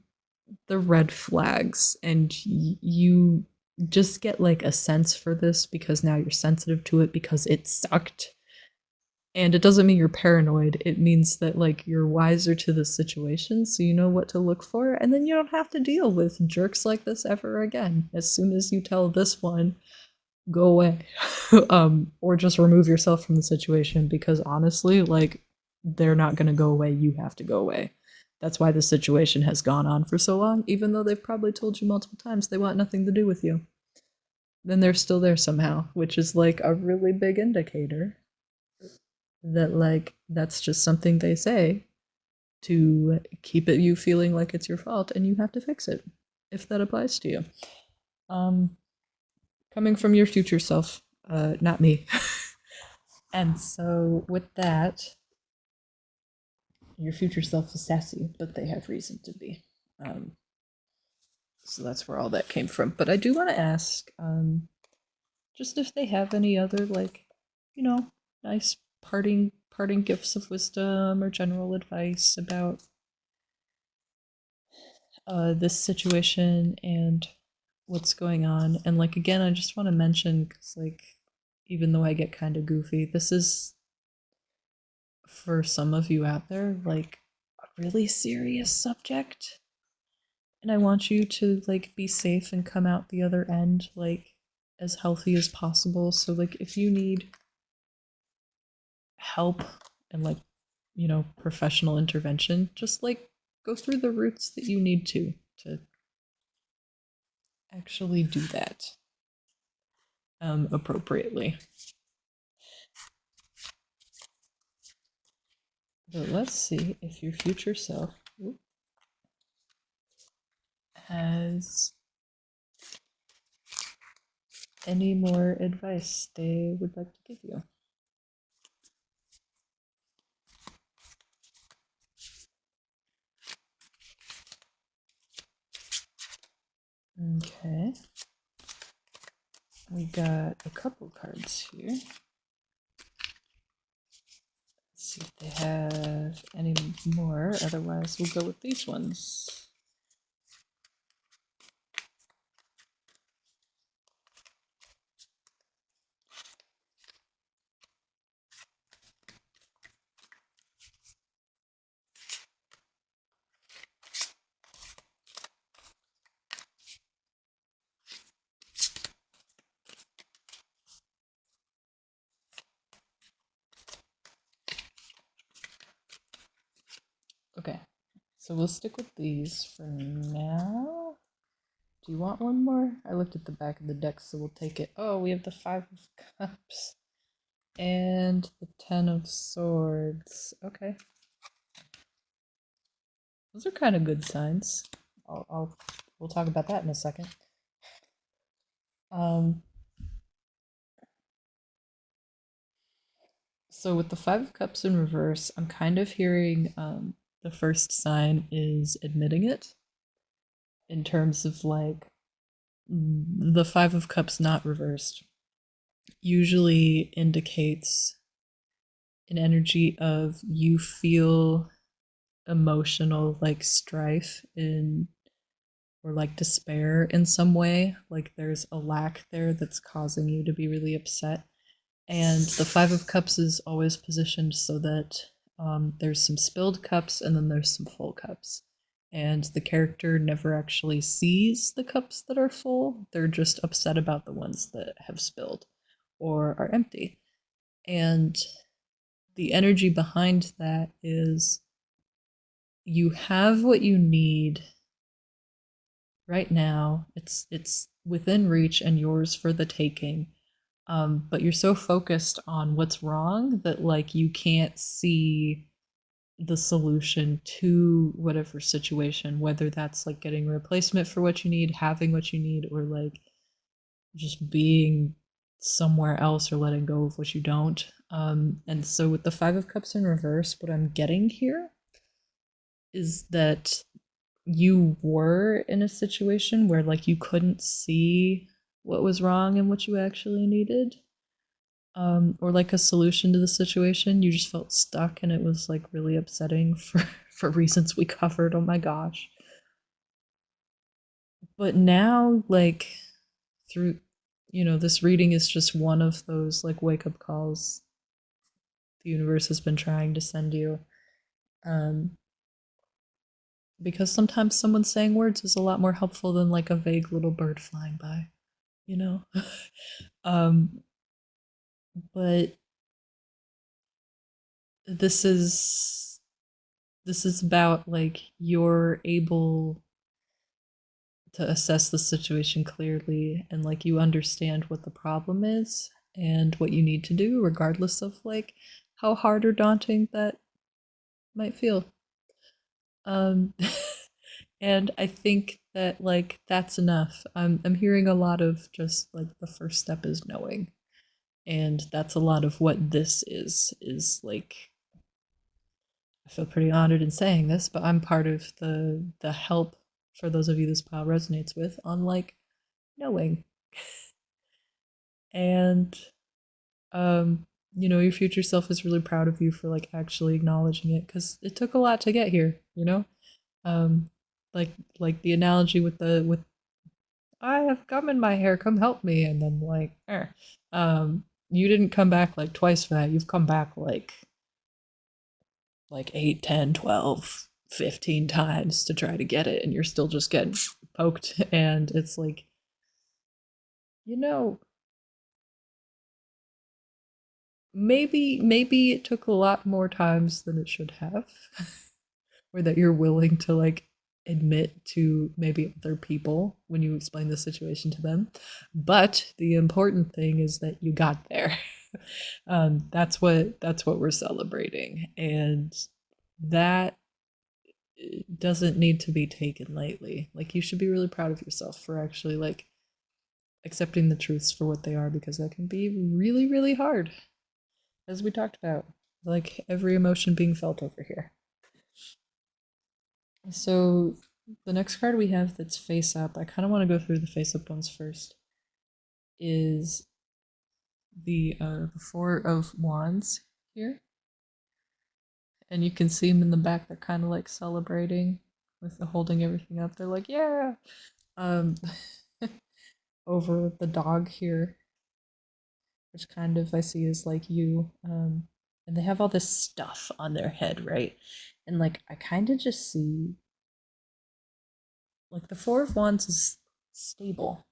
the red flags and you just get like a sense for this because now you're sensitive to it because it sucked. And it doesn't mean you're paranoid. It means that like you're wiser to the situation, so you know what to look for, and then you don't have to deal with jerks like this ever again. As soon as you tell this one, go away, or just remove yourself from the situation because honestly, like they're not going to go away. You have to go away. That's why the situation has gone on for so long, even though they've probably told you multiple times they want nothing to do with you. Then they're still there somehow, which is like a really big indicator that like that's just something they say to keep it you feeling like it's your fault and you have to fix it if that applies to you. Um, Coming from your future self, not me. And so with that, your future self is sassy, but they have reason to be. Um, so that's where all that came from. But I do want to ask, just if they have any other like, you know, nice parting gifts of wisdom or general advice about this situation and what's going on. And like again, I just want to mention because like even though I get kind of goofy, this is for some of you out there like a really serious subject, and I want you to like be safe and come out the other end like as healthy as possible. So like if you need help and like, you know, professional intervention, just like go through the routes that you need to actually do that appropriately. But let's see if your future self has any more advice they would like to give you. Okay. We got a couple cards here. Let's see if they have any more. Otherwise, we'll go with these ones. Okay, so we'll stick with these for now. Do you want one more? I looked at the back of the deck, so we'll take it. Oh, we have the Five of Cups and the Ten of Swords. Okay. Those are kind of good signs. We'll talk about that in a second. Um, So with the Five of Cups in reverse, I'm kind of hearing the first sign is admitting it in terms of like the Five of Cups not reversed usually indicates an energy of you feel emotional like strife in or like despair in some way, like there's a lack there that's causing you to be really upset. And the Five of Cups is always positioned so that there's some spilled cups and then there's some full cups. And the character never actually sees the cups that are full. They're just upset about the ones that have spilled or are empty. And the energy behind that is you have what you need right now. It's within reach and yours for the taking. But you're so focused on what's wrong that like you can't see the solution to whatever situation, whether that's like getting a replacement for what you need, having what you need, or like just being somewhere else or letting go of what you don't. And so with the Five of Cups in reverse, what I'm getting here is that you were in a situation where like you couldn't see what was wrong and what you actually needed, or like a solution to the situation. You just felt stuck and it was like really upsetting for reasons we covered. Oh my gosh. But now like through this reading is just one of those like wake up calls the universe has been trying to send you, um because sometimes someone saying words is a lot more helpful than like a vague little bird flying by, you know. um but this is about like you're able to assess the situation clearly and like you understand what the problem is and what you need to do regardless of like how hard or daunting that might feel. um and I think that like that's enough. I'm hearing a lot of just like the first step is knowing, and that's a lot of what this is like. I feel pretty honored in saying this, but I'm part of the help for those of you this pile resonates with on like knowing. And your future self is really proud of you for like actually acknowledging it because it took a lot to get here, um like the analogy with I have gum in my hair, come help me, and then like you didn't come back like twice for that. You've come back like 8, 10, 12, 15 times to try to get it, and you're still just getting poked. And it's like, you know, maybe it took a lot more times than it should have, or that you're willing to like admit to maybe other people when you explain the situation to them. But the important thing is that you got there. That's what we're celebrating, and that doesn't need to be taken lightly. Like you should be really proud of yourself for actually like accepting the truths for what they are, because that can be really really hard, as we talked about, like every emotion being felt over here. So the next card we have that's face up, I kind of want to go through the face up ones first, is the Four of Wands here. And you can see them in the back. They're kind of like celebrating with the holding everything up. They're like, yeah. Um, over the dog here, which kind of I see is like you. And they have all this stuff on their head, right? And like I kind of just see like the Four of Wands is stable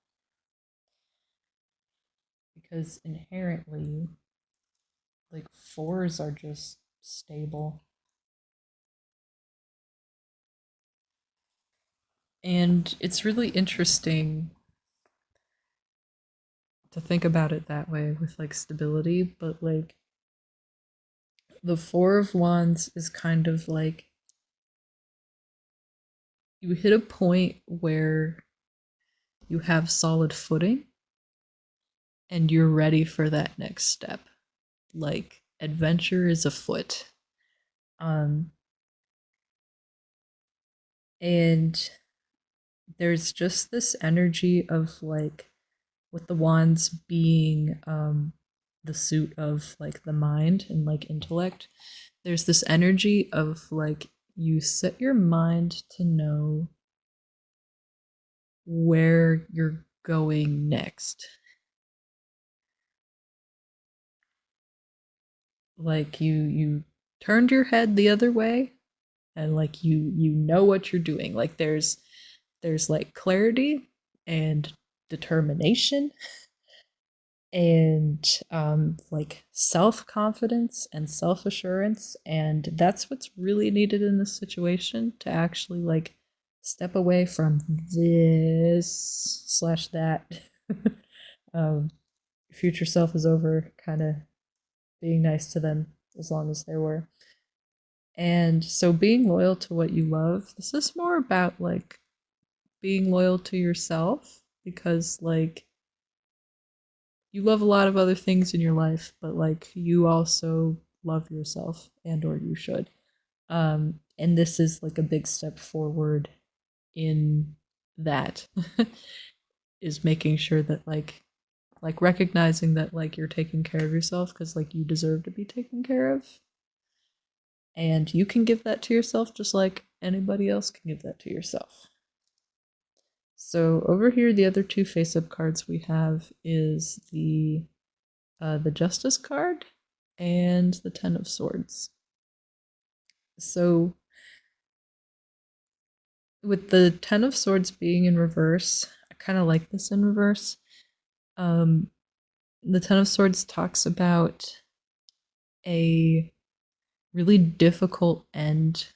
because inherently like fours are just stable. And it's really interesting to think about it that way with like stability, but like the Four of Wands is kind of like you hit a point where you have solid footing and you're ready for that next step. Like, adventure is afoot. Um, and there's just this energy of like, with the wands being the suit of like the mind and like intellect, there's this energy of like you set your mind to know where you're going next. Like you turned your head the other way, and like you know what you're doing. Like there's like clarity and determination and like self-confidence and self-assurance, and that's what's really needed in this situation to actually like step away from this slash that. um, future self is over kind of being nice to them as long as they were. And so being loyal to what you love, this is more about like being loyal to yourself, because like you love a lot of other things in your life, but like you also love yourself, and or you should. And this is like a big step forward in that. Is making sure that like recognizing that like you're taking care of yourself, because like you deserve to be taken care of, and you can give that to yourself just like anybody else can give that to yourself. So over here, the other two face-up cards we have is the Justice card and the Ten of Swords. So with the Ten of Swords being in reverse, I kind of like this in reverse. The Ten of Swords talks about a really difficult end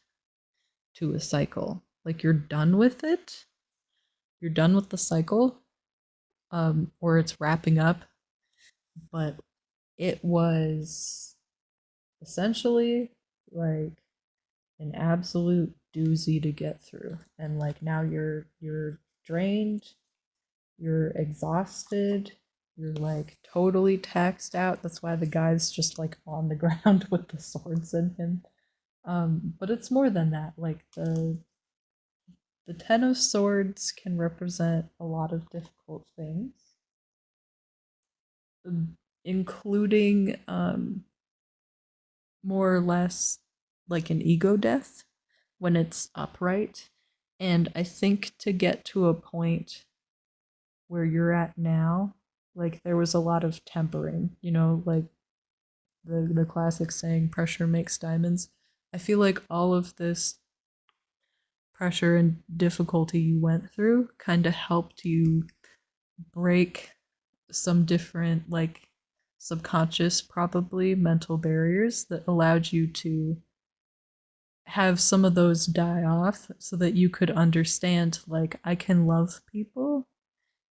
to a cycle. Like you're done with it. You're done with the cycle, or it's wrapping up. But it was essentially like an absolute doozy to get through, and like now you're drained, you're exhausted, you're like totally taxed out. That's why the guy's just like on the ground with the swords in him. But it's more than that. Like the Ten of Swords can represent a lot of difficult things, including more or less like an ego death when it's upright. And I think to get to a point where you're at now, like there was a lot of tempering, like the classic saying, pressure makes diamonds. I feel like all of this pressure and difficulty you went through kind of helped you break some different, like subconscious, probably mental barriers that allowed you to have some of those die off so that you could understand, like, I can love people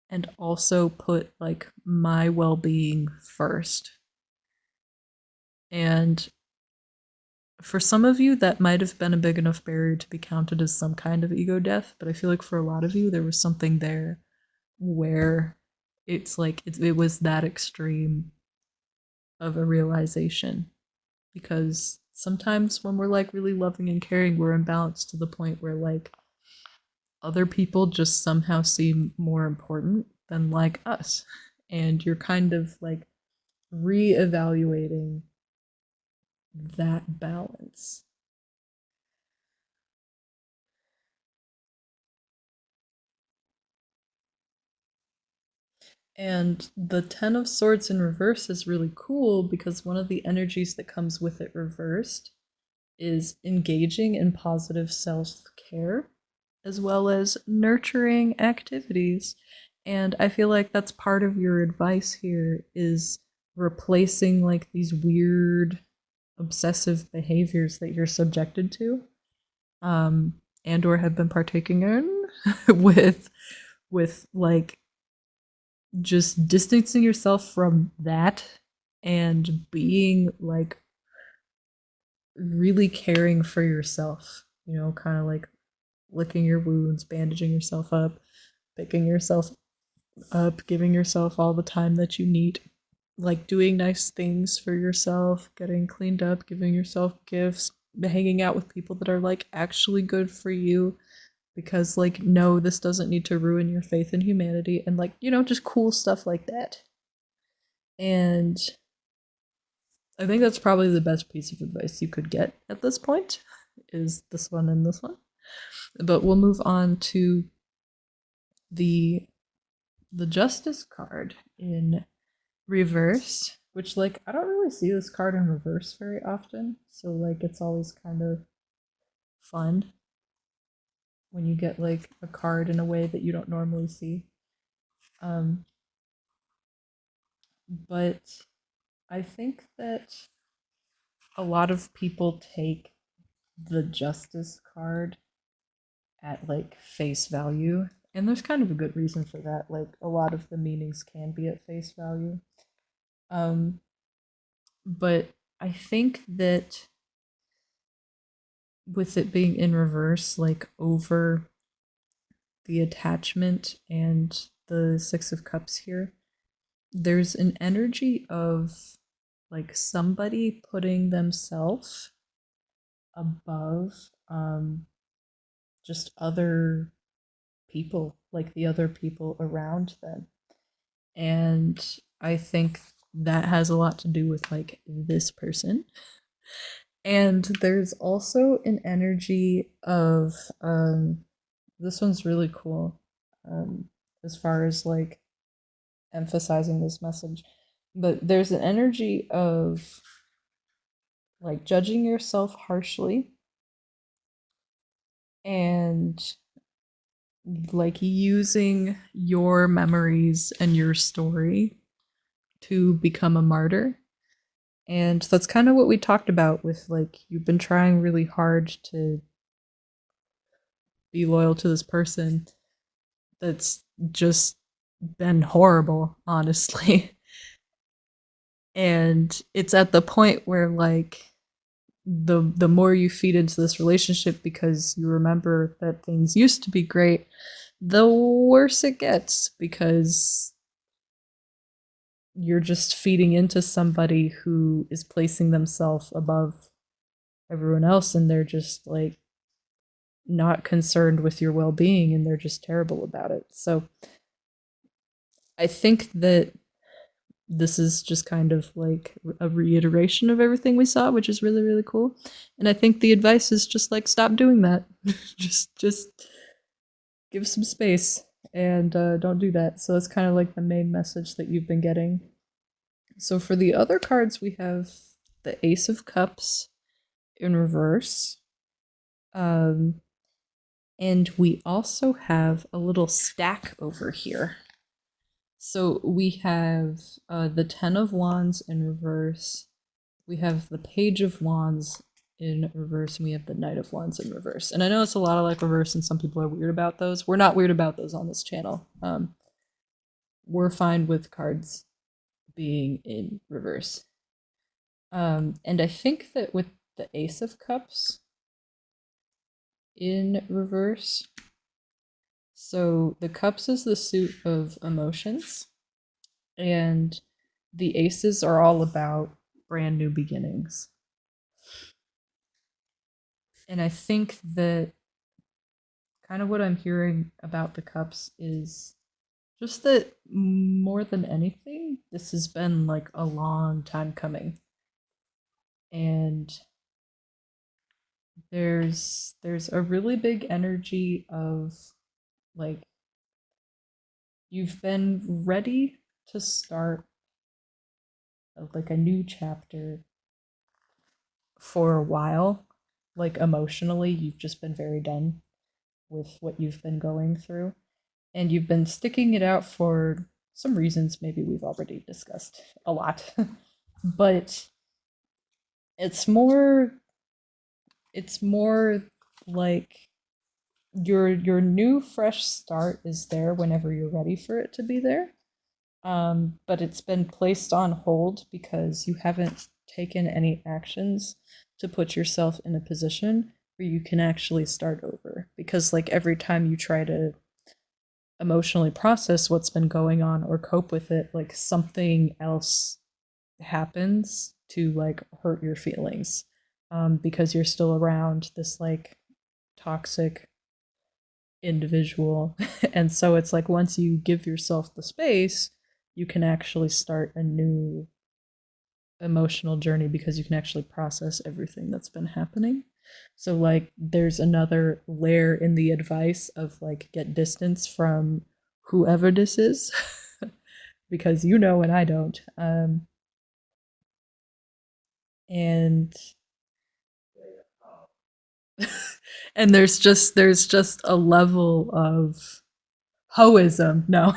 and also put like my well-being first. And for some of you that might have been a big enough barrier to be counted as some kind of ego death, but I feel like for a lot of you there was something there where it's like it was that extreme of a realization, because sometimes when we're like really loving and caring, we're imbalanced to the point where like other people just somehow seem more important than like us, and you're kind of like reevaluating that balance. And the Ten of Swords in reverse is really cool because one of the energies that comes with it reversed is engaging in positive self care as well as nurturing activities. And I feel like that's part of your advice here, is replacing like these weird obsessive behaviors that you're subjected to, and or have been partaking in with like just distancing yourself from that and being like really caring for yourself, kind of like licking your wounds, bandaging yourself up, picking yourself up, giving yourself all the time that you need. like doing nice things for yourself, getting cleaned up, giving yourself gifts, hanging out with people that are like actually good for you because like no, this doesn't need to ruin your faith in humanity, and like, you know, just cool stuff like that. And I think that's probably the best piece of advice you could get at this point is this one and this one. But we'll move on to the the justice card in reverse, which like I don't really see this card in reverse very often, so like it's always kind of fun when you get like a card in a way that you don't normally see. Um, but I think that a lot of people take the justice card at like face value, and there's kind of a good reason for that. Like a lot of the meanings can be at face value. Um, but I think that with it being in reverse, like over the attachment and the Six of Cups here, there's an energy of like somebody putting themselves above just other people, like the other people around them. And I think that has a lot to do with like this person. And there's also an energy of this one's really cool as far as like emphasizing this message. But there's an energy of like judging yourself harshly and like using your memories and your story to become a martyr. And that's kind of what we talked about with like you've been trying really hard to be loyal to this person that's just been horrible, honestly. And it's at the point where like the more you feed into this relationship because you remember that things used to be great, the worse it gets because you're just feeding into somebody who is placing themselves above everyone else, and they're just like not concerned with your well-being, and they're just terrible about it. So I think that this is just kind of like a reiteration of everything we saw, which is really really cool. And I think the advice is just like stop doing that. just give some space and don't do that. So that's kind of like the main message that you've been getting. So for the other cards, we have the Ace of Cups in reverse. Um, and we also have a little stack over here. So we have the Ten of Wands in reverse. We have the Page of Wands in reverse, and we have the Knight of Wands in reverse. And I know it's a lot of like reverse, and some people are weird about those. We're not weird about those on this channel. We're fine with cards being in reverse. And I think that with the Ace of Cups in reverse, so the Cups is the suit of emotions, and the Aces are all about brand new beginnings. And I think that kind of what I'm hearing about the Cups is just that more than anything, this has been like a long time coming. And there's a really big energy of like you've been ready to start like a new chapter for a while. Like emotionally, you've just been very done with what you've been going through, and you've been sticking it out for some reasons maybe we've already discussed a lot. But it's more it's more like your new fresh start is there whenever you're ready for it to be there. But it's been placed on hold because you haven't taken any actions to put yourself in a position where you can actually start over. Because, like, every time you try to emotionally process what's been going on or cope with it, like, something else happens to like hurt your feelings, because you're still around this like toxic individual. And so it's like once you give yourself the space, you can actually start a new emotional journey because you can actually process everything that's been happening. So like there's another layer in the advice of like get distance from whoever this is because you know and I don't. And and there's just a level of hoism. No.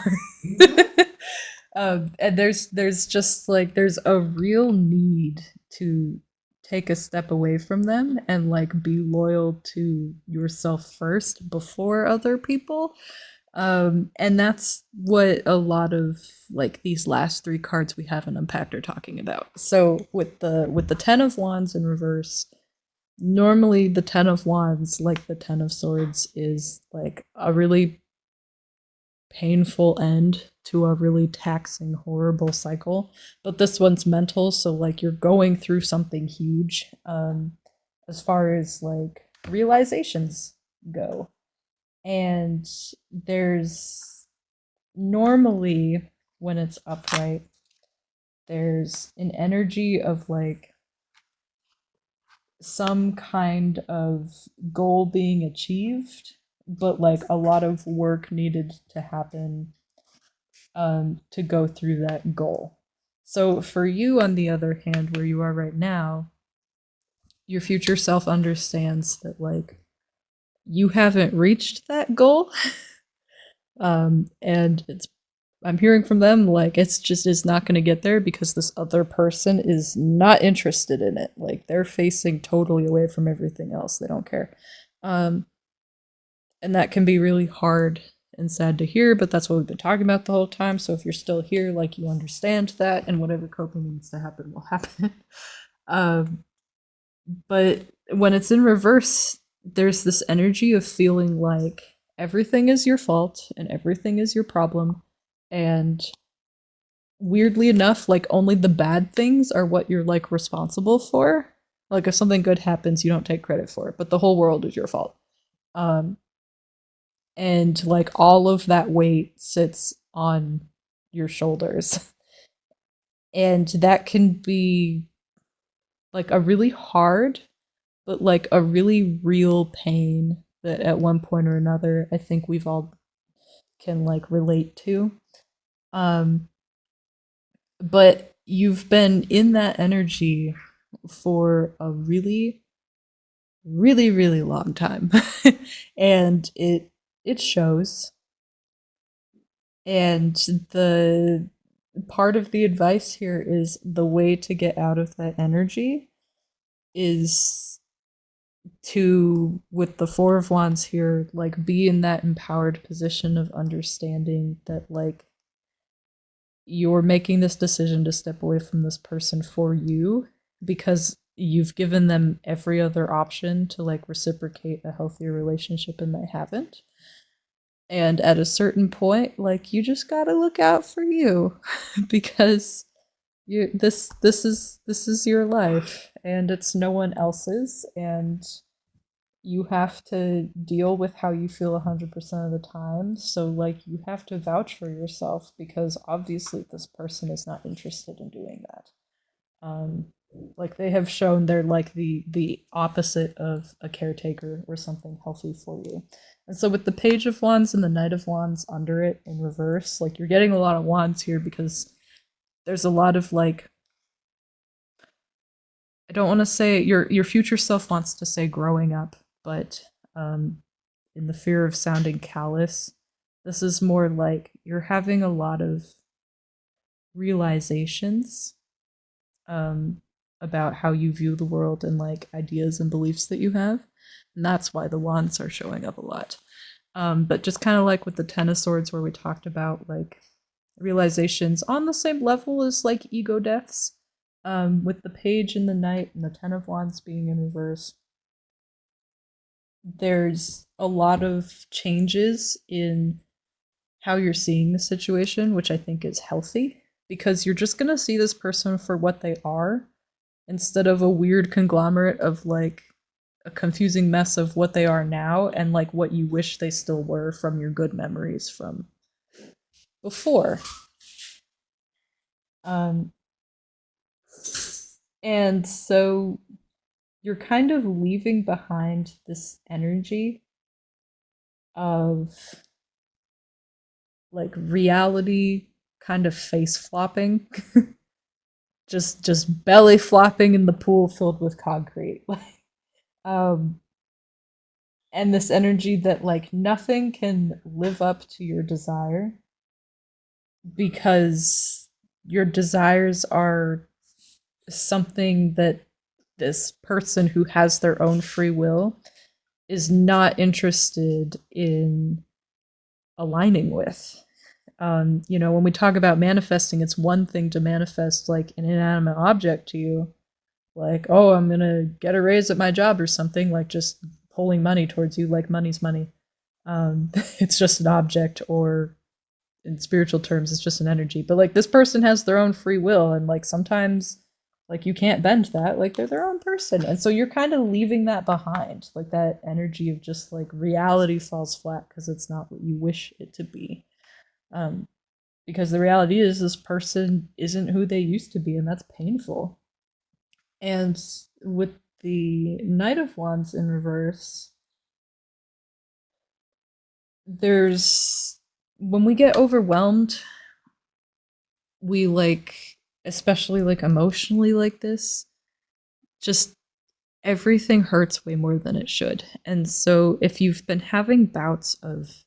And there's just like there's a real need to take a step away from them and like be loyal to yourself first before other people. And that's what a lot of like these last three cards we haven't unpacked are talking about. So with the 10 of wands in reverse, normally the 10 of wands, like the 10 of swords, is like a really painful end to a really taxing, horrible cycle. But this one's mental, so like you're going through something huge, as far as like realizations go. And there's normally, when it's upright, there's an energy of like some kind of goal being achieved, but like a lot of work needed to happen, to go through that goal. So for you, on the other hand, where you are right now, your future self understands that like you haven't reached that goal. And it's I'm hearing from them like it's just is not going to get there because this other person is not interested in it. Like they're facing totally away from everything else. They don't care. Um, and that can be really hard and sad to hear, but that's what we've been talking about the whole time. So if you're still here, like you understand that, and whatever coping needs to happen will happen. um, but when it's in reverse, there's this energy of feeling like everything is your fault and everything is your problem, and weirdly enough, like only the bad things are what you're like responsible for. Like if something good happens, you don't take credit for it, but the whole world is your fault. Um, and like all of that weight sits on your shoulders. And that can be like a really hard, but like a really real pain that at one point or another, I think we've all can like relate to. Um, but you've been in that energy for a really, really, really long time. And it shows. And the part of the advice here is the way to get out of that energy is to, with the Four of Wands here, like be in that empowered position of understanding that like you're making this decision to step away from this person for you because you've given them every other option to like reciprocate a healthier relationship and they haven't. And at a certain point, like you just got to look out for you because this is your life and it's no one else's, and you have to deal with how you feel 100% of the time. So like you have to vouch for yourself because obviously this person is not interested in doing that. um like they have shown they're like the opposite of a caretaker or something healthy for you. And so with the Page of Wands and the Knight of Wands under it in reverse, like you're getting a lot of wands here because there's a lot of like, I don't want to say your future self wants to say growing up, but in the fear of sounding callous, this is more like you're having a lot of realizations, um, about how you view the world and like ideas and beliefs that you have, and that's why the wands are showing up a lot. But just kind of like with the Ten of Swords, where we talked about like realizations on the same level as like ego deaths, with the Page and the Knight and the Ten of Wands being in reverse, there's a lot of changes in how you're seeing the situation, which I think is healthy. because you're just going to see this person for what they are instead of a weird conglomerate of like a confusing mess of what they are now and like what you wish they still were from your good memories from before. Um, and so you're kind of leaving behind this energy of like reality kind of face flopping, just belly flopping in the pool filled with concrete. um and this energy that like nothing can live up to your desire because your desires are something that this person who has their own free will is not interested in aligning with. When we talk about manifesting, it's one thing to manifest like an inanimate object to you, like, oh, I'm gonna get a raise at my job or something, like just pulling money towards you, like money's money. It's just an object, or in spiritual terms, it's just an energy. But like this person has their own free will, and like sometimes like you can't bend that, like they're their own person, and so you're kind of leaving that behind, like that energy of just like reality falls flat because it's not what you wish it to be. um, because the reality is this person isn't who they used to be, and that's painful. And with the Knight of Wands in reverse, there's when we get overwhelmed, we like, especially like emotionally like this, just everything hurts way more than it should. And so if you've been having bouts of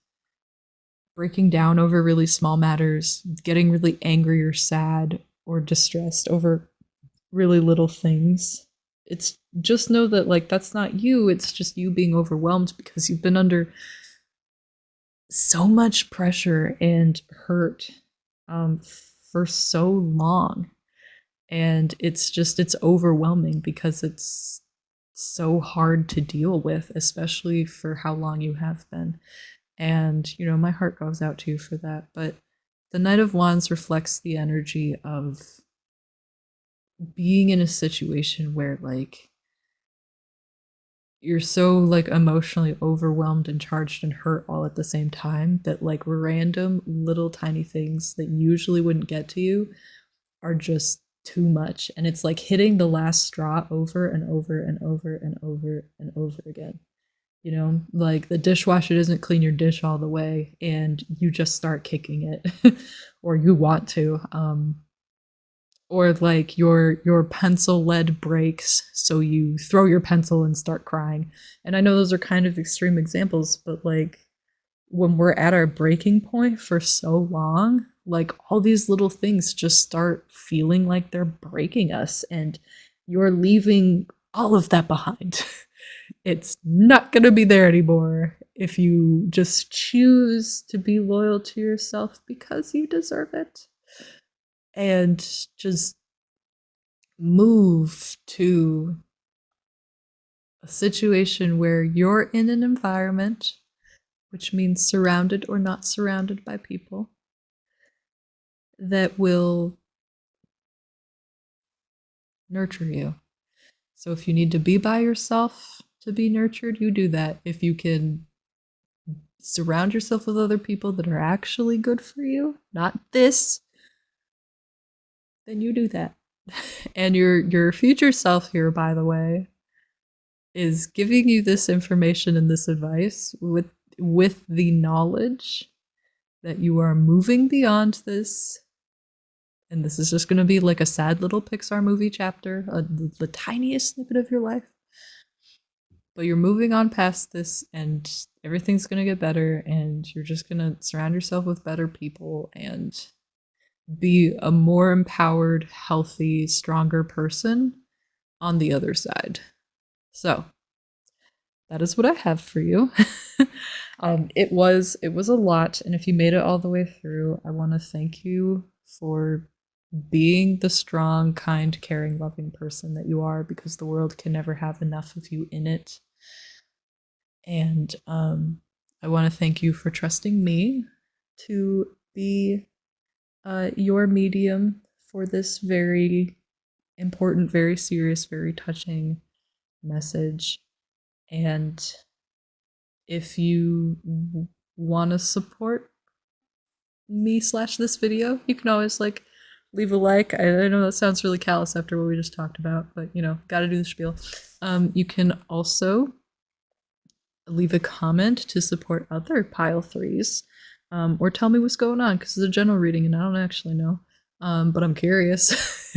breaking down over really small matters, getting really angry or sad or distressed over really little things, it's just know that like that's not you, it's just you being overwhelmed because you've been under so much pressure and hurt um, for so long, and it's overwhelming because it's so hard to deal with, especially for how long you have been. And my heart goes out to you for that. But the Knight of Wands reflects the energy of being in a situation where like you're so like emotionally overwhelmed and charged and hurt all at the same time that like random little tiny things that usually wouldn't get to you are just too much, and it's like hitting the last straw over and over and over and over and over again. Like the dishwasher doesn't clean your dish all the way and you just start kicking it or you want to. Or like your pencil lead breaks, so you throw your pencil and start crying. And I know those are kind of extreme examples, but like when we're at our breaking point for so long, like all these little things just start feeling like they're breaking us, and you're leaving all of that behind. It's not going to be there anymore if you just choose to be loyal to yourself because you deserve it, and just move to a situation where you're in an environment, which means surrounded or not surrounded by people, that will nurture you. So if you need to be by yourself to be nurtured, you do that. If you can surround yourself with other people that are actually good for you, not this, then you do that. And your future self here, by the way, is giving you this information and this advice with the knowledge that you are moving beyond this, and this is just going to be like a sad little Pixar movie chapter, the tiniest snippet of your life. But you're moving on past this, and everything's going to get better, and you're just going to surround yourself with better people and be a more empowered, healthy, stronger person on the other side. So that is what I have for you. It was a lot, and if you made it all the way through, I want to thank you for being the strong, kind, caring, loving person that you are, because the world can never have enough of you in it. And I want to thank you for trusting me to be your medium for this very important, very serious, very touching message. And if you want to support me slash this video, you can always like leave a like. I know that sounds really callous after what we just talked about, but you know, gotta do the spiel. You can also leave a comment to support other pile threes, or tell me what's going on because it's a general reading and I don't actually know, but I'm curious.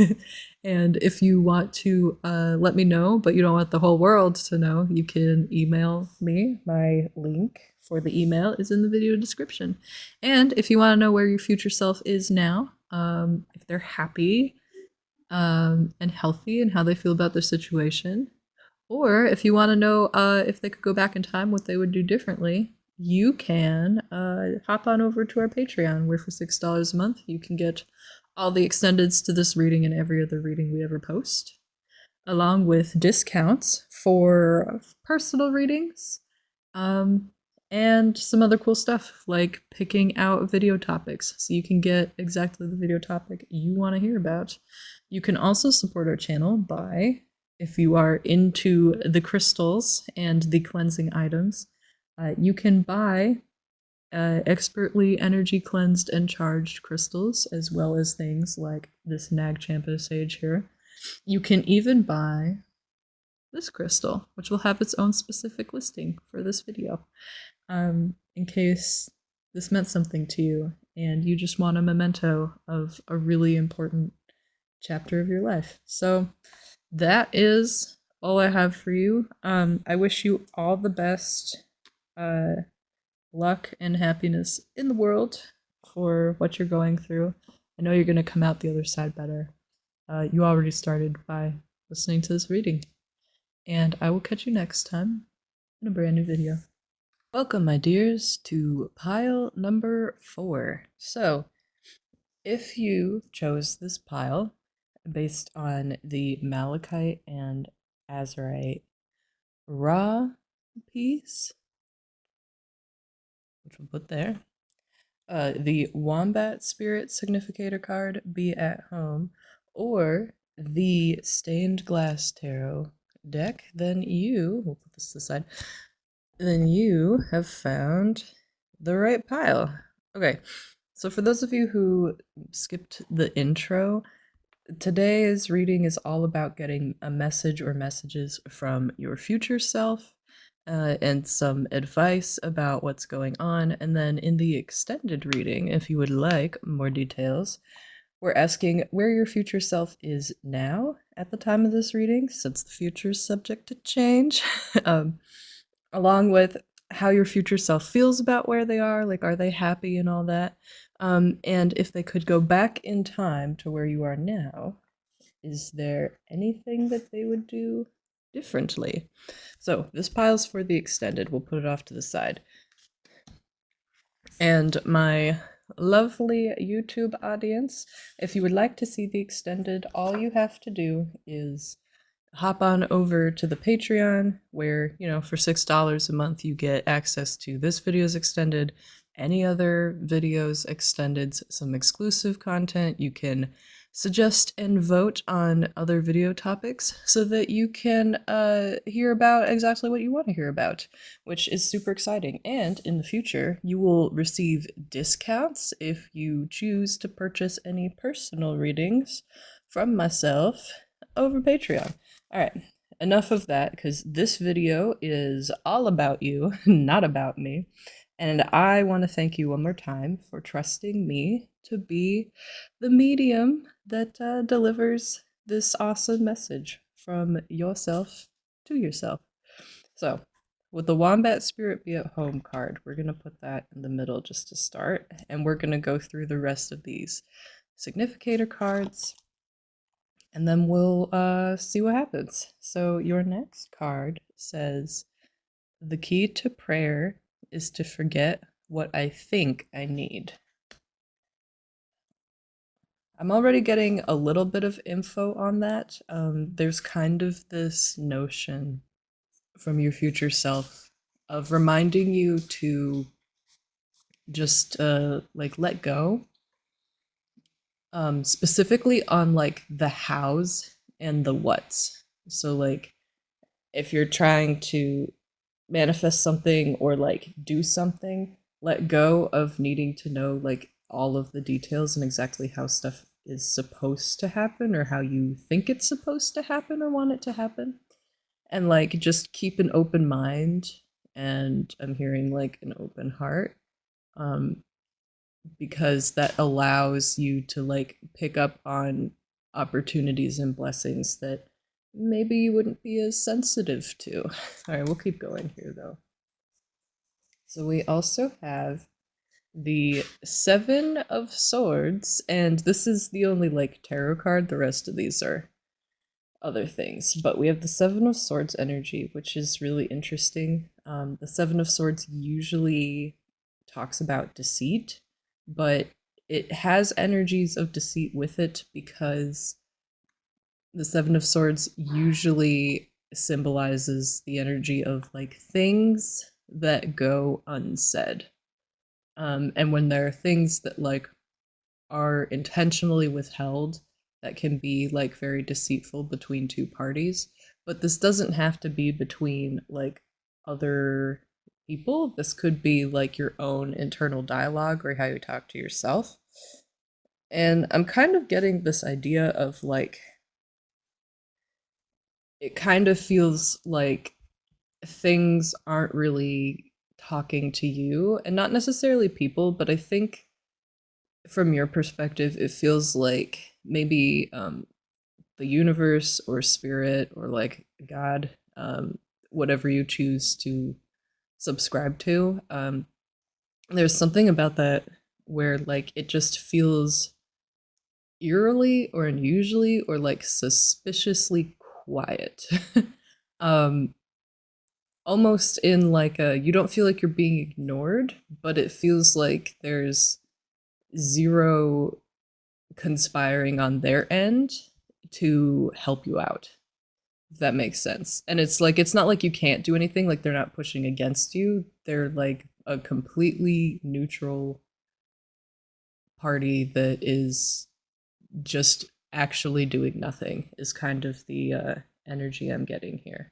And if you want to let me know, but you don't want the whole world to know, you can email me. My link for the email is in the video description. And if you want to know where your future self is now, if they're happy and healthy and how they feel about their situation, or if you want to know if they could go back in time, what they would do differently, you can hop on over to our Patreon, where for $6 a month, you can get all the extendeds to this reading and every other reading we ever post, along with discounts for personal readings, and some other cool stuff like picking out video topics so you can get exactly the video topic you want to hear about. You can also support our channel by, if you are into the crystals and the cleansing items, you can buy expertly energy cleansed and charged crystals, as well as things like this Nag Champa sage here. You can even buy this crystal, which will have its own specific listing for this video, in case this meant something to you and you just want a memento of a really important chapter of your life. So that is all I have for you. I wish you all the best luck and happiness in the world for what you're going through. I know you're going to come out the other side better. You already started by listening to this reading. And I will catch you next time in a brand new video. Welcome, my dears, to pile number 4. So, if you chose this pile based on the Malachite and Azurite Raw piece, which we'll put there, the Wombat Spirit Significator card, Be at Home, or the Stained Glass Tarot deck, then we'll put this to the side, then you have found the right pile. Okay, so for those of you who skipped the intro, today's reading is all about getting a message or messages from your future self, and some advice about what's going on. And then in the extended reading, if you would like more details, we're asking where your future self is now at the time of this reading, since the future is subject to change, along with how your future self feels about where they are they happy and all that. And if they could go back in time to where you are now, is there anything that they would do differently? So this pile's for the extended. We'll put it off to the side. And my lovely YouTube audience, if you would like to see the extended, all you have to do is hop on over to the Patreon, where, you know, for $6 a month, you get access to this video's extended, any other videos extended, some exclusive content. You can suggest and vote on other video topics so that you can hear about exactly what you want to hear about, which is super exciting. And in the future, you will receive discounts if you choose to purchase any personal readings from myself over Patreon. All right, enough of that, because this video is all about you, not about me. And I want to thank you one more time for trusting me to be the medium that delivers this awesome message from yourself to yourself. So, with the Wombat Spirit Be at Home card, we're going to put that in the middle just to start, and we're going to go through the rest of these significator cards, and then we'll see what happens. So your next card says, the key to prayer is to forget what I think I need. I'm already getting a little bit of info on that. There's kind of this notion from your future self of reminding you to just let go specifically on like the hows and the whats. So like if you're trying to manifest something or like do something, let go of needing to know like all of the details and exactly how stuff is supposed to happen or how you think it's supposed to happen or want it to happen. And like just keep an open mind, and I'm hearing like an open heart. Um because that allows you to like pick up on opportunities and blessings that maybe you wouldn't be as sensitive to. All right, we'll keep going here though. So we also have the Seven of Swords, and this is the only like tarot card. The rest of these are other things, but we have the Seven of Swords energy, which is really interesting. The Seven of Swords usually talks about deceit, but it has energies of deceit with it because the Seven of Swords usually symbolizes the energy of like things that go unsaid. And when there are things that like are intentionally withheld, that can be like very deceitful between two parties. But this doesn't have to be between like other people. This could be like your own internal dialogue or how you talk to yourself. And I'm kind of getting this idea of like, it kind of feels like things aren't really talking to you, and not necessarily people, but I think from your perspective, it feels like maybe the universe or spirit or like God, whatever you choose to subscribe to. There's something about that where like it just feels eerily or unusually or like suspiciously quiet. um, Almost in like a, you don't feel like you're being ignored, but it feels like there's zero conspiring on their end to help you out, if that makes sense. And it's like, it's not like you can't do anything, like they're not pushing against you. They're like a completely neutral party that is just actually doing nothing, is kind of the energy I'm getting here.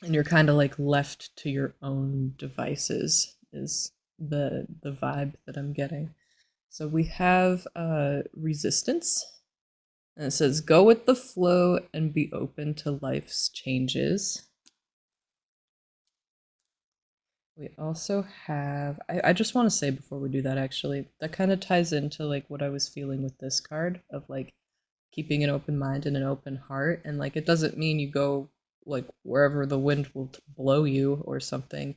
And you're kind of like left to your own devices, is the vibe that I'm getting. So we have resistance. And it says, go with the flow and be open to life's changes. We also have, I just want to say before we do that, actually, that kind of ties into like what I was feeling with this card of like keeping an open mind and an open heart. And like, it doesn't mean you go like wherever the wind will blow you or something.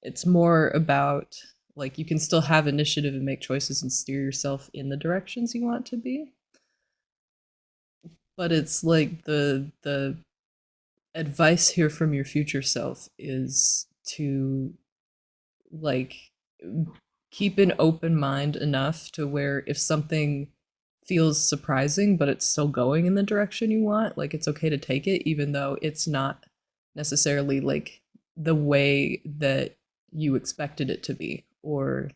It's more about like you can still have initiative and make choices and steer yourself in the directions you want to be. But it's like the advice here from your future self is to like keep an open mind enough to where if something feels surprising but it's still going in the direction you want, like it's okay to take it even though it's not necessarily like the way that you expected it to be or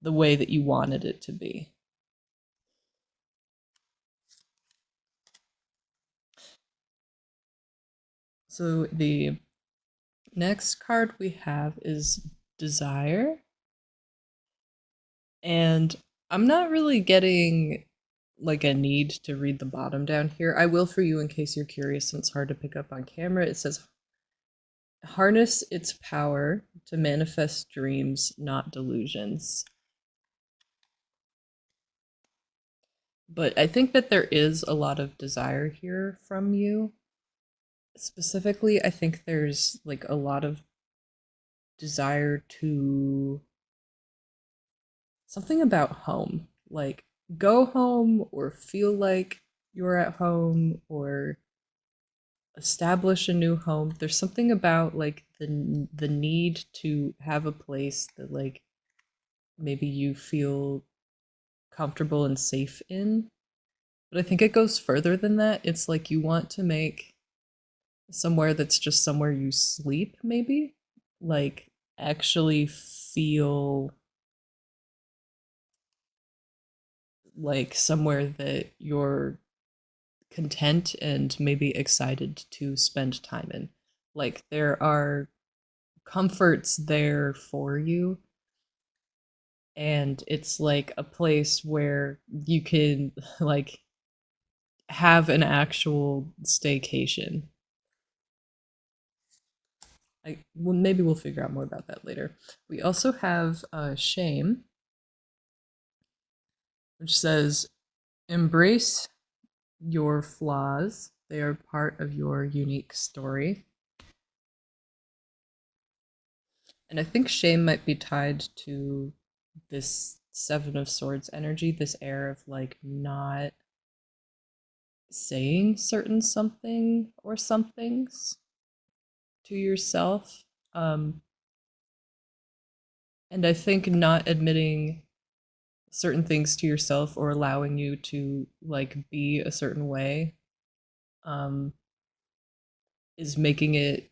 the way that you wanted it to be. So the next card we have is desire. And I'm not really getting like a need to read the bottom down here. I will for you in case you're curious, and it's hard to pick up on camera. It says, harness its power to manifest dreams, not delusions. But I think that there is a lot of desire here from you. Specifically, I think there's like a lot of desire to something about home, like go home or feel like you're at home or establish a new home. There's something about like the need to have a place that like maybe you feel comfortable and safe in. But I think it goes further than that. It's like you want to make somewhere that's just somewhere you sleep, maybe, like actually feel like somewhere that you're content and maybe excited to spend time in. Like there are comforts there for you, and it's like a place where you can like have an actual staycation. Well, maybe we'll figure out more about that later. We also have shame, which says embrace your flaws. They are part of your unique story. And I think shame might be tied to this Seven of Swords energy, this air of like not saying certain something or somethings to yourself. Um, and I think not admitting certain things to yourself or allowing you to like be a certain way um, is making it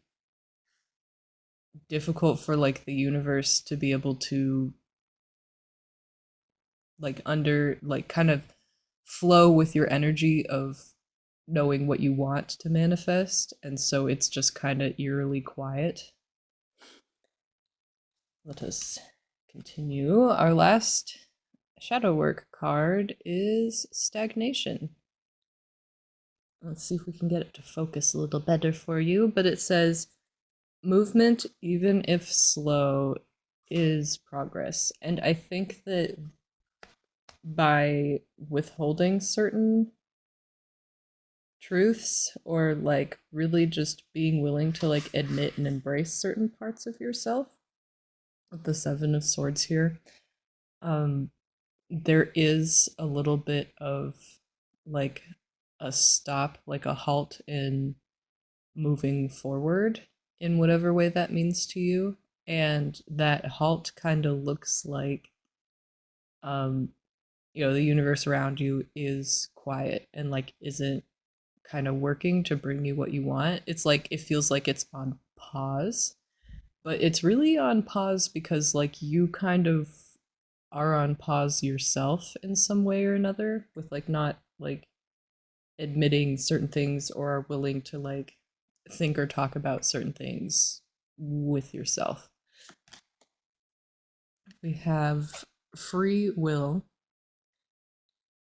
difficult for like the universe to be able to like under like kind of flow with your energy of knowing what you want to manifest, and so it's just kind of eerily quiet. Let us continue. Our last shadow work card is stagnation. Let's see if we can get it to focus a little better for you, but it says movement, even if slow, is progress. And I think that by withholding certain truths or like really just being willing to like admit and embrace certain parts of yourself, with the Seven of Swords here, um there is a little bit of like a stop, like a halt in moving forward in whatever way that means to you. And that halt kind of looks like um the universe around you is quiet and like isn't kind of working to bring you what you want. It's like it feels like it's on pause, but it's really on pause because like you kind of are on pause yourself in some way or another, with like not like admitting certain things or are willing to like think or talk about certain things with yourself. We have free will,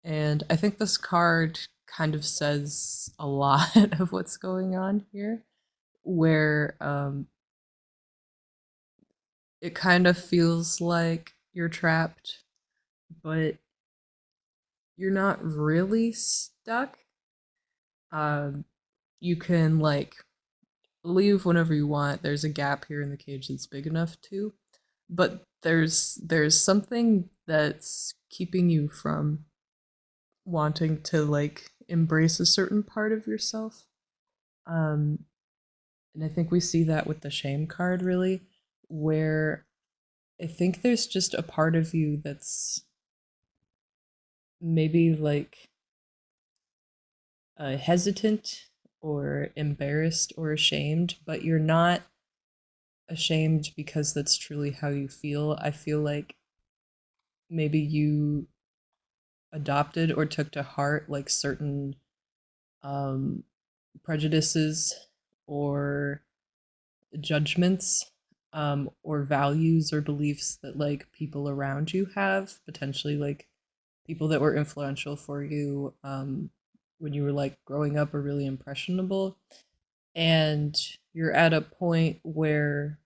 and I think this card kind of says a lot of what's going on here, where it kind of feels like you're trapped, but you're not really stuck. Um, you can like leave whenever you want. There's a gap here in the cage that's big enough to, but there's something that's keeping you from wanting to like embrace a certain part of yourself. Um, and I think we see that with the shame card really, where I think there's just a part of you that's maybe like hesitant or embarrassed or ashamed, but you're not ashamed because that's truly how you feel. I feel like maybe you adopted or took to heart like certain um, prejudices or judgments, or values or beliefs that like people around you have, potentially like people that were influential for you when you were like growing up or really impressionable. And you're at a point where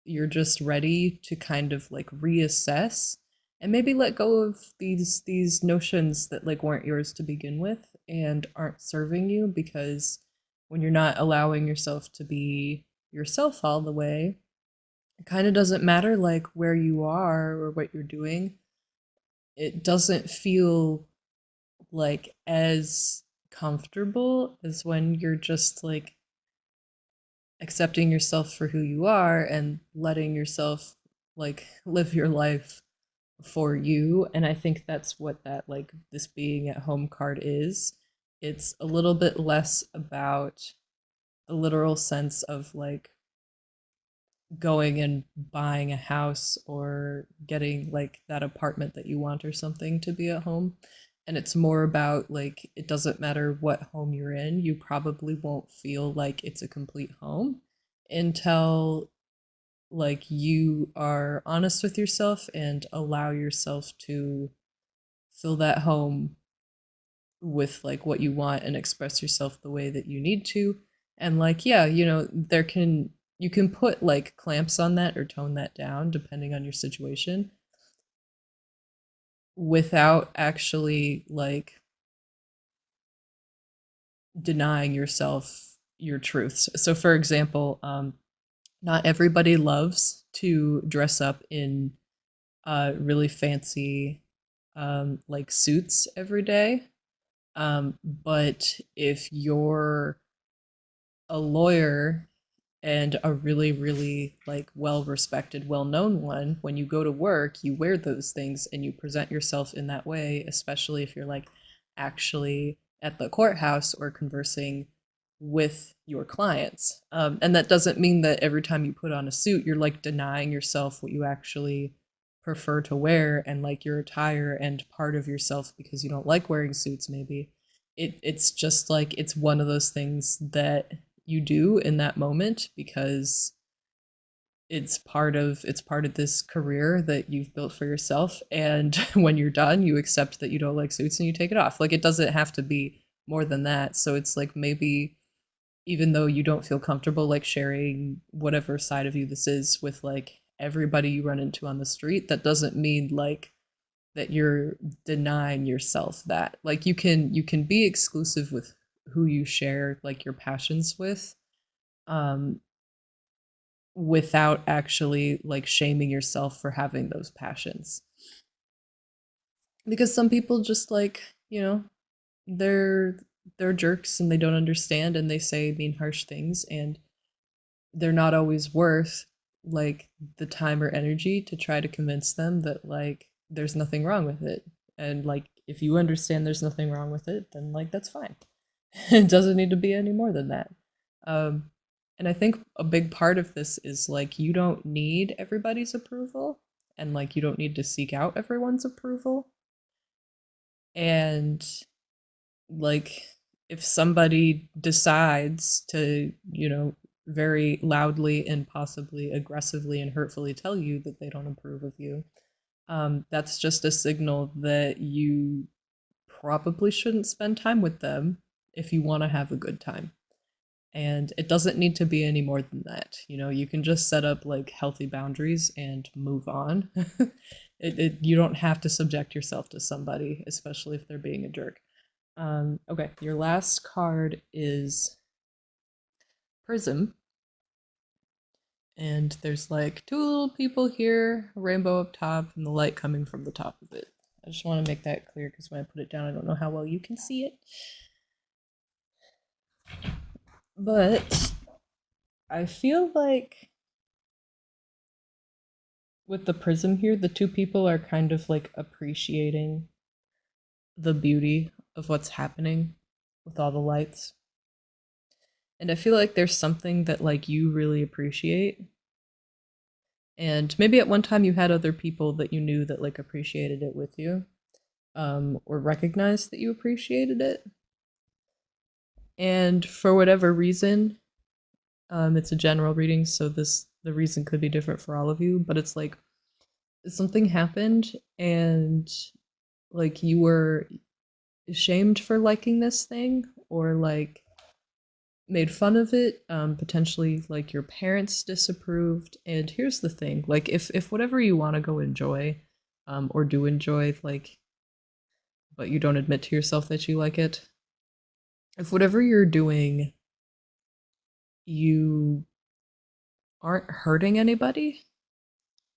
you're just ready to kind of like reassess and maybe let go of these notions that like weren't yours to begin with and aren't serving you, because when you're not allowing yourself to be yourself all the way, it kind of doesn't matter like where you are or what you're doing. It doesn't feel like as comfortable as when you're just like accepting yourself for who you are and letting yourself like live your life for you. And I think that's what that like this being at home card is. It's a little bit less about the literal sense of like going and buying a house or getting like that apartment that you want or something to be at home. And it's more about like, it doesn't matter what home you're in, you probably won't feel like it's a complete home until like you are honest with yourself and allow yourself to fill that home with like what you want and express yourself the way that you need to. And like, yeah, there can you can put like clamps on that or tone that down depending on your situation without actually like denying yourself your truths. So for example, not everybody loves to dress up in really fancy like suits every day. But if you're a lawyer and a really, really like well respected, well known one, when you go to work, you wear those things and you present yourself in that way, especially if you're like actually at the courthouse or conversing with your clients. And that doesn't mean that every time you put on a suit, you're like denying yourself what you actually prefer to wear and like your attire and part of yourself because you don't like wearing suits, maybe. It's just like it's one of those things that you do in that moment because it's part of this career that you've built for yourself, and when you're done you accept that you don't like suits and you take it off. Like it doesn't have to be more than that. So it's like maybe even though you don't feel comfortable like sharing whatever side of you this is with like everybody you run into on the street, that doesn't mean like that you're denying yourself that. Like you can be exclusive with who you share like your passions with, um without actually like shaming yourself for having those passions. Because some people just like, they're jerks and they don't understand and they say mean harsh things, and they're not always worth like the time or energy to try to convince them that like there's nothing wrong with it. And like if you understand there's nothing wrong with it, then like that's fine. It doesn't need to be any more than that. um and I think a big part of this is like you don't need everybody's approval, and like you don't need to seek out everyone's approval. And like if somebody decides to, very loudly and possibly aggressively and hurtfully tell you that they don't approve of you, that's just a signal that you probably shouldn't spend time with them if you want to have a good time. And it doesn't need to be any more than that. You can just set up like healthy boundaries and move on. You don't have to subject yourself to somebody, especially if they're being a jerk. Okay, your last card is Prism, and there's like two little people here, a rainbow up top, and the light coming from the top of it. I just want to make that clear because when I put it down, I don't know how well you can see it. But I feel like with the prism here, the two people are kind of like appreciating the beauty of what's happening with all the lights. And I feel like there's something that like you really appreciate. And maybe at one time you had other people that you knew that like appreciated it with you, or recognized that you appreciated it. And for whatever reason, it's a general reading, so the reason could be different for all of you, but it's like something happened and like you were ashamed for liking this thing or like made fun of it, potentially like your parents disapproved. And here's the thing, like if whatever you want to go enjoy, or do enjoy, like, but you don't admit to yourself that you like it, if whatever you're doing you aren't hurting anybody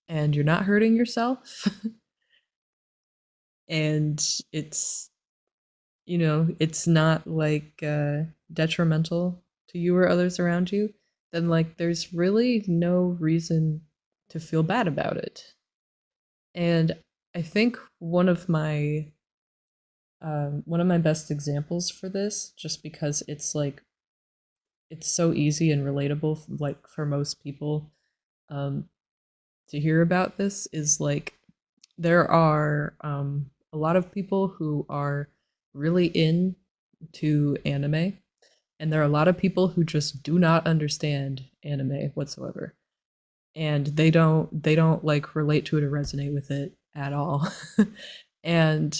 and you're not hurting yourself, and it's it's not like detrimental to you or others around you, then like there's really no reason to feel bad about it. And I think one of my best examples for this, just because it's like it's so easy and relatable like for most people, um, to hear about this is like there are a lot of people who are really into anime, and there are a lot of people who just do not understand anime whatsoever, and they don't like relate to it or resonate with it at all. And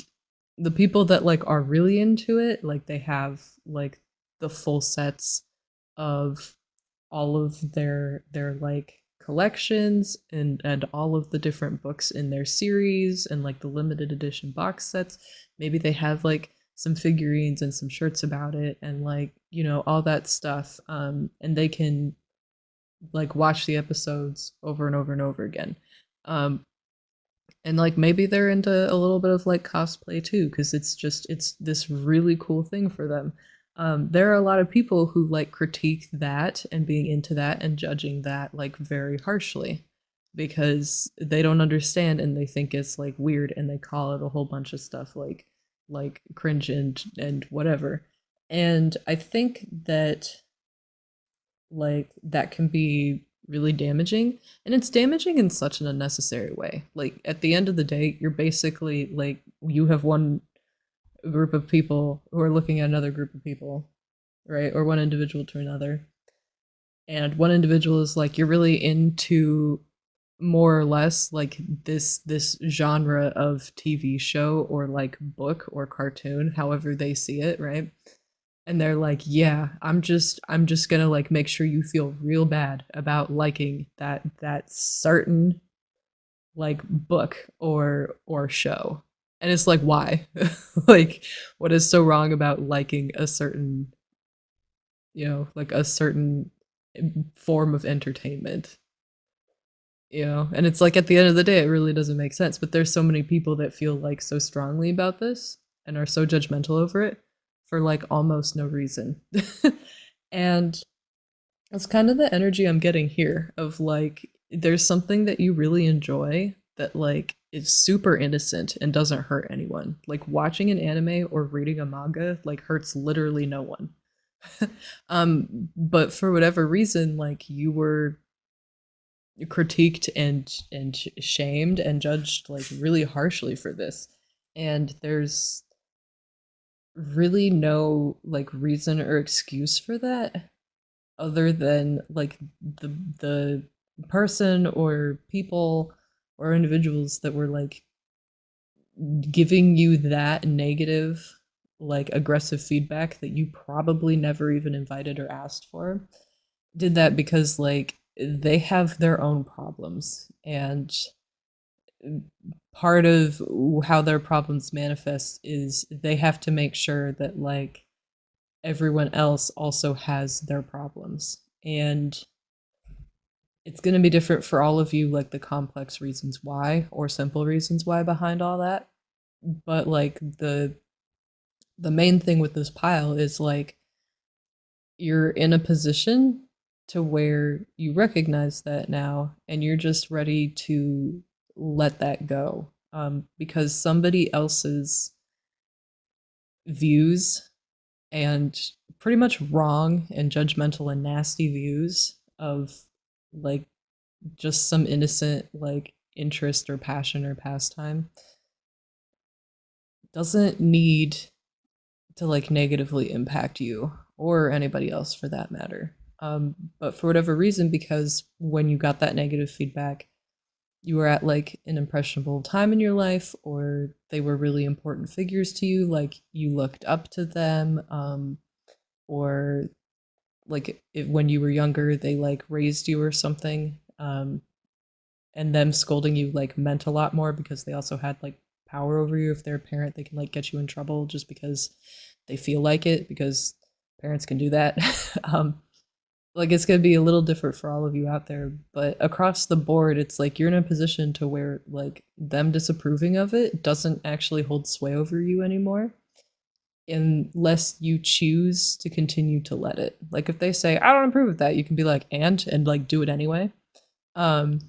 the people that like are really into it, like they have like the full sets of all of their like collections and all of the different books in their series and like the limited edition box sets. Maybe they have like some figurines and some shirts about it and like, you know, all that stuff. And they can like watch the episodes over and over and over again. Um, and like maybe they're into a little bit of like cosplay too, because it's this really cool thing for them. There are a lot of people who like critique that and being into that and judging that like very harshly because they don't understand and they think it's like weird and they call it a whole bunch of stuff like cringe and whatever. And I think that like that can be really damaging, and it's damaging in such an unnecessary way. Like at the end of the day, you're basically like you have one group of people who are looking at another group of people, right? Or one individual to another, and one individual is like you're really into more or less like this genre of TV show or like book or cartoon, however they see it, right? And they're like, yeah, I'm just gonna like make sure you feel real bad about liking that certain like book or show. And it's like, why? Like what is so wrong about liking a certain, you know, like a certain form of entertainment, you know? And it's like at the end of the day it really doesn't make sense, but there's so many people that feel like so strongly about this and are so judgmental over it for like almost no reason. And that's kind of the energy I'm getting here of like there's something that you really enjoy that like is super innocent and doesn't hurt anyone. Like watching an anime or reading a manga like hurts literally no one. But for whatever reason like you were critiqued and shamed and judged like really harshly for this. And there's really no like reason or excuse for that other than like the person or people or individuals that were like giving you that negative like aggressive feedback that you probably never even invited or asked for did that because like they have their own problems, and part of how their problems manifest is they have to make sure that like everyone else also has their problems, and it's going to be different for all of you like the complex reasons why or simple reasons why behind all that. But like the main thing with this pile is like you're in a position to where you recognize that now and you're just ready to let that go, because somebody else's views and pretty much wrong and judgmental and nasty views of like just some innocent like interest or passion or pastime doesn't need to like negatively impact you or anybody else for that matter. But for whatever reason, because when you got that negative feedback, you were at like an impressionable time in your life, or they were really important figures to you, like you looked up to them, or like when you were younger, they like raised you or something. And them scolding you like meant a lot more because they also had like power over you. If they're a parent, they can like get you in trouble just because they feel like it, because parents can do that. um like it's going to be a little different for all of you out there, but across the board it's like you're in a position to where like them disapproving of it doesn't actually hold sway over you anymore unless you choose to continue to let it. Like if they say I don't approve of that, you can be like and like do it anyway. um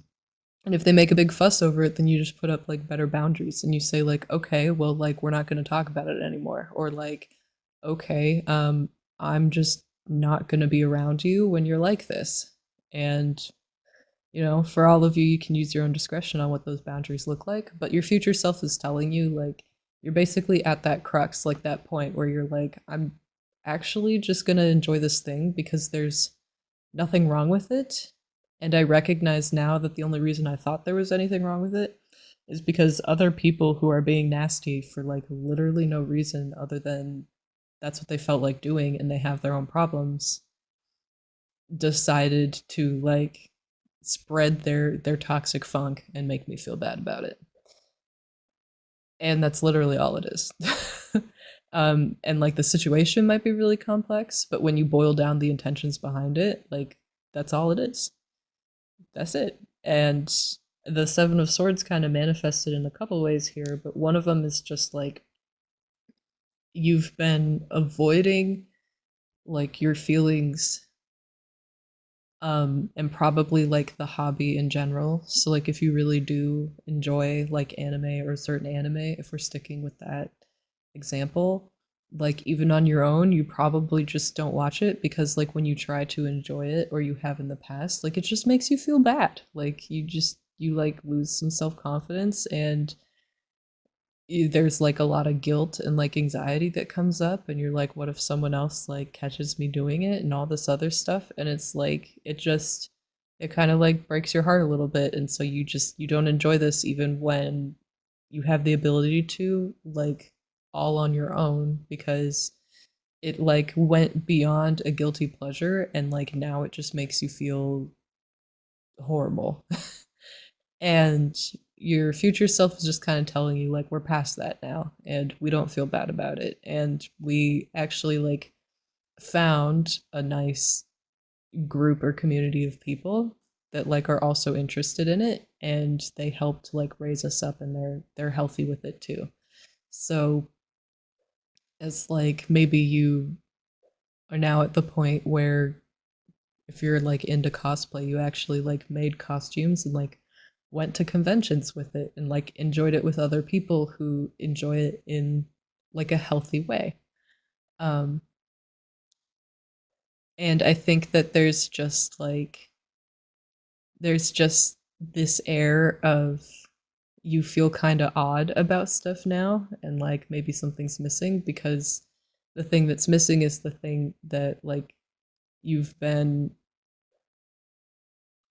and if they make a big fuss over it, then you just put up like better boundaries and you say like, okay, well, like we're not going to talk about it anymore. Or like, okay, I'm just not going to be around you when you're like this. And You know, for all of you, you can use your own discretion on what those boundaries look like, but your future self is telling you, like, you're basically at that crux, like that point where you're like, I'm actually just going to enjoy this thing because there's nothing wrong with it. And I recognize now that the only reason I thought there was anything wrong with it is because other people who are being nasty for like literally no reason other than that's what they felt like doing and they have their own problems decided to like spread their toxic funk and make me feel bad about it. And that's literally all it is. And like the situation might be really complex, but when you boil down the intentions behind it, like that's all it is. That's it. And the Seven of Swords kind of manifested in a couple ways here, but one of them is just like you've been avoiding like your feelings and probably like the hobby in general. So like if you really do enjoy like anime or a certain anime, if we're sticking with that example, like even on your own, you probably just don't watch it because like when you try to enjoy it or you have in the past, like it just makes you feel bad. Like you like lose some self-confidence and there's like a lot of guilt and like anxiety that comes up and you're like what if someone else like catches me doing it and all this other stuff and it's like it kind of like breaks your heart a little bit and so you don't enjoy this even when you have the ability to like all on your own because it like went beyond a guilty pleasure and like now it just makes you feel horrible. And your future self is just kind of telling you like we're past that now and we don't feel bad about it and we actually like found a nice group or community of people that like are also interested in it and they helped like raise us up and they're healthy with it too. So as like maybe you are now at the point where if you're like into cosplay, you actually like made costumes and like went to conventions with it and like enjoyed it with other people who enjoy it in like a healthy way. Um, and I think that there's just this air of you feel kind of odd about stuff now and like maybe something's missing because the thing that's missing is the thing that like you've been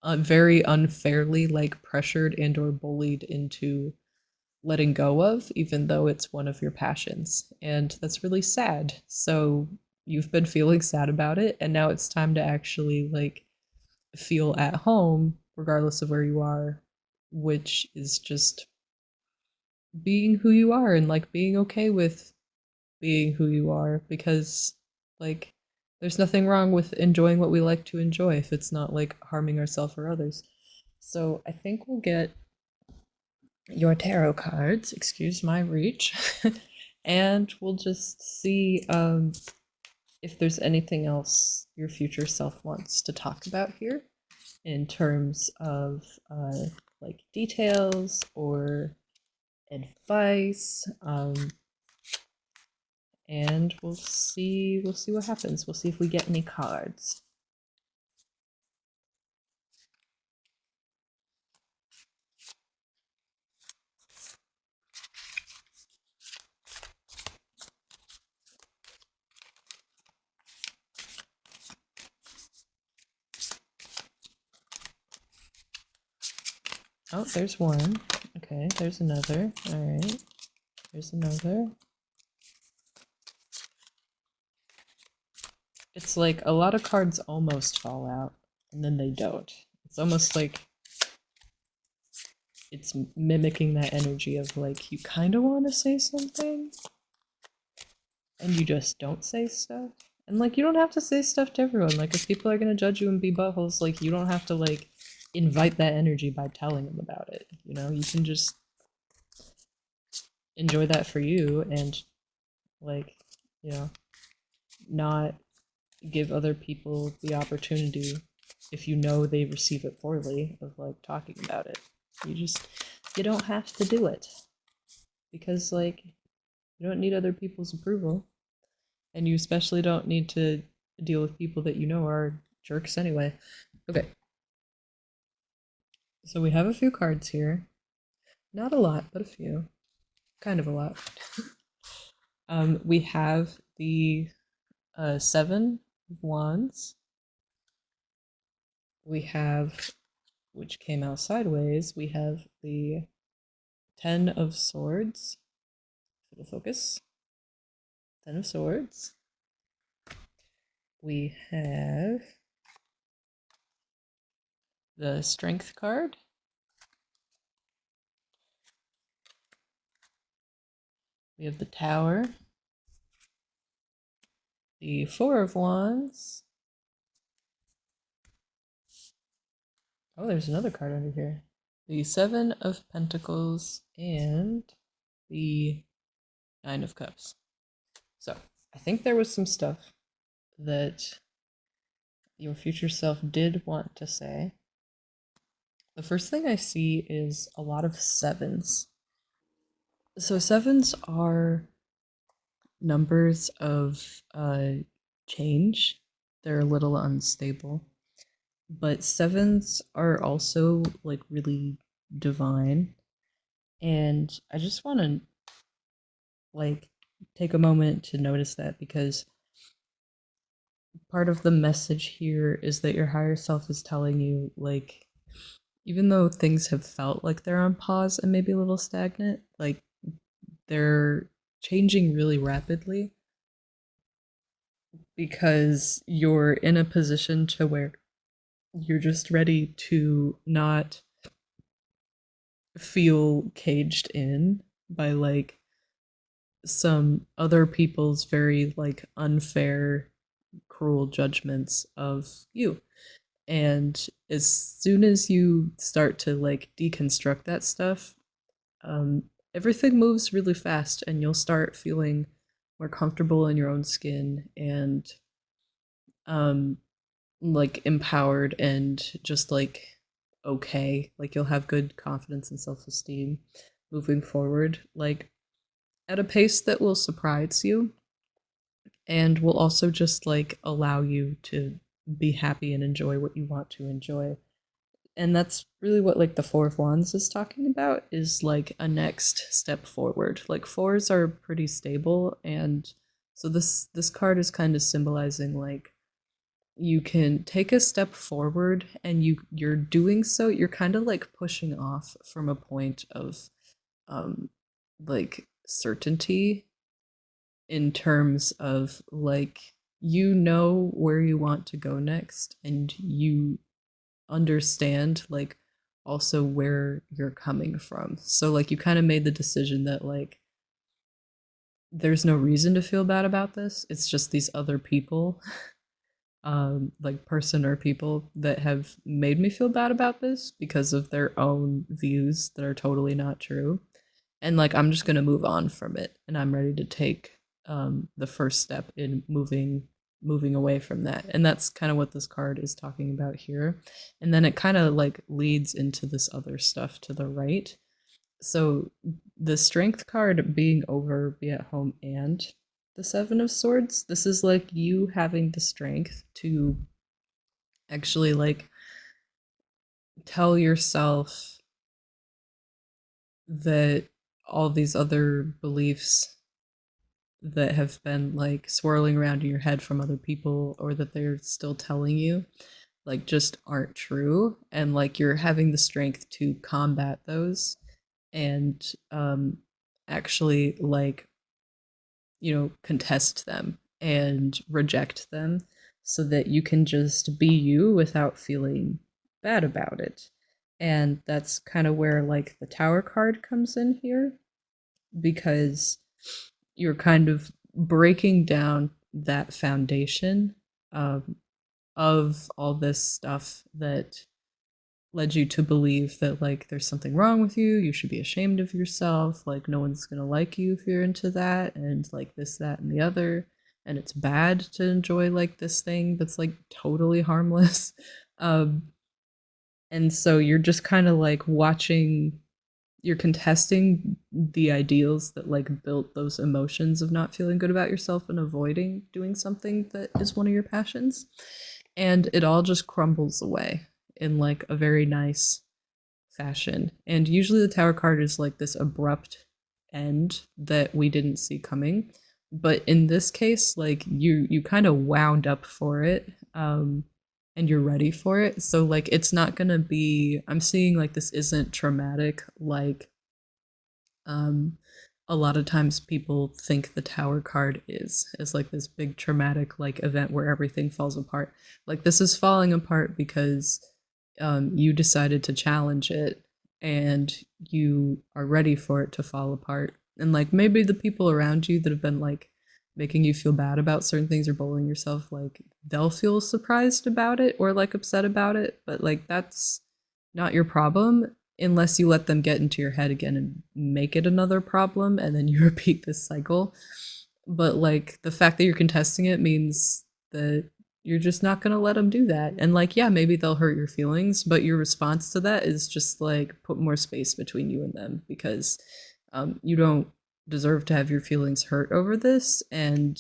very unfairly like pressured and or bullied into letting go of even though it's one of your passions and that's really sad. So you've been feeling sad about it and now it's time to actually like feel at home regardless of where you are, which is just being who you are and like being okay with being who you are because like there's nothing wrong with enjoying what we like to enjoy if it's not like harming ourselves or others. So I think we'll get your tarot cards, excuse my reach, and we'll just see if there's anything else your future self wants to talk about here in terms of like details or advice. And we'll see what happens. We'll see if we get any cards. Oh, there's one. Okay, there's another. All right, there's another. It's like a lot of cards almost fall out and then they don't. It's almost like it's mimicking that energy of like you kind of want to say something and you just don't say stuff. And like you don't have to say stuff to everyone. Like if people are going to judge you and be buttholes, like you don't have to like invite that energy by telling them about it. You know, you can just enjoy that for you and like, you know, not give other people the opportunity if you know they receive it poorly of like talking about it. You don't have to do it because like you don't need other people's approval and you especially don't need to deal with people that you know are jerks anyway. Okay. So we have a few cards here. Not a lot, but a few. Kind of a lot. We have the Seven of Wands. We have, which came out sideways, we have the Ten of Swords. It'll focus. Ten of Swords. We have the Strength card. We have the Tower. The Four of Wands. Oh, there's another card under here. The Seven of Pentacles and the Nine of Cups. So, I think there was some stuff that your future self did want to say. The first thing I see is a lot of sevens. So, sevens are numbers of change, they're a little unstable. But sevens are also like really divine. And I just want to like take a moment to notice that, because part of the message here is that your higher self is telling you, like, even though things have felt like they're on pause and maybe a little stagnant, like they're changing really rapidly, because you're in a position to where you're just ready to not feel caged in by like some other people's very like unfair, cruel judgments of you. And as soon as you start to like deconstruct that stuff, um, everything moves really fast, and you'll start feeling more comfortable in your own skin, and um, like empowered and just like okay. Like you'll have good confidence and self esteem moving forward, like at a pace that will surprise you and will also just like allow you to be happy and enjoy what you want to enjoy. And that's really what like the Four of Wands is talking about, is like a next step forward. Like fours are pretty stable, and so this card is kind of symbolizing like you can take a step forward, and you're doing so, you're kind of like pushing off from a point of um like certainty, in terms of like you know where you want to go next, and you understand like also where you're coming from. So like you kind of made the decision that like there's no reason to feel bad about this. It's just these other people, like person or people that have made me feel bad about this because of their own views that are totally not true. And like I'm just gonna move on from it, and I'm ready to take the first step in moving away from that. And that's kind of what this card is talking about here. And then it kind of like leads into this other stuff to the right. So the Strength card being over Be at Home and the Seven of Swords, this is like you having the strength to actually like tell yourself that all these other beliefs that have been like swirling around in your head from other people, or that they're still telling you, like just aren't true. And like you're having the strength to combat those, and actually like, you know, contest them and reject them, so that you can just be you without feeling bad about it. And that's kind of where like the Tower card comes in here, because you're kind of breaking down that foundation, um, of all this stuff that led you to believe that like there's something wrong with you, you should be ashamed of yourself, like no one's gonna like you if you're into that, and like this, that, and the other, and it's bad to enjoy like this thing that's like totally harmless. um and so you're just kind of like watching, you're contesting the ideals that like built those emotions of not feeling good about yourself and avoiding doing something that is one of your passions, and it all just crumbles away in like a very nice fashion. And usually the Tower card is like this abrupt end that we didn't see coming. But in this case, like you kind of wound up for it. And you're ready for it. So like it's not gonna be, I'm seeing like this isn't traumatic like um a lot of times people think the Tower card is as like this big traumatic like event where everything falls apart. Like this is falling apart because you decided to challenge it and you are ready for it to fall apart. And like maybe the people around you that have been like making you feel bad about certain things or bullying yourself, like they'll feel surprised about it or like upset about it, but like that's not your problem unless you let them get into your head again and make it another problem and then you repeat this cycle. But like the fact that you're contesting it means that you're just not going to let them do that. And like, yeah, maybe they'll hurt your feelings, but your response to that is just like put more space between you and them because you don't deserve to have your feelings hurt over this. And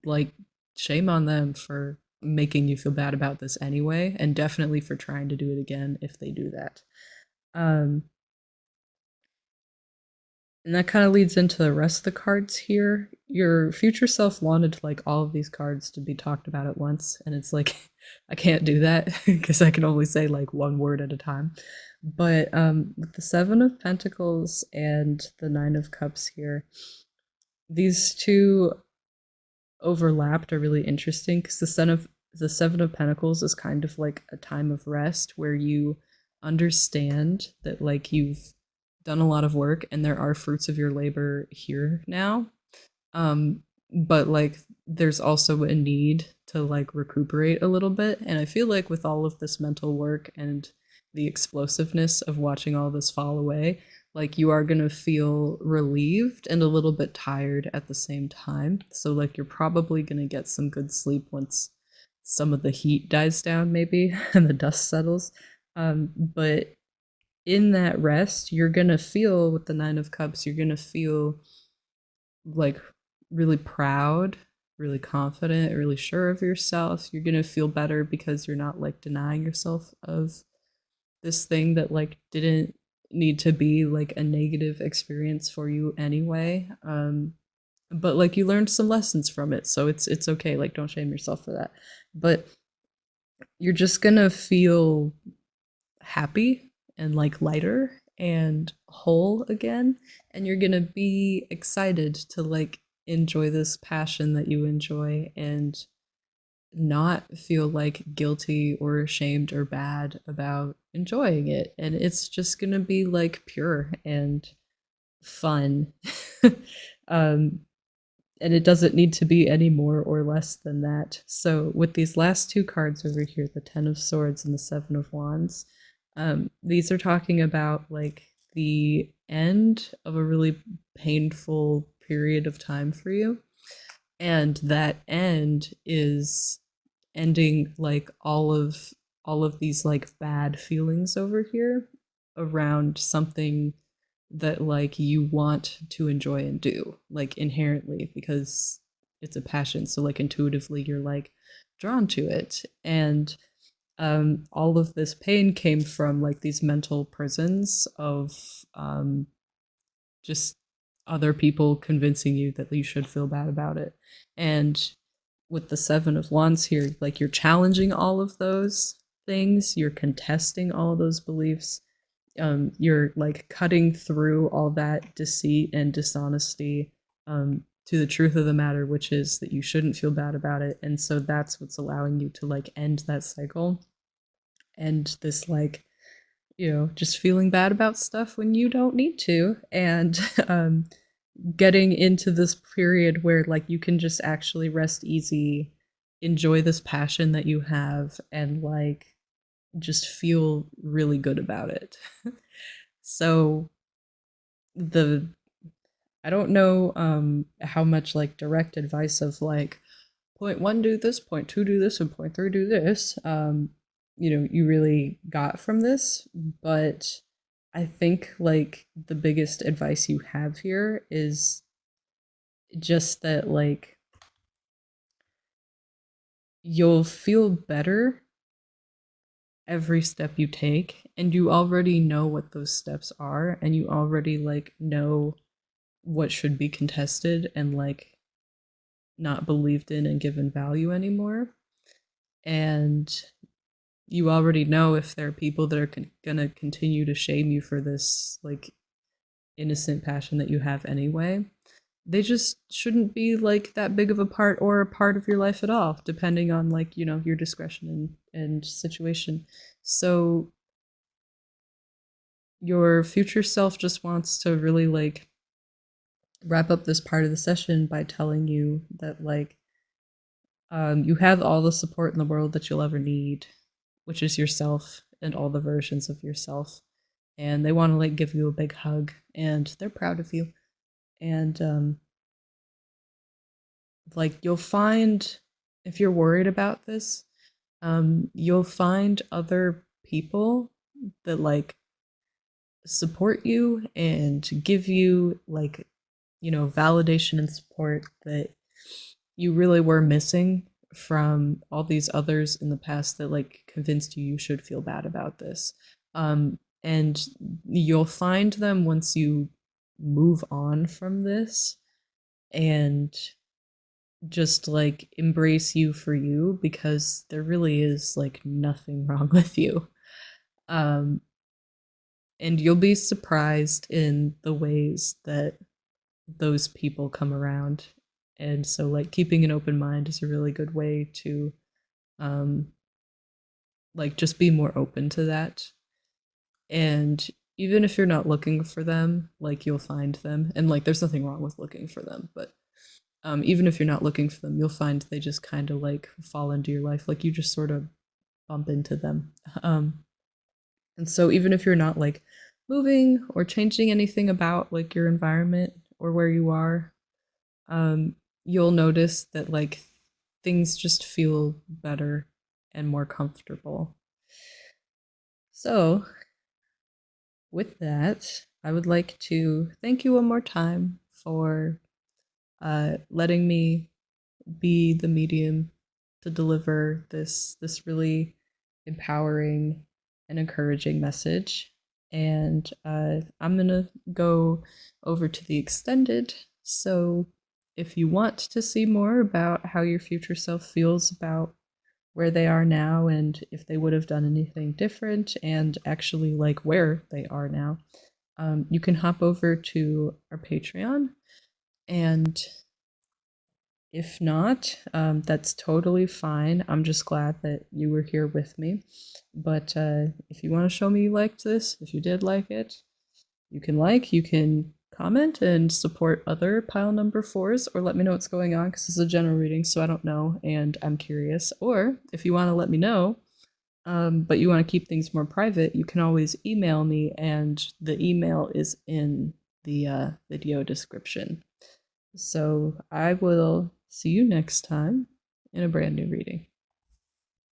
like, shame on them for making you feel bad about this anyway, and definitely for trying to do it again if they do that. Um, and that kind of leads into the rest of the cards here. Your future self wanted like all of these cards to be talked about at once, and it's like I can't do that because I can only say like one word at a time. But with the Seven of Pentacles and the Nine of Cups here, these two overlapped are really interesting because the Seven of Pentacles is kind of like a time of rest where you understand that like you've done a lot of work and there are fruits of your labor here now. But like there's also a need to like recuperate a little bit. And I feel like with all of this mental work and the explosiveness of watching all this fall away, like you are going to feel relieved and a little bit tired at the same time. So like you're probably going to get some good sleep once some of the heat dies down maybe and the dust settles. But in that rest, you're going to feel with the Nine of Cups, you're going to feel like really proud, really confident, really sure of yourself. You're going to feel better because you're not like denying yourself of this thing that like didn't need to be like a negative experience for you anyway. But like you learned some lessons from it, so it's okay. Like don't shame yourself for that. But you're just going to feel happy and like lighter and whole again, and you're going to be excited to like enjoy this passion that you enjoy and not feel like guilty or ashamed or bad about enjoying it. And it's just going to be like pure and fun. um and it doesn't need to be any more or less than that. So with these last two cards over here, the Ten of Swords and the Seven of Wands, these are talking about like the end of a really painful period of time for you. And that end is ending like all of these like bad feelings over here around something that like you want to enjoy and do like inherently because it's a passion, so like intuitively you're like drawn to it. And all of this pain came from like these mental prisons of just other people convincing you that you should feel bad about it. And with the Seven of Wands here, like you're challenging all of those things, you're contesting all of those beliefs, you're like cutting through all that deceit and dishonesty to the truth of the matter, which is that you shouldn't feel bad about it. And so that's what's allowing you to like end that cycle and this like just feeling bad about stuff when you don't need to, and getting into this period where like you can just actually rest easy, enjoy this passion that you have, and like just feel really good about it. So the I don't know how much like direct advice of like point one do this, point two do this, and point three do this you really got from this, but I think like the biggest advice you have here is just that like you'll feel better every step you take, and you already know what those steps are, and you already like know what should be contested and like not believed in and given value anymore. And you already know if there are people that are gonna continue to shame you for this like innocent passion that you have anyway. They just shouldn't be like that big of a part or a part of your life at all, depending on like, you know, your discretion and situation. So your future self just wants to really like wrap up this part of the session by telling you that like you have all the support in the world that you'll ever need, which is yourself and all the versions of yourself. And they want to like give you a big hug, and they're proud of you. And like you'll find, if you're worried about this, you'll find other people that like support you and give you like, you know, validation and support that you really were missing from all these others in the past that like convinced you should feel bad about this. And you'll find them once you move on from this and just like embrace you for you, because there really is like nothing wrong with you. Um, and you'll be surprised in the ways that those people come around. And so like keeping an open mind is a really good way to um like just be more open to that. And even if you're not looking for them, like you'll find them. And like there's nothing wrong with looking for them, but even if you're not looking for them, you'll find they just kind of like fall into your life. Like you just sort of bump into them. And so even if you're not like moving or changing anything about like your environment or where you are, you'll notice that like things just feel better and more comfortable. So, with that, I would like to thank you one more time for letting me be the medium to deliver this really empowering and encouraging message. And I'm gonna go over to the extended. So if you want to see more about how your future self feels about where they are now and if they would have done anything different and actually like where they are now, you can hop over to our Patreon. And if not, that's totally fine. I'm just glad that you were here with me. But if you want to show me you liked this, if you did like it, you can comment and support other pile number fours, or let me know what's going on, because this is a general reading, so I don't know and I'm curious. Or if you want to let me know, but you want to keep things more private, you can always email me, and the email is in the video description. So I will see you next time in a brand new reading.